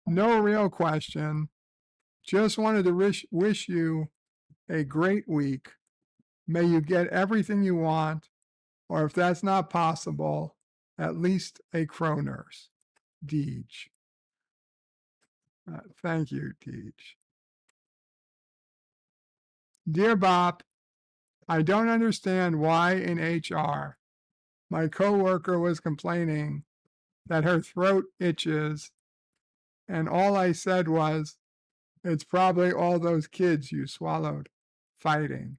no real question. Just wanted to wish you a great week. May you get everything you want, or if that's not possible, at least a crow nurse. Deej. Thank you, Deej. Dear Bop, I don't understand why in HR my coworker was complaining that her throat itches, and all I said was, it's probably all those kids you swallowed fighting.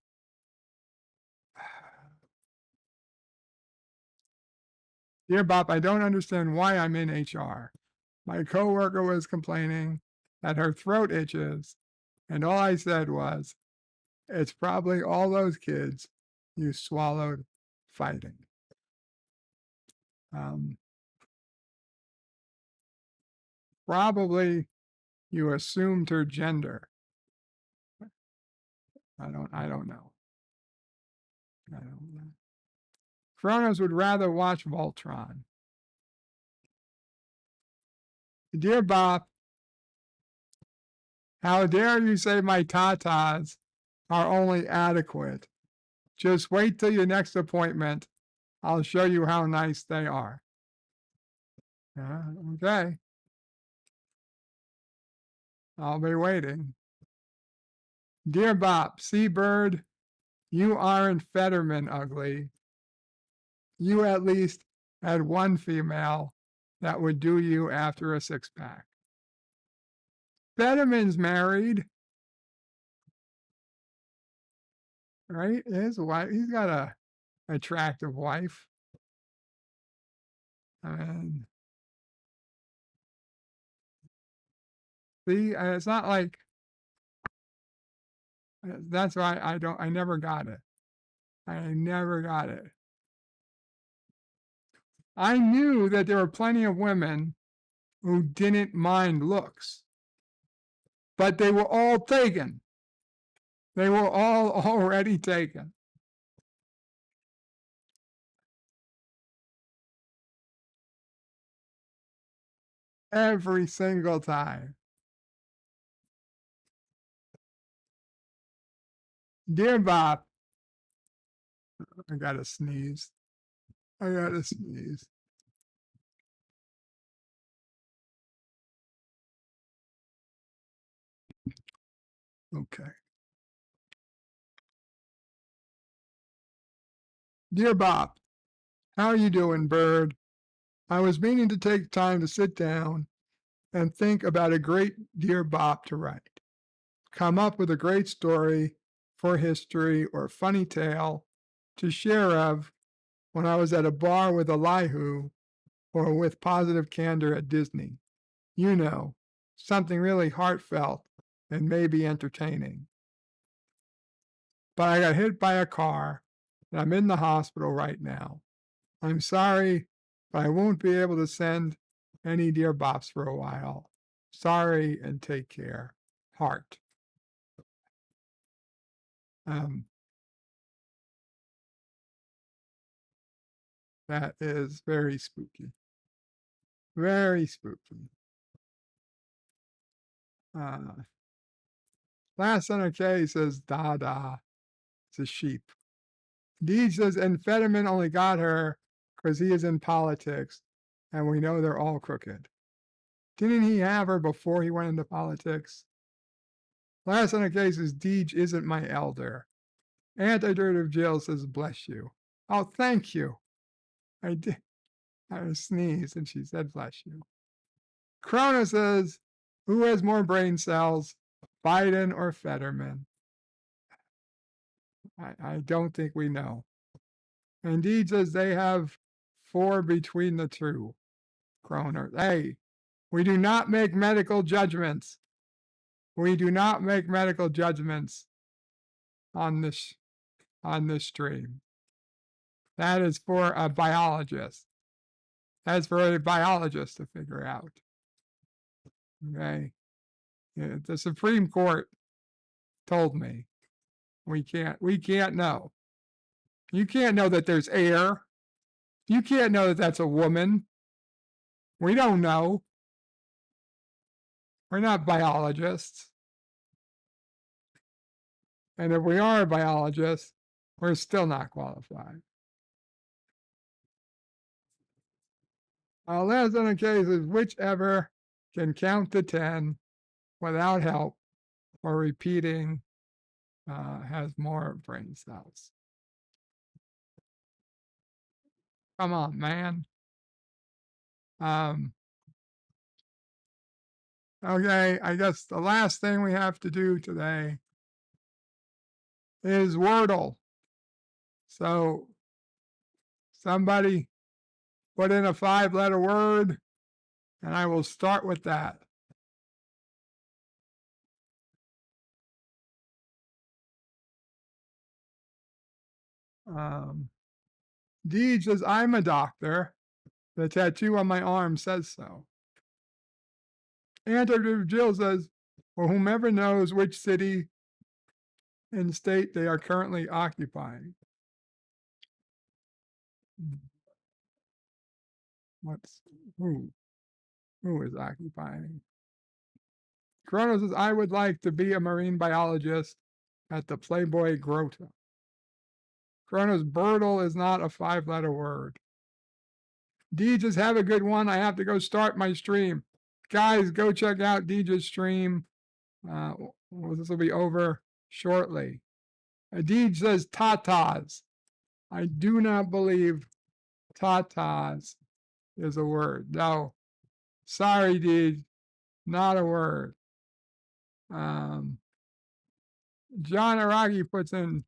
Dear Bob, I don't understand why I'm in HR. My coworker was complaining that her throat itches, and all I said was, it's probably all those kids you swallowed fighting. Probably you assumed her gender. I don't know. Kronos would rather watch Voltron. Dear Bob, how dare you say my tatas are only adequate? Just wait till your next appointment. I'll show you how nice they are. Okay. I'll be waiting. Dear Bob, Seabird, you aren't Fetterman ugly. You at least had one female that would do you after a six-pack. Fetterman's married. Right? His wife, he's got a attractive wife. And see, it's not like, that's why I never got it. I never got it. I knew that there were plenty of women who didn't mind looks, but they were all taken. They were all already taken. Every single time. Dear Bob, I gotta sneeze. Okay. Dear Bob, how are you doing, Bird? I was meaning to take time to sit down and think about a great Dear Bob to write. Come up with a great story for history or funny tale to share of when I was at a bar with Elihu or with positive candor at Disney. You know, something really heartfelt and maybe entertaining. But I got hit by a car and I'm in the hospital right now. I'm sorry, but I won't be able to send any dear bops for a while. Sorry and take care. Heart. That is very spooky. Very spooky. Last on our case says Dada. It's a sheep. Deej says amphetamine only got her because he is in politics, and we know they're all crooked. Didn't he have her before he went into politics? Last on our case is Deej isn't my elder. Antidirt of Jill says bless you. Oh, thank you. I did. I sneezed and she said bless you. Krona says, who has more brain cells, Biden or Fetterman? I don't think we know. Indeed says they have 4 between the two. Kroner. Hey, we do not make medical judgments. We do not make medical judgments on this stream. That is for a biologist. That's for a biologist to figure out. Okay. Yeah, the Supreme Court told me we can't know. You can't know that there's air. You can't know that that's a woman. We don't know. We're not biologists. And if we are a biologist, we're still not qualified. Last on the case is whichever can count to 10 without help or repeating has more brain cells. Come on, man. Okay, I guess the last thing we have to do today is Wordle. So somebody put in a 5-letter word, and I will start with that. Deej says, I'm a doctor. The tattoo on my arm says so. Antidirt Jill says, well, whomever knows which city and state they are currently occupying. Who is occupying? Chrono says, I would like to be a marine biologist at the Playboy Grotto. Chrono's Birdle is not a 5-letter word. Deej, have a good one. I have to go start my stream. Guys, go check out Deej's stream. This will be over shortly. Deej says tatas. I do not believe tatas is a word. No. Sorry, Deej. Not a word. John Aragi puts in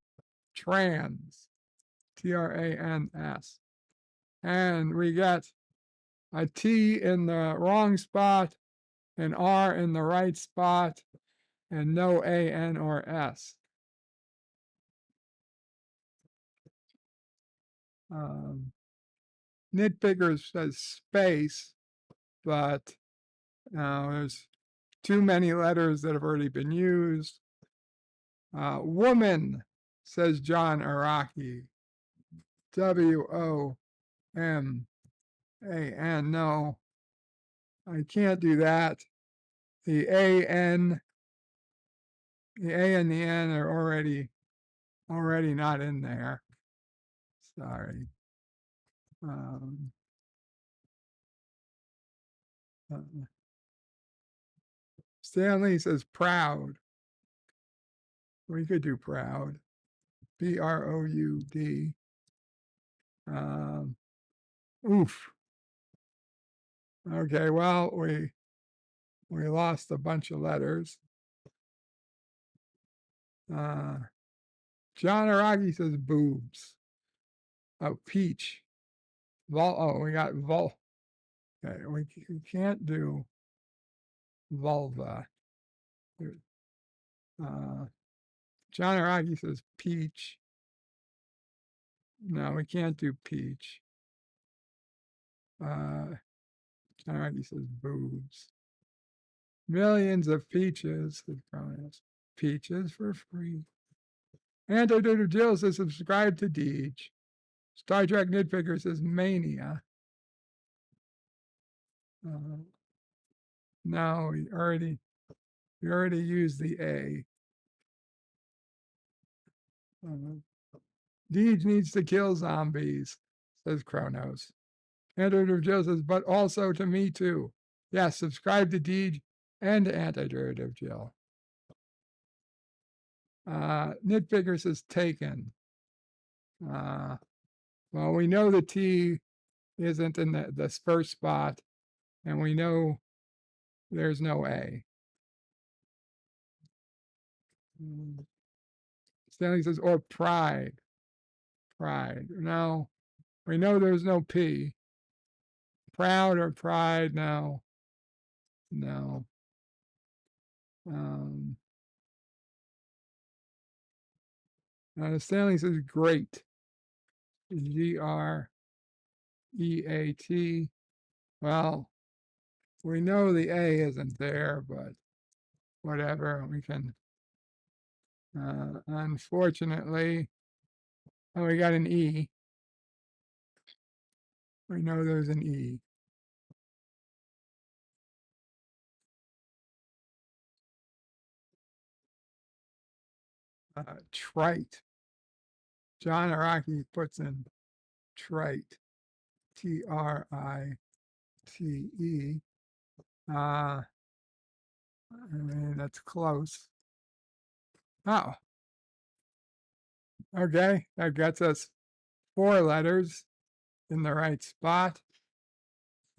trans. Trans. And we get a T in the wrong spot, an R in the right spot, and no A, N, or S. Nitpicker says space, but there's too many letters that have already been used. Woman, says John Araki. W-O-M-A-N. No, I can't do that. The A and the N are already not in there. Sorry. Stanley says proud. We could do proud. P-R-O-U-D. Oof. Okay, well, we lost a bunch of letters. John Araki says boobs. Oh, peach. We got Okay, we can't do vulva. John Araki says peach. No, we can't do peach. John Araki says boobs. Millions of peaches. Peaches for free. Antidote Jill says subscribe to Deej. Star Trek Nitpicker says mania. No, we already used the A. Deej needs to kill zombies, says Kronos. Antidote Jill says, but also to me too. Yes, subscribe to Deej and Antidote Jill. Nitpicker says taken. Well, we know the T isn't in the first spot, and we know there's no A. Stanley says, or pride. Pride. No, we know there's no P. Proud or pride? No. No. Stanley says great. Great. Well, we know the A isn't there, but whatever, we can. Unfortunately, we got an E. We know there's an E. Trite. John Araki puts in trite. Trite. I mean, that's close. Oh. Okay, that gets us 4 letters in the right spot.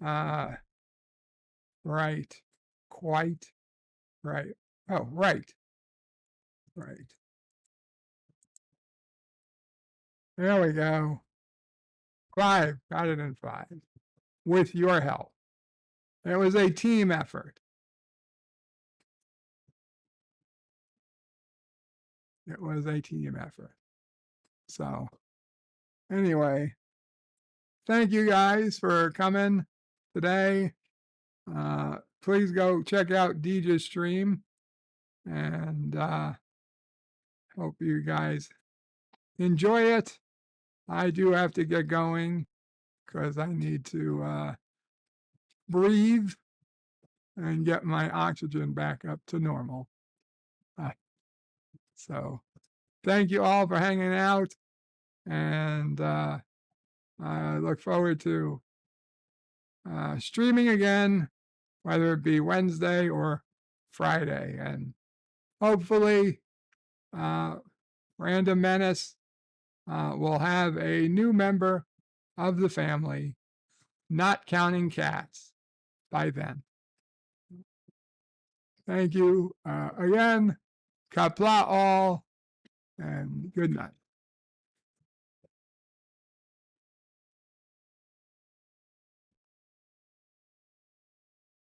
Right. Quite. Right. Oh, right. Right. There we go. 5. Got it in 5. With your help. It was a team effort. It was a team effort. So, anyway, thank you guys for coming today. Please go check out Deej's stream. And hope you guys enjoy it. I do have to get going because I need to breathe and get my oxygen back up to normal. So thank you all for hanging out, and I look forward to streaming again, whether it be Wednesday or Friday, and hopefully Random Menace will have a new member of the family, not counting cats, by then. Thank you again. Kapla all, and good night.